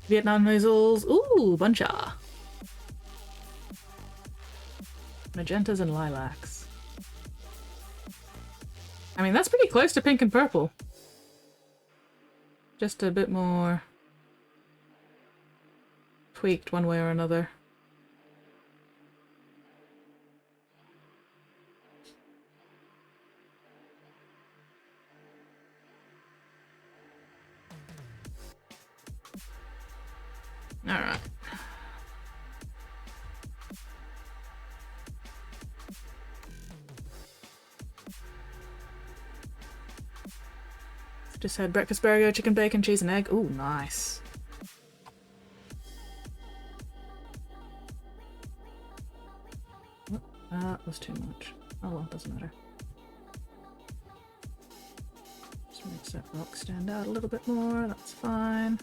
Vietnam measles. Ooh, buncha. Magentas and lilacs. I mean, that's pretty close to pink and purple. Just a bit more tweaked one way or another. All right. Just had breakfast burger, chicken bacon, cheese and egg. Ooh, nice. That was too much. Oh well, doesn't matter. Just makes that rock stand out a little bit more. That's fine.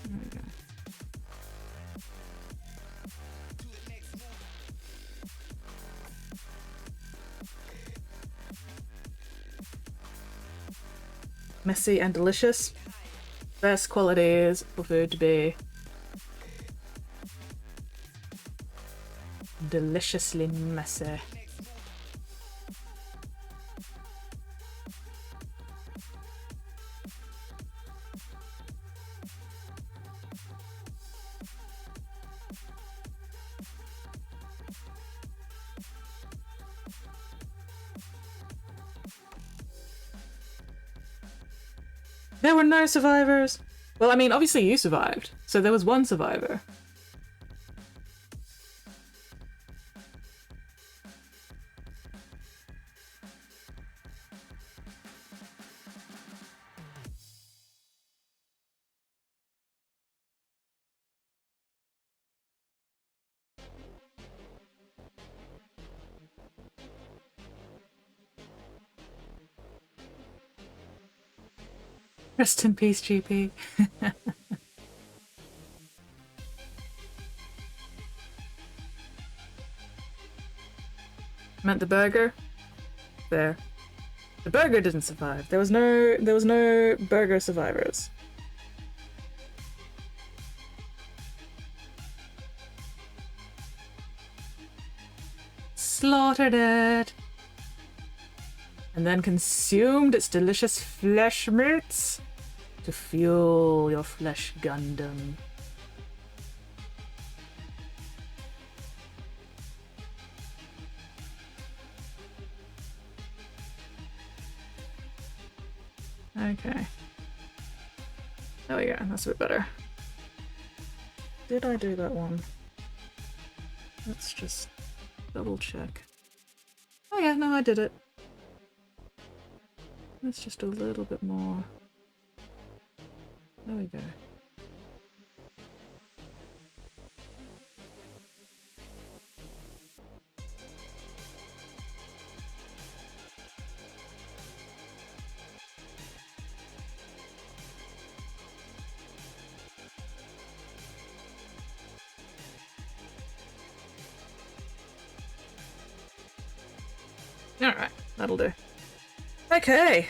There we go. Messy and delicious. Best qualities for food to be deliciously messy. There were no survivors. Well, I mean, obviously you survived, so there was one survivor. Rest in peace, GP. Meant the burger? There. The burger didn't survive. There was no burger survivors. Slaughtered it. And then consumed its delicious flesh meats to fuel your flesh Gundam. Okay. There we go, that's a bit better. Did I do that one? Let's just double check. Oh yeah, no, I did it. Let's just do a little bit more. There we go. Alright, that'll do. Okay!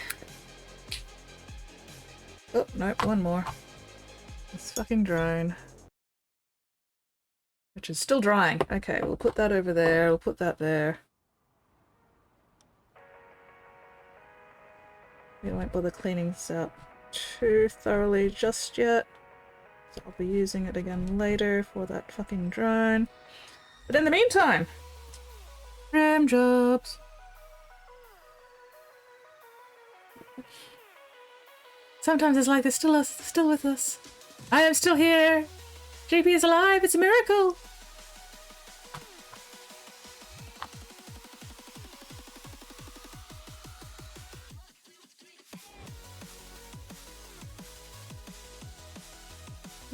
Oh, no, one more. It's fucking drying. Which is still drying. Okay, we'll put that over there, we'll put that there. We won't bother cleaning this out too thoroughly just yet. So I'll be using it again later for that fucking drone. But in the meantime, ram jobs. Sometimes it's like they're still with us. I am still here. JP is alive. It's a miracle.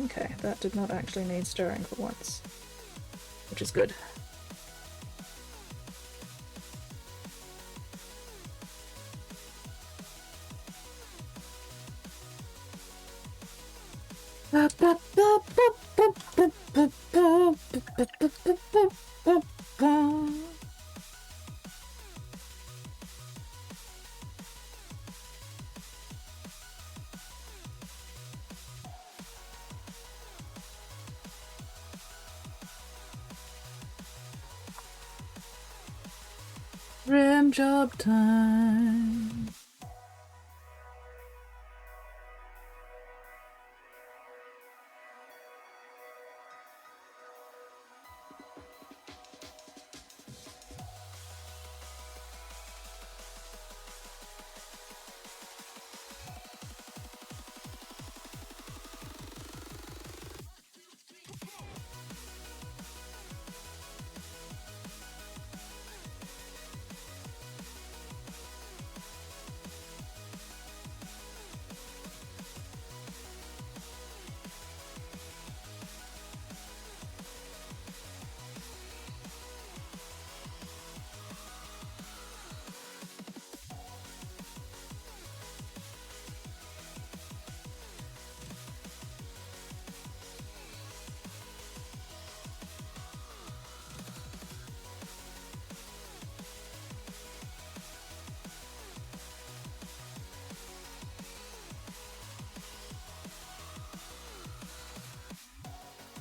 Okay, that did not actually need stirring for once, which is good. job time.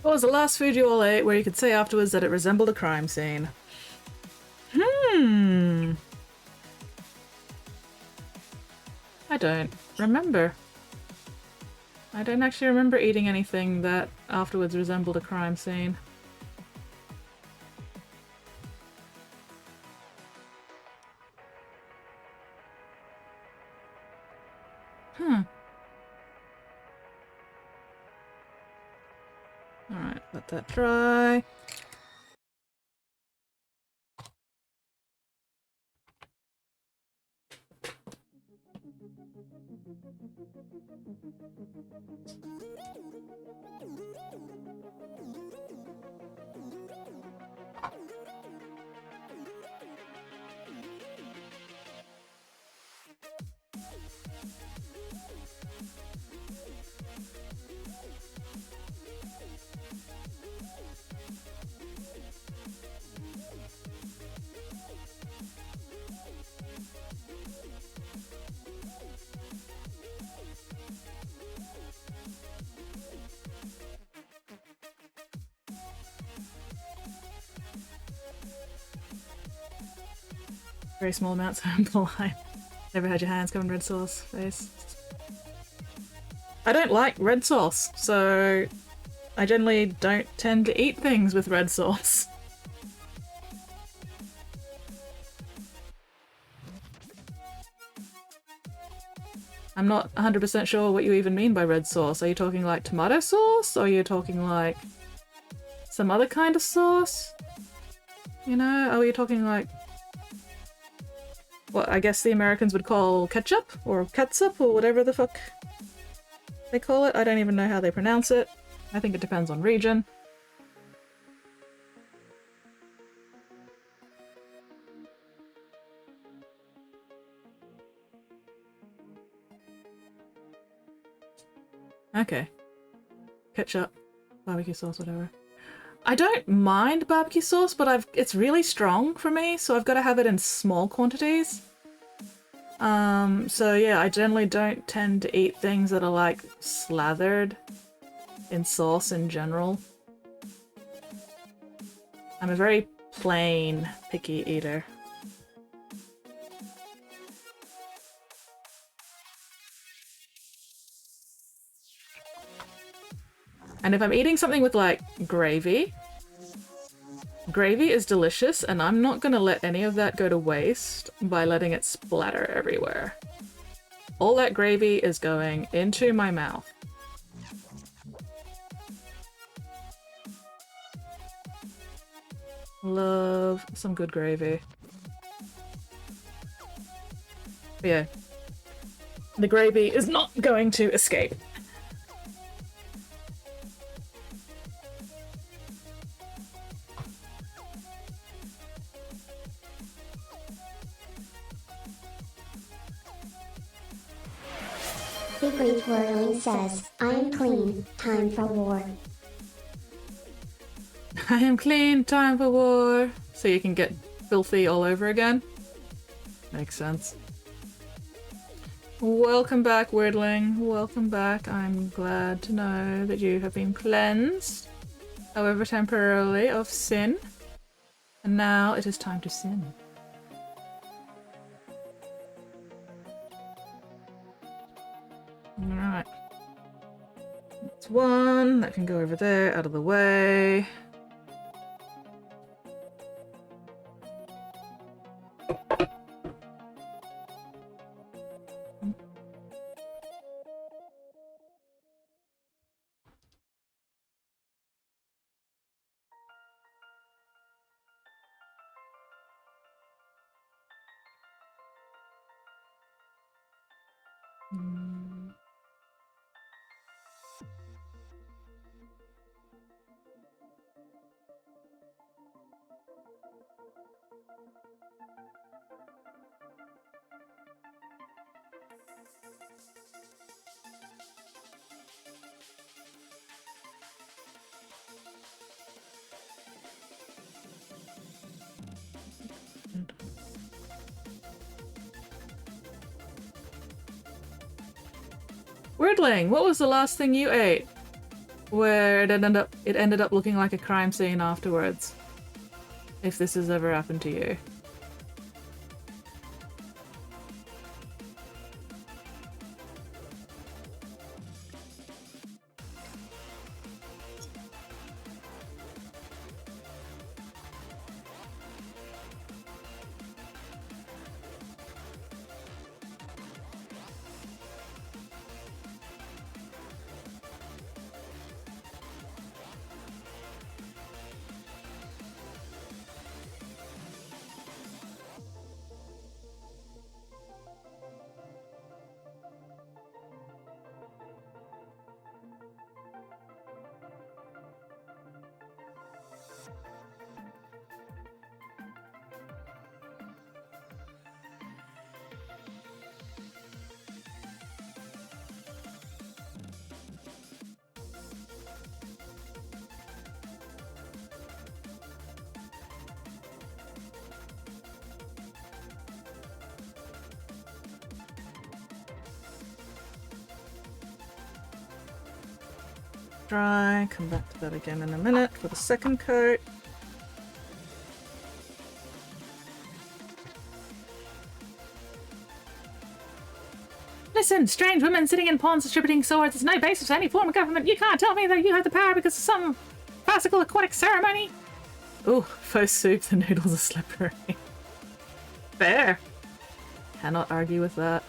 What was the last food you all ate where you could say afterwards that it resembled a crime scene? I don't remember. I don't actually remember eating anything that afterwards resembled a crime scene. Alright, let that dry. Very small amounts of polite. Never had your hands covered in red sauce face. I don't like red sauce, so I generally don't tend to eat things with red sauce. I'm not 100% sure what you even mean by red sauce. Are you talking like tomato sauce? Or are you talking like some other kind of sauce? You know, are you talking like what I guess the Americans would call ketchup or catsup or whatever the fuck they call it? I don't even know how they pronounce it. I think it depends on region. Okay. Ketchup, barbecue sauce, whatever. I don't mind barbecue sauce, but it's really strong for me, so I've got to have it in small quantities. So yeah, I generally don't tend to eat things that are like slathered in sauce in general. I'm a very plain, picky eater. And if I'm eating something with like gravy is delicious, and I'm not gonna let any of that go to waste by letting it splatter everywhere. All that gravy is going into my mouth. Love some good gravy. But yeah, the gravy is not going to escape. The Great Whirling says, I am clean, time for war. I am clean, time for war. So you can get filthy all over again? Makes sense. Welcome back, Weirdling. Welcome back. I'm glad to know that you have been cleansed, however temporarily, of sin. And now it is time to sin. That's one. That can go over there, out of the way. Weirdling, what was the last thing you ate? Where it ended up looking like a crime scene afterwards. If this has ever happened to you. Dry, come back to that again in a minute for the second coat. Listen, strange women sitting in ponds distributing swords is no basis for any form of government. You can't tell me that you have the power because of some farcical aquatic ceremony. Ooh, faux soup, the noodles are slippery. Fair. Cannot argue with that.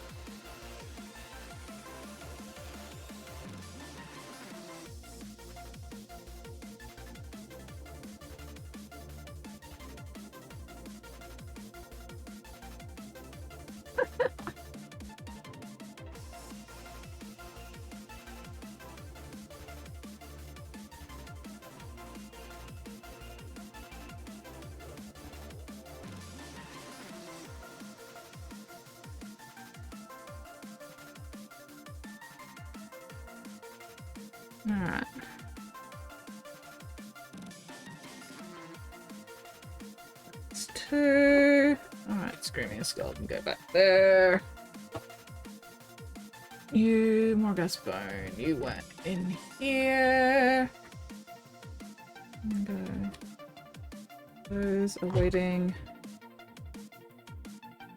Alright. It's two. Alright, Screaming Skull can go back there. You, Morgus Bone, you went in here. And, those are waiting.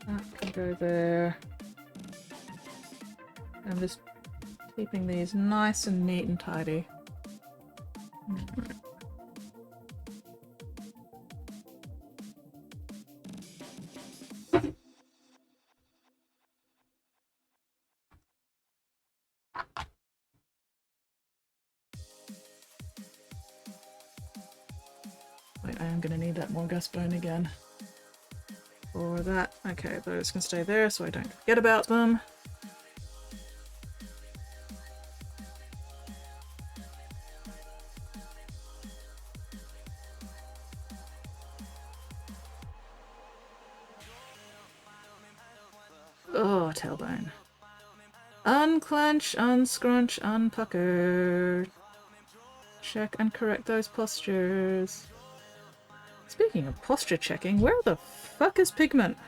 That can go there. I'm just keeping these nice and neat and tidy. Wait, I am gonna need that Morgus Bone again. For that. Okay, those can stay there so I don't forget about them. Oh, tailbone. Unclench, unscrunch, unpucker. Check and correct those postures. Speaking of posture checking, where the fuck is Pigment?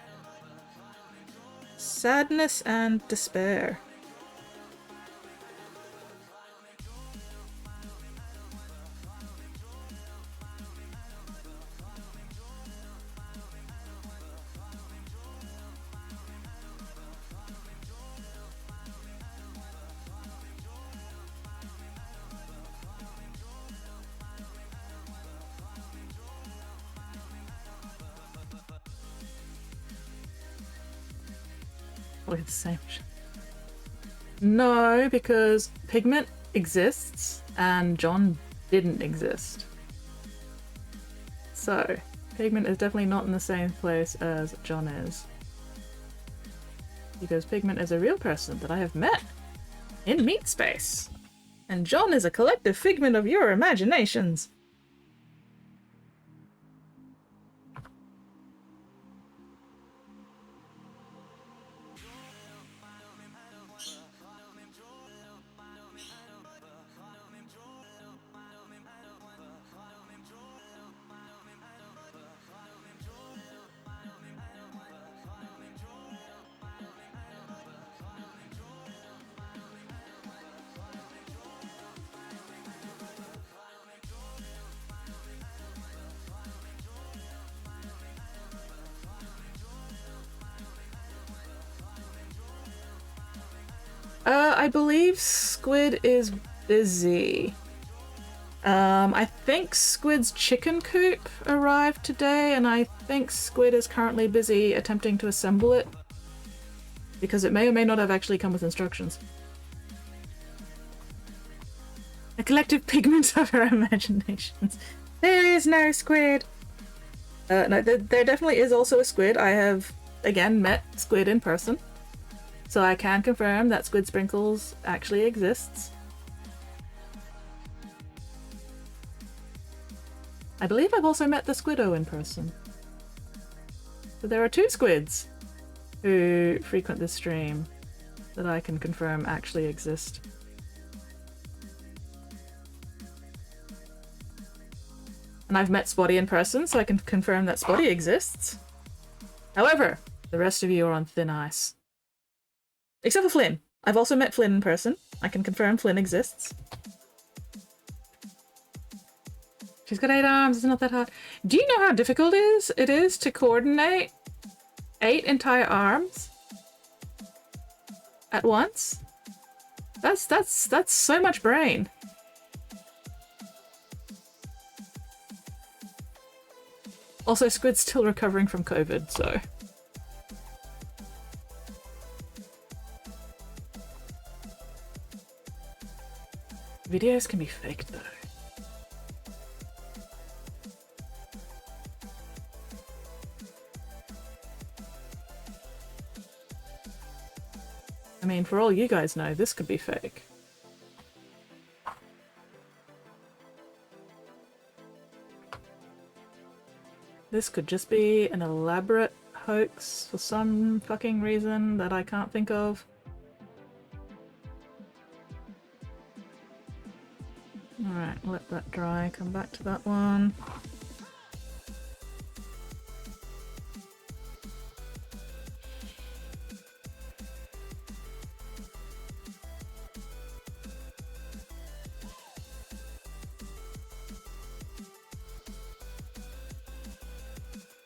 Sadness and despair. exactly the same. No, because Pigment exists and John didn't exist. So, Pigment is definitely not in the same place as John is. Because Pigment is a real person that I have met in Meat Space. And John is a collective figment of your imaginations. I believe Squid is busy. I think Squid's chicken coop arrived today, and I think Squid is currently busy attempting to assemble it. Because it may or may not have actually come with instructions. A collective pigment of our imaginations. There is no squid! No, there definitely is also a squid. I have, again, met Squid in person. So I can confirm that Squid Sprinkles actually exists. I believe I've also met the Squiddo in person. So there are 2 squids who frequent this stream that I can confirm actually exist. And I've met Spotty in person, so I can confirm that Spotty exists. However, the rest of you are on thin ice. Except for Flynn. I've also met Flynn in person. I can confirm Flynn exists. She's got 8 arms, it's not that hard. Do you know how difficult it is to coordinate 8 entire arms at once? That's so much brain. Also, Squid's still recovering from COVID, so... Videos can be faked, though. I mean, for all you guys know, this could be fake. This could just be an elaborate hoax for some fucking reason that I can't think of. Alright, let that dry, come back to that one.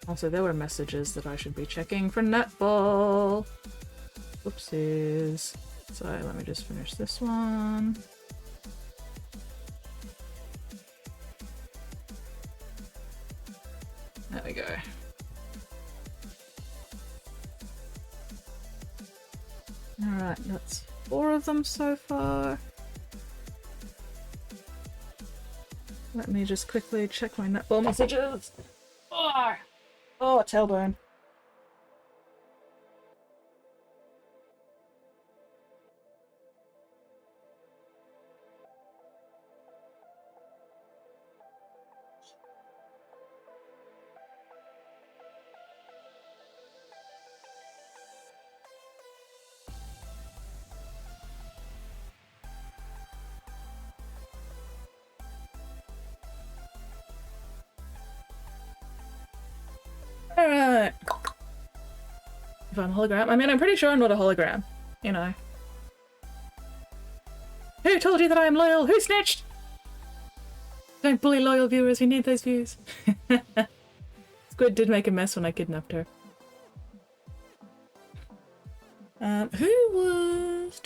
Also, there were messages that I should be checking for netball. Whoopsies. So let me just finish this one. There we go. Alright, that's 4 of them so far. Let me just quickly check my netball messages. Oh, tailbone. Alright. If I'm a hologram. I mean, I'm pretty sure I'm not a hologram. You know. Who told you that I am loyal? Who snitched? Don't bully loyal viewers, we need those views. Squid did make a mess when I kidnapped her. Who was...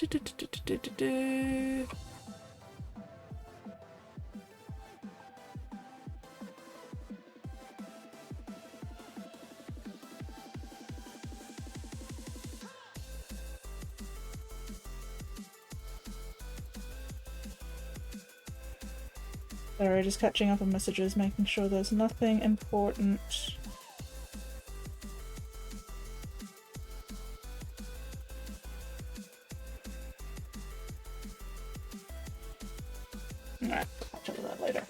Sorry, just catching up on messages, making sure there's nothing important. Alright, catch up with that later.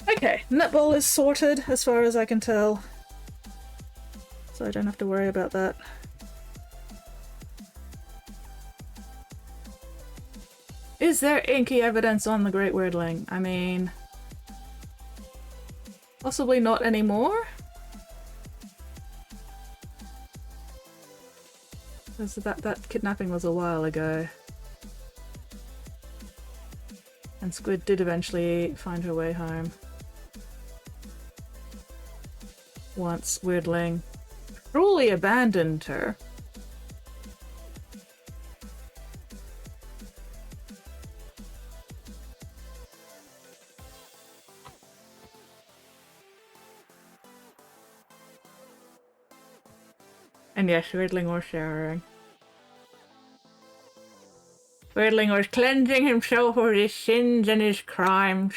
Okay, netball is sorted as far as I can tell. So I don't have to worry about that. Is there inky evidence on the Great Weirdling? I mean... possibly not anymore? Because that kidnapping was a while ago. And Squid did eventually find her way home. Once Weirdling cruelly abandoned her. And yes, Weirdling was showering. Weirdling was cleansing himself of his sins and his crimes.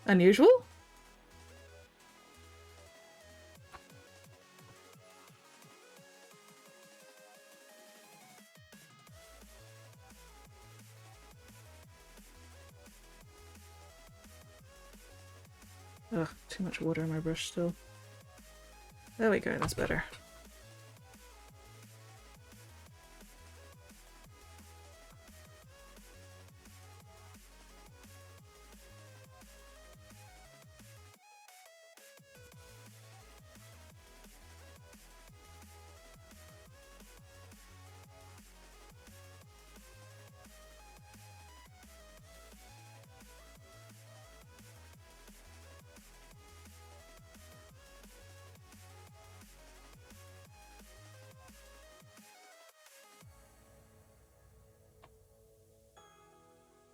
Unusual? Ugh, too much water in my brush still. There we go, that's better.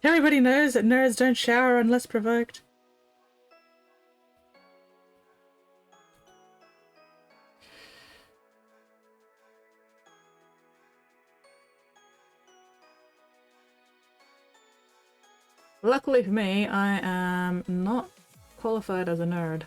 Everybody knows that nerds don't shower unless provoked. Luckily for me, I am not qualified as a nerd.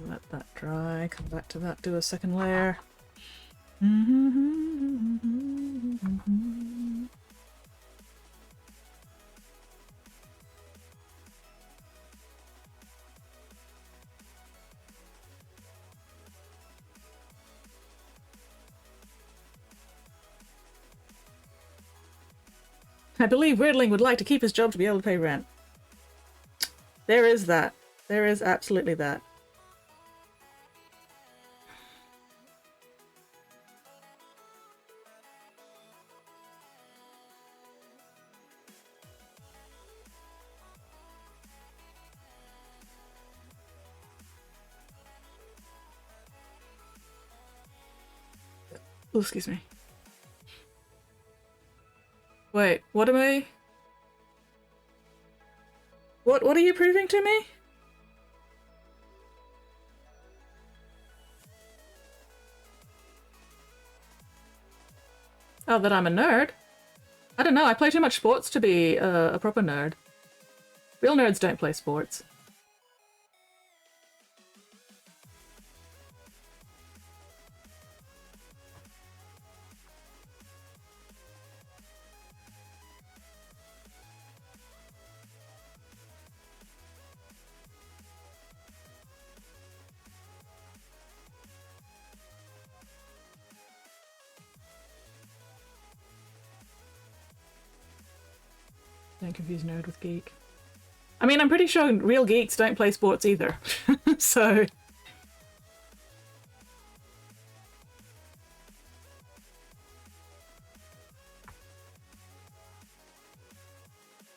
Let that dry, come back to that, do a second layer. I believe Weirdling would like to keep his job to be able to pay rent. There is that. There is absolutely that. Oh, excuse me. Wait, what am I... What are you proving to me? Oh, that I'm a nerd? I don't know, I play too much sports to be a proper nerd. Real nerds don't play sports. Don't confuse nerd with geek. I mean, I'm pretty sure real geeks don't play sports either. So...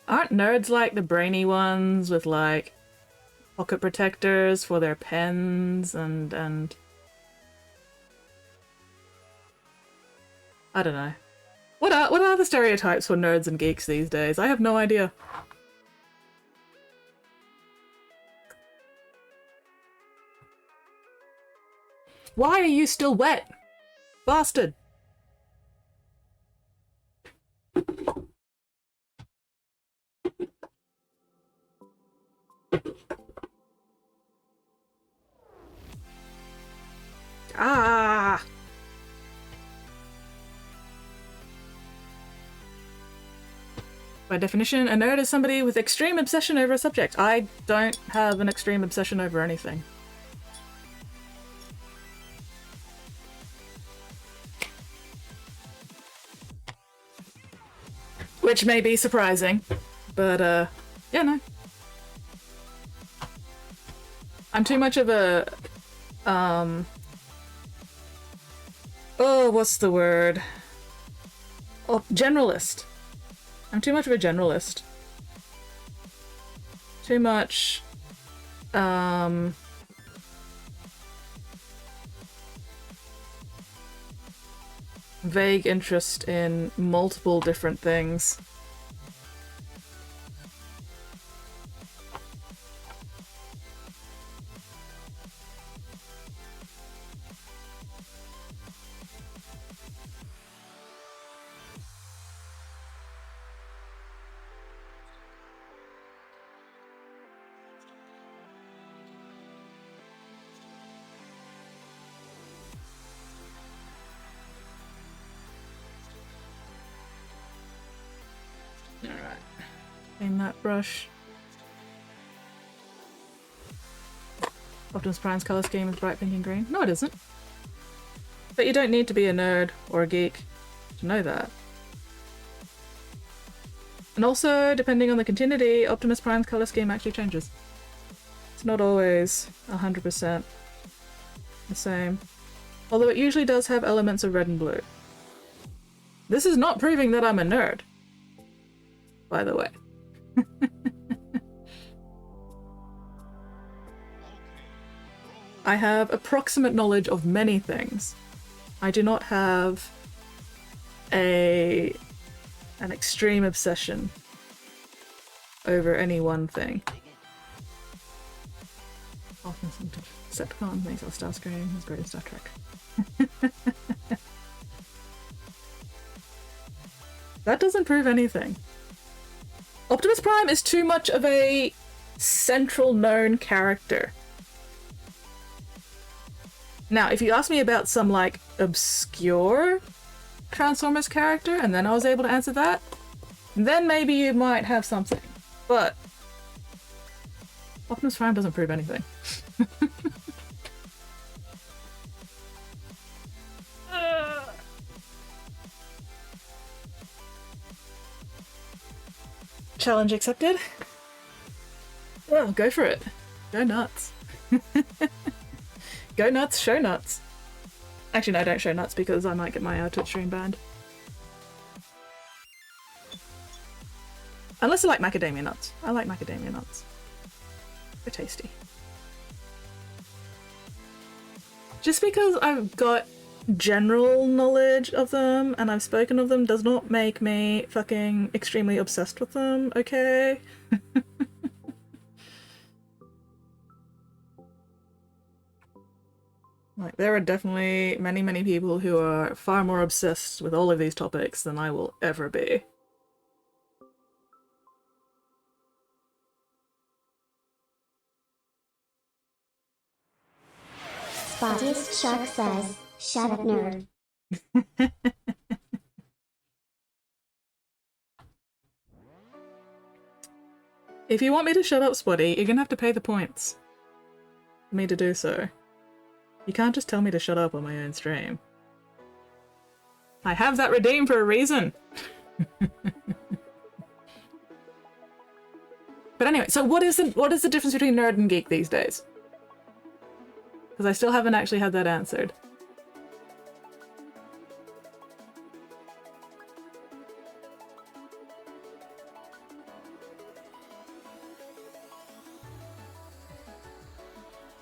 Aren't nerds like the brainy ones with, like, pocket protectors for their pens and... I don't know. What are the stereotypes for nerds and geeks these days? I have no idea. Why are you still wet? Bastard! Ah! By definition, a nerd is somebody with extreme obsession over a subject. I don't have an extreme obsession over anything. Which may be surprising, but yeah, no. I'm too much of a, oh, what's the word? Oh, generalist. I'm too much of a generalist. Too much, vague interest in multiple different things. Alright. Clean that brush. Optimus Prime's color scheme is bright pink and green. No, it isn't. But you don't need to be a nerd or a geek to know that. And also, depending on the continuity, Optimus Prime's color scheme actually changes. It's not always 100% the same. Although it usually does have elements of red and blue. This is not proving that I'm a nerd, by the way. I have approximate knowledge of many things. I do not have an extreme obsession over any one thing. Decepticon makes our Starscream as great as Star Trek. That doesn't prove anything. Optimus Prime is too much of a central known character. Now, if you ask me about some, like, obscure Transformers character, and then I was able to answer that, then maybe you might have something. But Optimus Prime doesn't prove anything. Challenge accepted. Well, go for it. Go nuts. Go nuts, show nuts. Actually, no, don't show nuts because I might get my Twitch stream banned. Unless I like macadamia nuts. I like macadamia nuts. They're tasty. Just because I've got general knowledge of them and I've spoken of them does not make me fucking extremely obsessed with them, okay? Like, there are definitely many, many people who are far more obsessed with all of these topics than I will ever be. Spottiest Shark says, "Shut up, nerd." If you want me to shut up, Spotty, you're gonna have to pay the points for me to do so. You can't just tell me to shut up on my own stream. I have that redeemed for a reason. But anyway, so what is the difference between nerd and geek these days? Because I still haven't actually had that answered.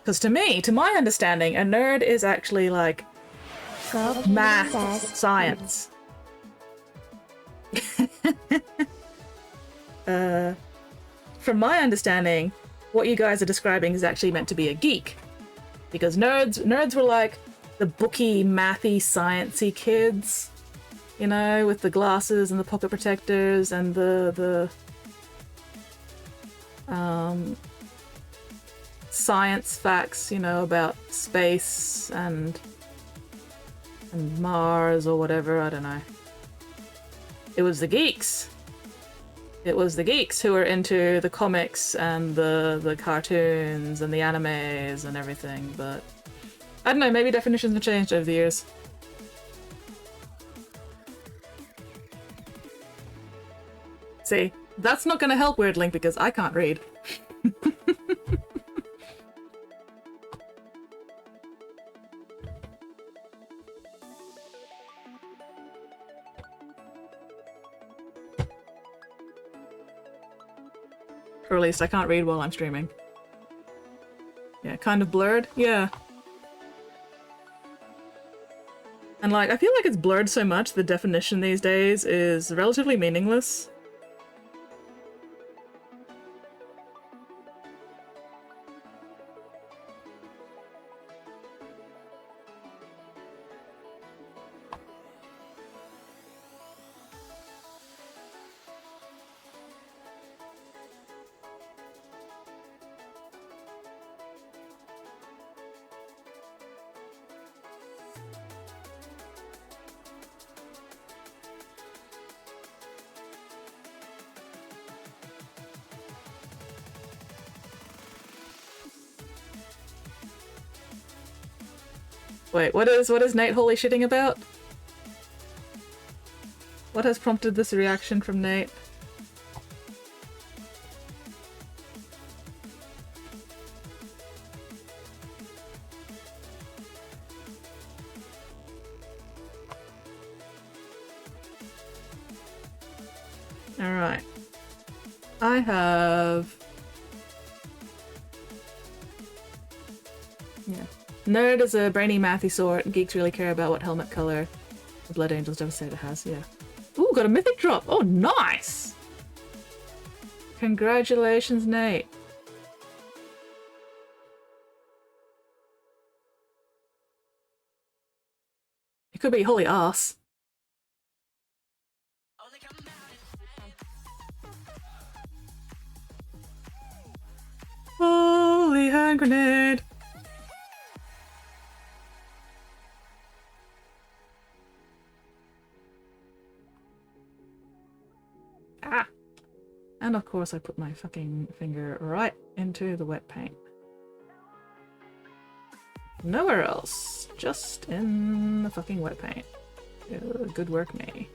Because to me, to my understanding, a nerd is actually like Girl math, says, science. From my understanding, what you guys are describing is actually meant to be a geek. Because nerds were like the booky, mathy, sciencey kids, you know, with the glasses and the pocket protectors and the science facts, you know, about space and Mars or whatever, I don't know. It was the geeks. It was the geeks who were into the comics and the cartoons and the animes and everything, but I don't know, maybe definitions have changed over the years. See, that's not gonna help Weirdlink because I can't read. Or at least I can't read while I'm streaming. Yeah, kind of blurred. Yeah. And like, I feel like it's blurred so much, the definition these days is relatively meaningless. Wait, what is Nate holy shitting about? What has prompted this reaction from Nate? Alright. I have... Yeah. Nerd is a brainy mathy sort. Geeks really care about what helmet color the Blood Angel's Devastator has, yeah. Ooh, got a mythic drop! Oh, nice! Congratulations, Nate. It could be holy ass. Holy hand grenade! Ah! And of course I put my fucking finger right into the wet paint. Nowhere else. Just in the fucking wet paint. Good work, me.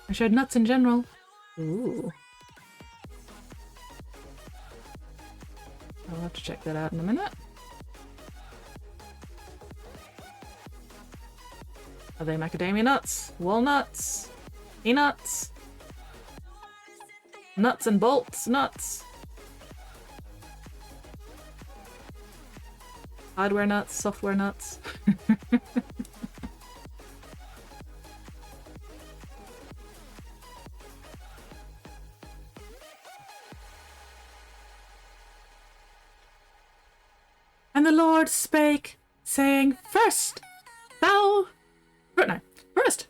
I showed nuts in general. Ooh. I'll have to check that out in a minute. Are they macadamia nuts? Walnuts? Peanuts? Nuts and bolts nuts? Hardware nuts? Software nuts? And the Lord spake, saying, First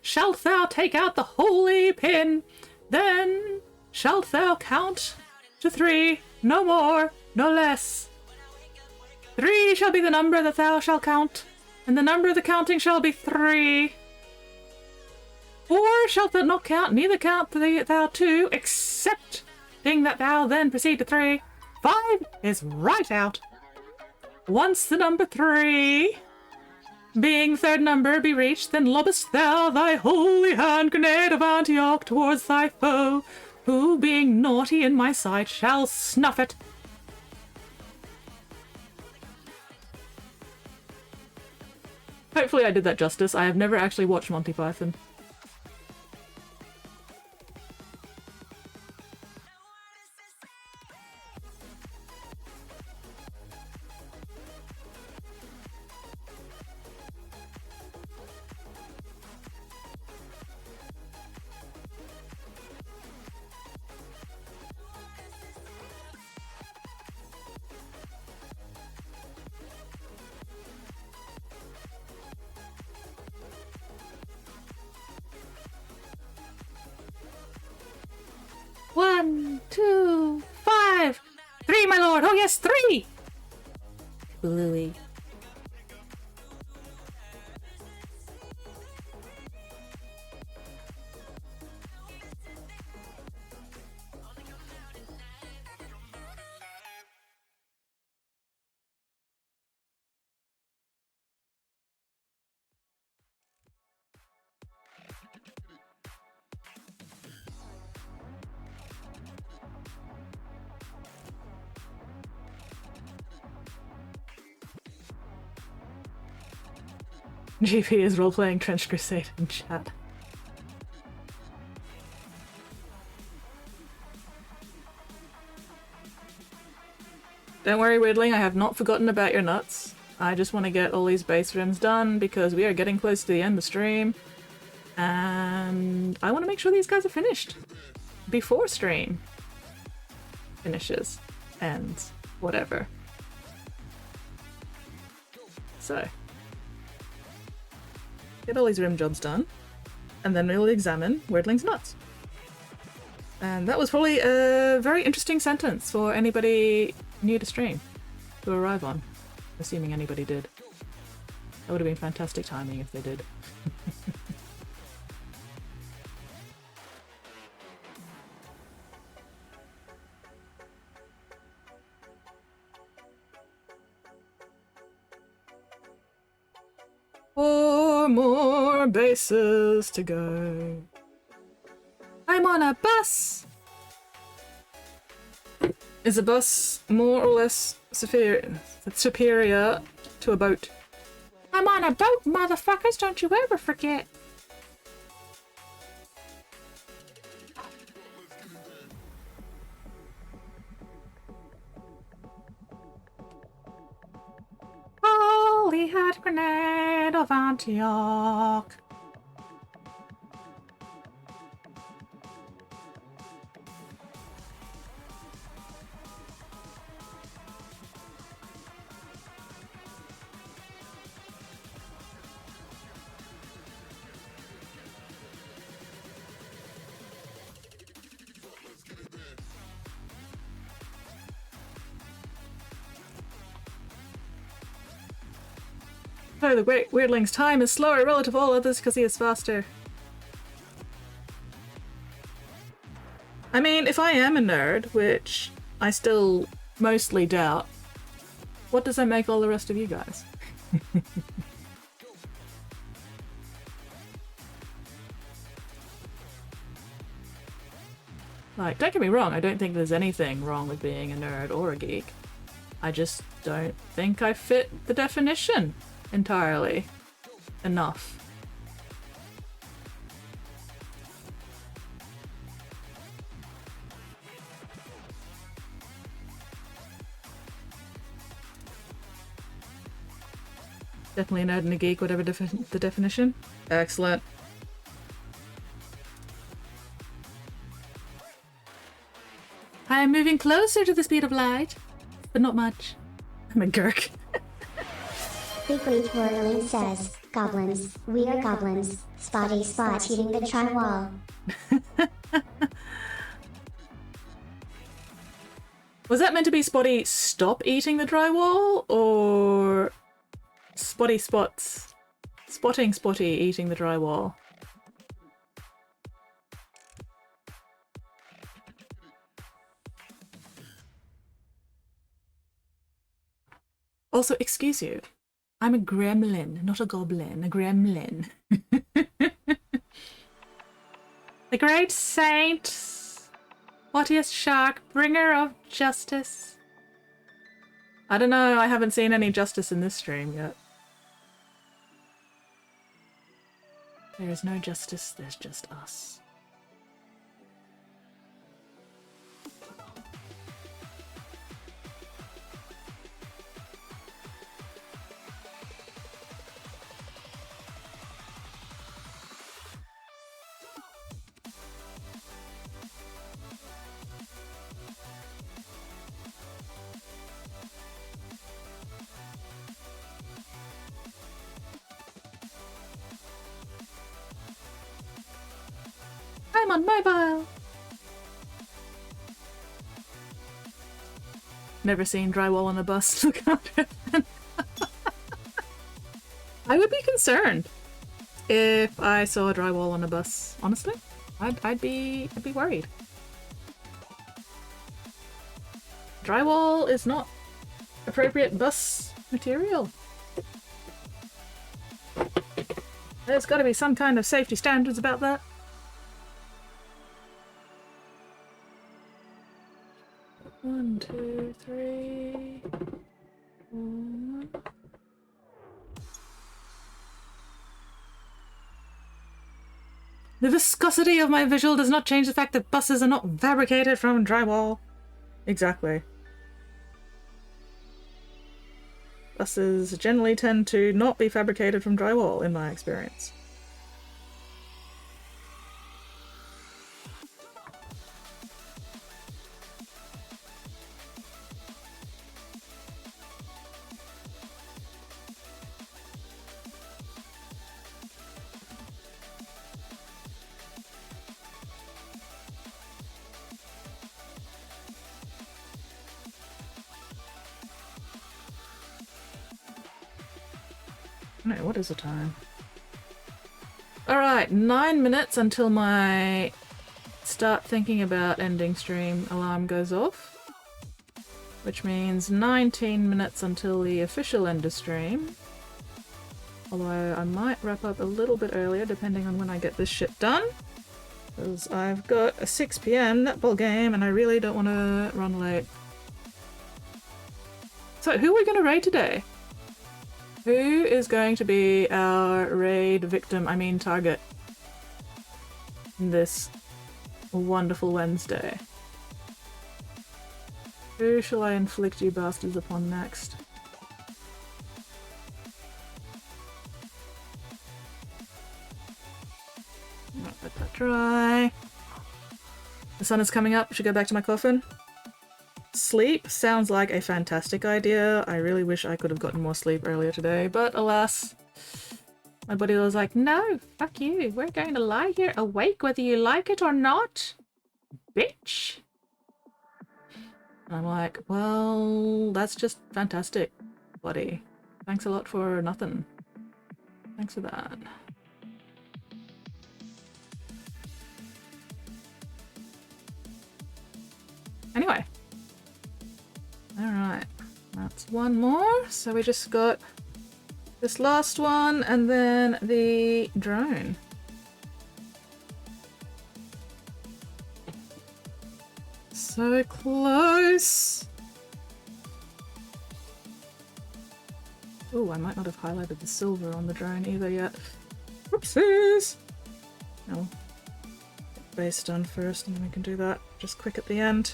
shalt thou take out the holy pin, then shalt thou count to 3, no more, no less. 3 shall be the number that thou shalt count, and the number of the counting shall be 3. 4 shalt thou not count, neither count thou 2, excepting that thou then proceed to 3. 5 is right out. Once the number 3, being the third number, be reached, then lobbest thou thy holy hand grenade of Antioch towards thy foe, who, being naughty in my sight, shall snuff it. Hopefully I did that justice. I have never actually watched Monty Python. One, two, 5, 3, my lord. Oh yes, 3. Bluey. GP is role-playing Trench Crusade in chat. Don't worry, Weirdling, I have not forgotten about your nuts. I just want to get all these base rims done because we are getting close to the end of the stream. And I want to make sure these guys are finished before stream finishes and whatever. So, get all these rim jobs done, and then we'll examine Weirdling's nuts. And that was probably a very interesting sentence for anybody new to stream to arrive on, assuming anybody did. That would have been fantastic timing if they did. Four more bases to go. I'm on a bus! Is a bus more or less superior to a boat? I'm on a boat, motherfuckers, don't you ever forget. Holy hand grenade of Antioch. Oh, the Weirdling's time is slower relative to all others because he is faster. I mean, if I am a nerd, which I still mostly doubt, what does that make all the rest of you guys? Like, don't get me wrong, I don't think there's anything wrong with being a nerd or a geek. I just don't think I fit the definition entirely enough. Definitely a nerd and a geek, whatever the definition. Excellent. I am moving closer to the speed of light, but not much. I'm a Gurk. Big Reach Whirling says, goblins, we are goblins. Spotty spot eating the drywall. Was that meant to be Spotty stop eating the drywall, or Spotty spots spotting Spotty eating the drywall? Also, excuse you, I'm a gremlin, not a goblin, a gremlin. The great saint, Spottiest shark, bringer of justice. I don't know, I haven't seen any justice in this stream yet. There is no justice, there's just us. I'm on mobile! Never seen drywall on a bus. Look out. I would be concerned if I saw a drywall on a bus, honestly. I'd be worried. Drywall is not appropriate bus material. There's got to be some kind of safety standards about that. One, two, three, four. The viscosity of my visual does not change the fact that buses are not fabricated from drywall. Exactly. Buses generally tend to not be fabricated from drywall, in my experience. No, what is the time? Alright, 9 minutes until my start thinking about ending stream alarm goes off. Which means 19 minutes until the official end of stream. Although I might wrap up a little bit earlier depending on when I get this shit done. Because I've got a 6 PM netball game and I really don't want to run late. So who are we going to raid today? Who is going to be our raid victim, I mean target, this wonderful Wednesday? Who shall I inflict you bastards upon next? Might let that dry. The sun is coming up, I should go back to my coffin. Sleep sounds like a fantastic idea. I really wish I could have gotten more sleep earlier today, but alas, my body was like, no, fuck you. We're going to lie here awake whether you like it or not, bitch. And I'm like, well, that's just fantastic, buddy. Thanks a lot for nothing. Thanks for that. Anyway. Alright, that's one more. So we just got this last one and then the drone. So close! Oh, I might not have highlighted the silver on the drone either yet. Whoopsies! No. Get base done first and then we can do that just quick at the end.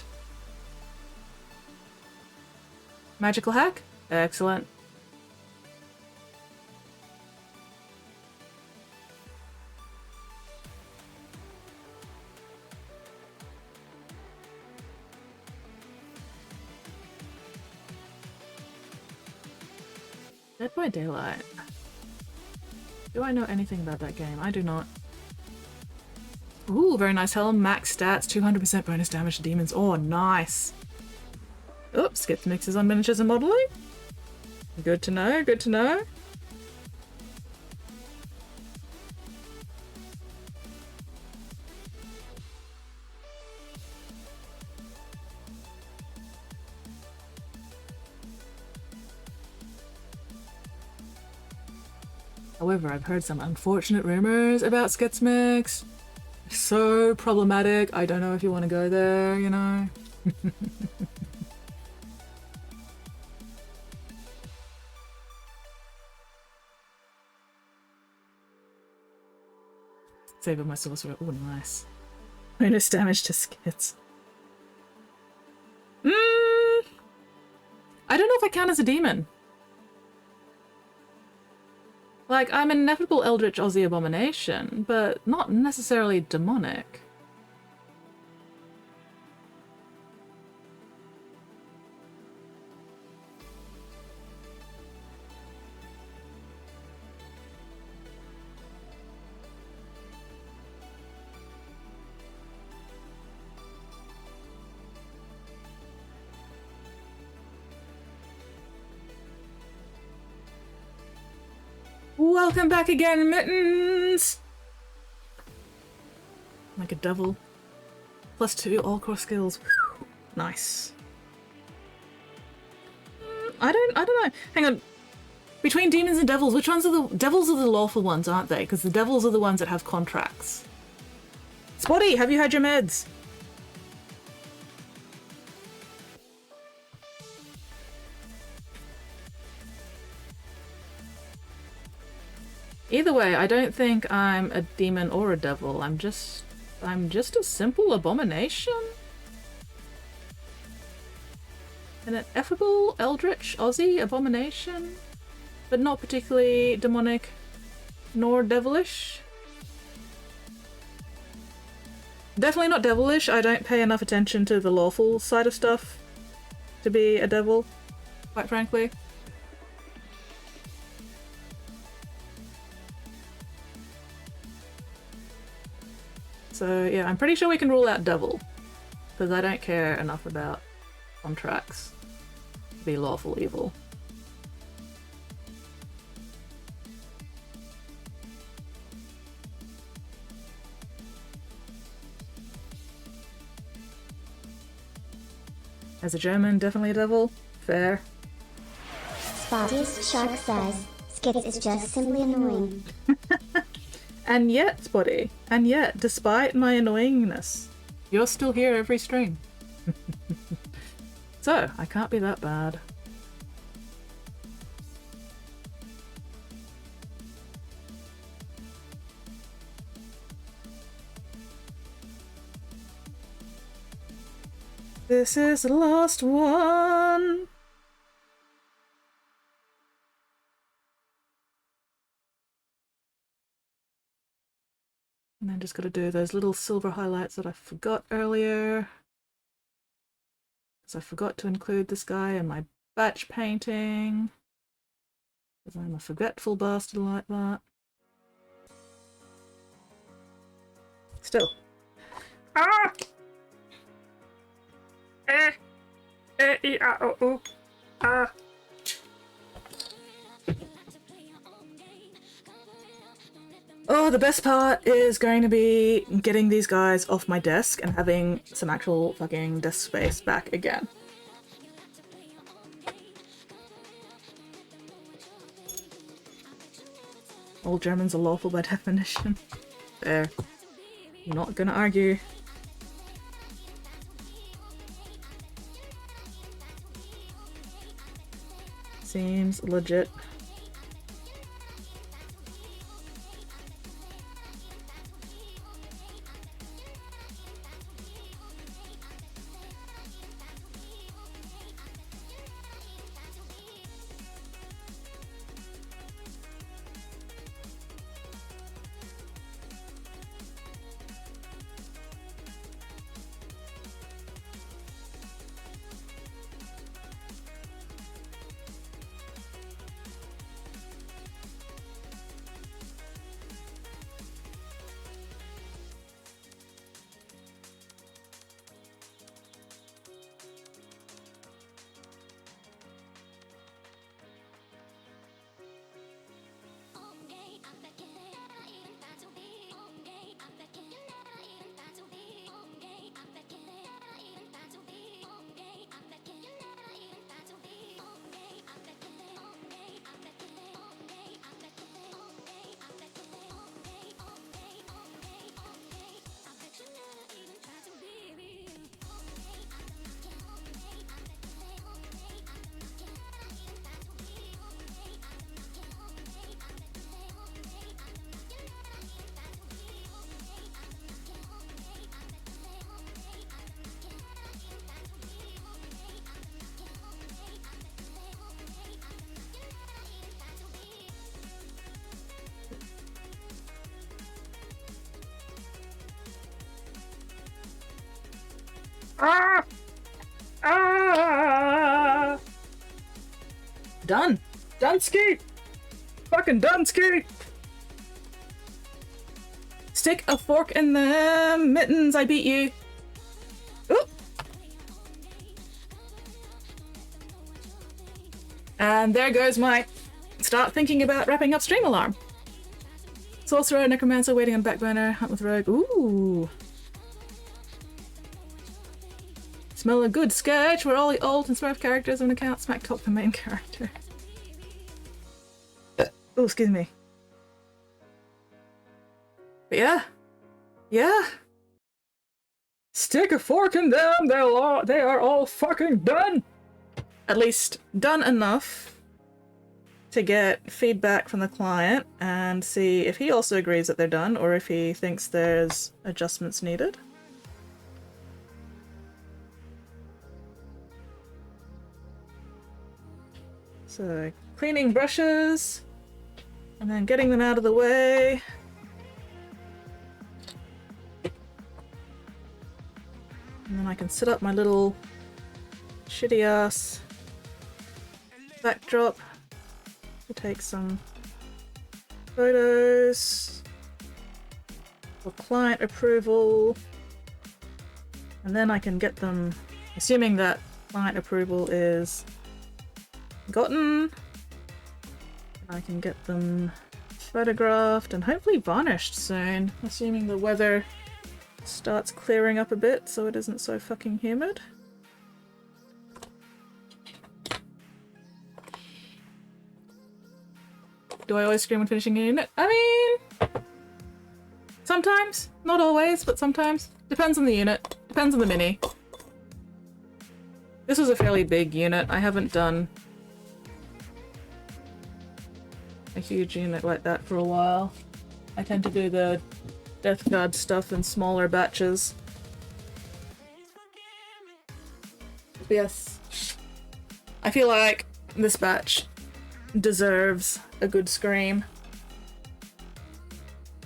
Magical hack? Excellent. Dead by Daylight. Do I know anything about that game? I do not. Ooh, very nice helm. Max stats, 200% bonus damage to demons. Oh, nice. Oops, skip mixes on miniatures and modeling. Good to know, good to know. However, I've heard some unfortunate rumors about Skitsmix. So problematic. I don't know if you want to go there, you know. Save my sorcerer. Oh, nice. Minus damage to skits. I don't know if I count as a demon. Like, I'm an ineffable eldritch Aussie abomination, but not necessarily demonic. Welcome back again, Mittens! Like a devil. +2 all core skills. Whew. Nice. I don't know. Hang on. Between demons and devils, which ones are the devils are the lawful ones, aren't they? Because the devils are the ones that have contracts. Spotty, have you had your meds? Either way, I don't think I'm a demon or a devil. I'm just a simple abomination. An ineffable eldritch Aussie abomination, but not particularly demonic nor devilish. Definitely not devilish. I don't pay enough attention to the lawful side of stuff to be a devil, quite frankly. So yeah, I'm pretty sure we can rule out devil, because I don't care enough about contracts to be lawful evil. As a German, definitely a devil. Fair. Spotty's Shark says, Skits is just simply annoying. And yet, Spotty, and yet, despite my annoyingness, you're still here every stream. So, I can't be that bad. This is the last one. And then just gotta do those little silver highlights that I forgot earlier. Because I forgot to include this guy in my batch painting. Because I'm a forgetful bastard like that. Still. Ah! Ah! Oh, the best part is going to be getting these guys off my desk and having some actual fucking desk space back again. All Germans are lawful by definition. There. Not gonna argue. Seems legit. Ah! Ah! Done. Dunsky! Fucking Dunsky! Stick a fork in them mittens, I beat you. Oop. And there goes my start thinking about wrapping up stream alarm. Sorcerer, Necromancer, waiting on back burner, hunt with rogue. Ooh. Smell a good sketch where all the old and smurf characters on account smack talk the main character. Oh, excuse me. But yeah. Yeah. Stick a fork in them, they are all fucking done! At least done enough to get feedback from the client and see if he also agrees that they're done or if he thinks there's adjustments needed. So, cleaning brushes and then getting them out of the way. And then I can set up my little shitty ass backdrop to take some photos for client approval. And then I can get them, assuming that client approval is gotten, I can get them photographed and hopefully varnished soon, assuming the weather starts clearing up a bit so it isn't so fucking humid. Do I always scream when finishing a unit? I mean, sometimes. Not always, but sometimes. Depends on the unit. Depends on the mini. This was a fairly big unit. I haven't done a huge unit like that for a while. I tend to do the Death Guard stuff in smaller batches. But yes, I feel like this batch deserves a good scream.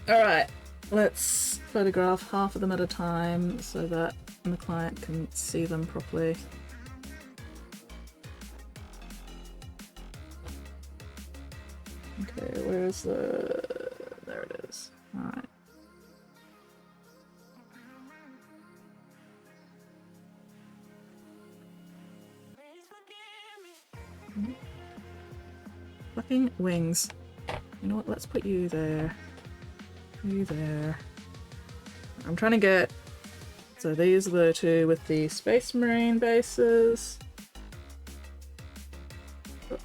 Alright, let's photograph half of them at a time so that the client can see them properly. Okay, where's the... there it is. Alright. Fucking wings. You know what, let's put you there. You there. I'm trying to get... So these are the two with the Space Marine bases. But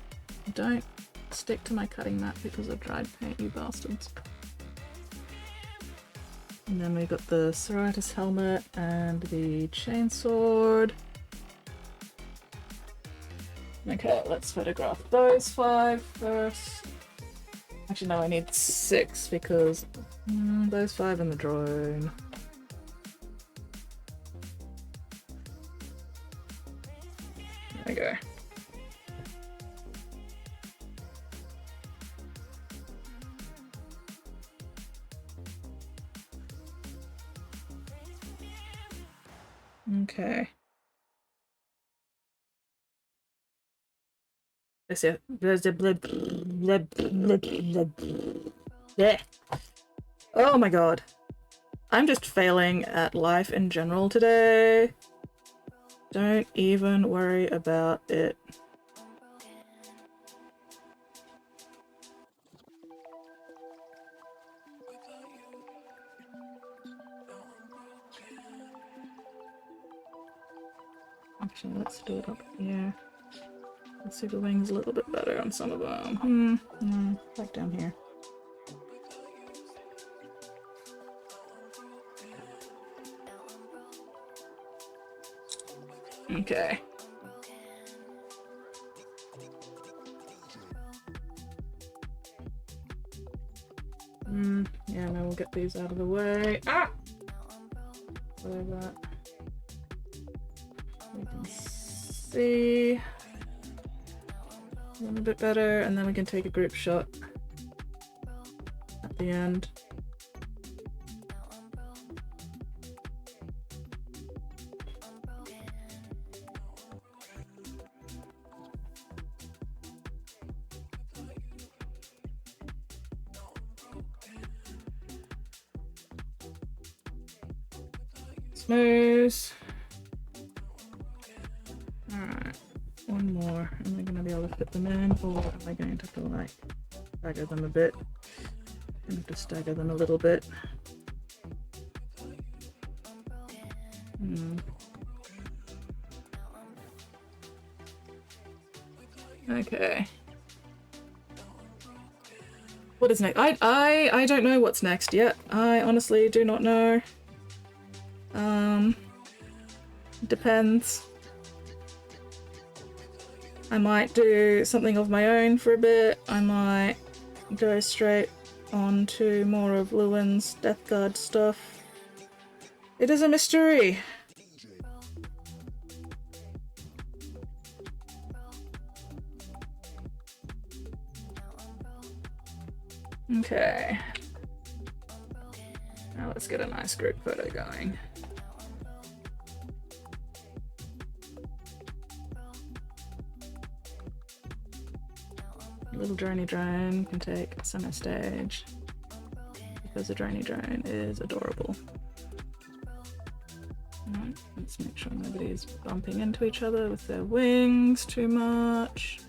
don't stick to my cutting mat because of dried paint, you bastards. And then we've got the Serratus helmet and the chainsword. Okay, let's photograph those 5 first. Actually, no, I need 6 because those 5 in the drone. There we go. Okay. Let's see. Oh my god. I'm just failing at life in general today. Don't even worry about it. Actually, let's do it up here. Let's see the wings a little bit better on some of them. Back down here. Okay. Yeah, now we'll get these out of the way. Ah! So that we can see a little bit better, and then we can take a group shot at the end. Smooth. Alright, one more. Am I gonna be able to fit them in, or am I going to have to like stagger them a bit? I'm gonna have to stagger them a little bit. Okay. What is next? I don't know what's next yet. I honestly do not know. Depends. I might do something of my own for a bit. I might go straight on to more of Lewin's Death Guard stuff. It is a mystery. Okay. Now let's get a nice group photo going. Little droney drone can take center stage because the droney drone is adorable. Alright, let's make sure nobody's bumping into each other with their wings too much.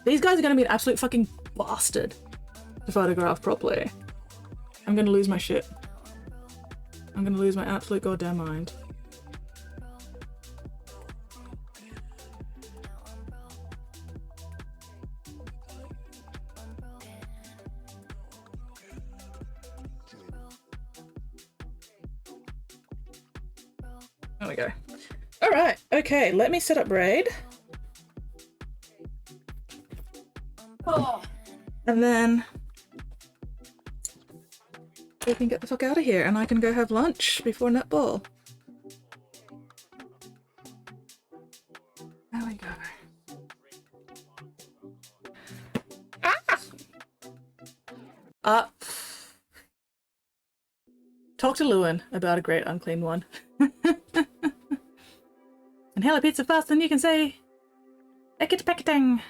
These guys are gonna be an absolute fucking bastard to photograph properly. I'm gonna lose my shit. I'm gonna lose my absolute goddamn mind. There we go. Alright, okay, let me set up raid. Oh. And then we can get the fuck out of here and I can go have lunch before netball. There we go. Ah! Talk to Lewin about a great unclean one. Inhale a pizza fast and you can say Ekit packeting.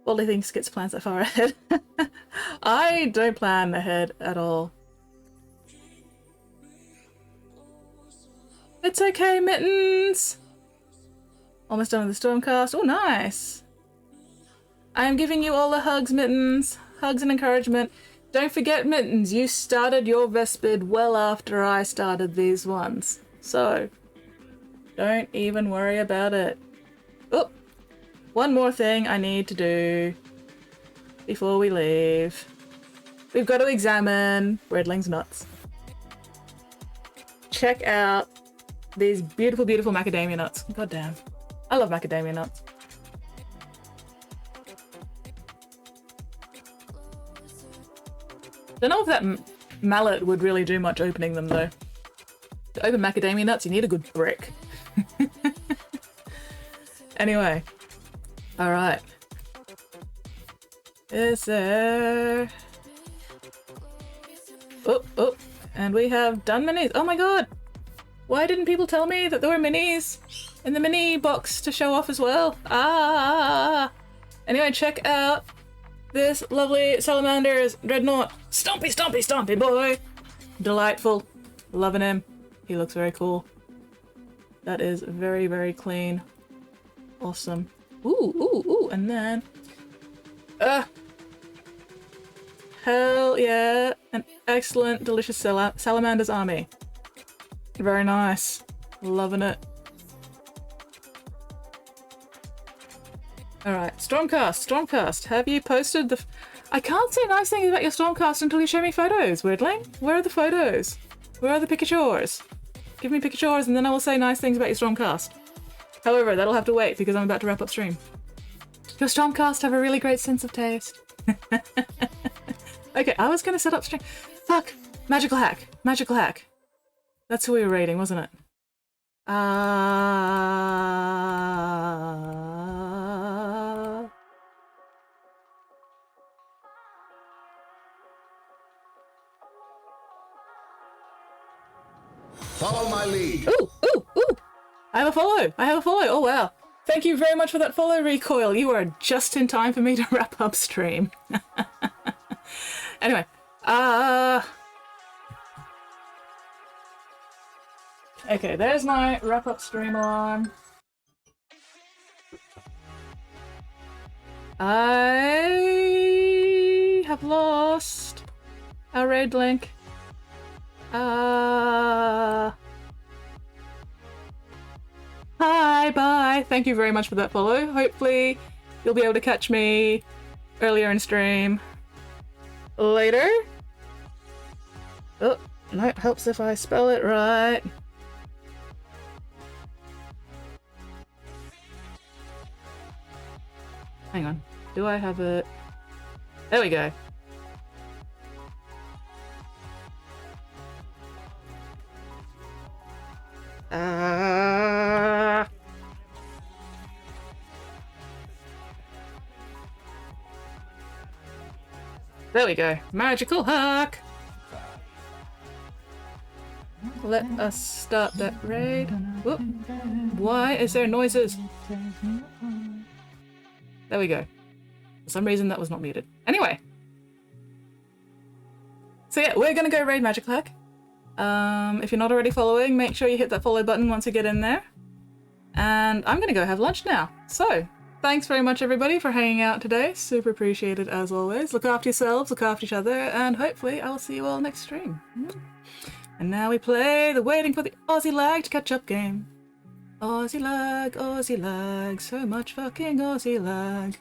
Wally thinks Skits plans that far ahead. I don't plan ahead at all. It's okay, Mittens! Almost done with the Stormcast. Oh, nice! I am giving you all the hugs, Mittens. Hugs and encouragement. Don't forget, Mittens, you started your Vespid well after I started these ones. So, don't even worry about it. Oh! One more thing I need to do before we leave. We've got to examine Redling's nuts. Check out these beautiful, beautiful macadamia nuts. God damn. I love macadamia nuts. Don't know if that mallet would really do much opening them though. To open macadamia nuts, you need a good brick. Anyway. Alright. Is there... Oh, oh. And we have done minis. Oh my god! Why didn't people tell me that there were minis in the mini box to show off as well? Ah! Anyway, check out this lovely Salamander's Dreadnought. Stompy, stompy, stompy boy! Delightful. Loving him. He looks very cool. That is very, very clean. Awesome. Ooh, ooh, ooh, and then... Hell yeah! An excellent, delicious Salamander's army. Very nice. Loving it. Alright, Stormcast, Stormcast, have you posted the... I can't say nice things about your Stormcast until you show me photos, Weirdling. Where are the photos? Where are the pictures? Give me pictures and then I will say nice things about your Stormcast. However, that'll have to wait because I'm about to wrap up stream. Your Stormcast have a really great sense of taste. Okay, I was gonna set up stream. Fuck! Magical hack. Magical hack. That's who we were raiding, wasn't it? Follow my lead. Ooh, ooh, ooh! I have a follow! I have a follow! Oh wow! Thank you very much for that follow, Recoil! You are just in time for me to wrap up stream. Anyway, Okay, there's my wrap-up stream alarm. I have lost our raid link. Hi, bye. Thank you very much for that follow. Hopefully you'll be able to catch me earlier in stream later. Oh, no, it helps if I spell it right. Hang on. Do I have it? There we go. There we go. Magical hack! Let us start that raid. Whoop. Why is there noises? There we go. For some reason that was not muted. Anyway. So yeah, we're gonna go raid Magic Hack. If you're not already following, make sure you hit that follow button once you get in there. And I'm gonna go have lunch now. So, thanks very much everybody for hanging out today. Super appreciated as always. Look after yourselves, look after each other, and hopefully I will see you all next stream. And now we play the waiting for the Aussie lag to catch up game. Aussie lag, so much fucking Aussie lag.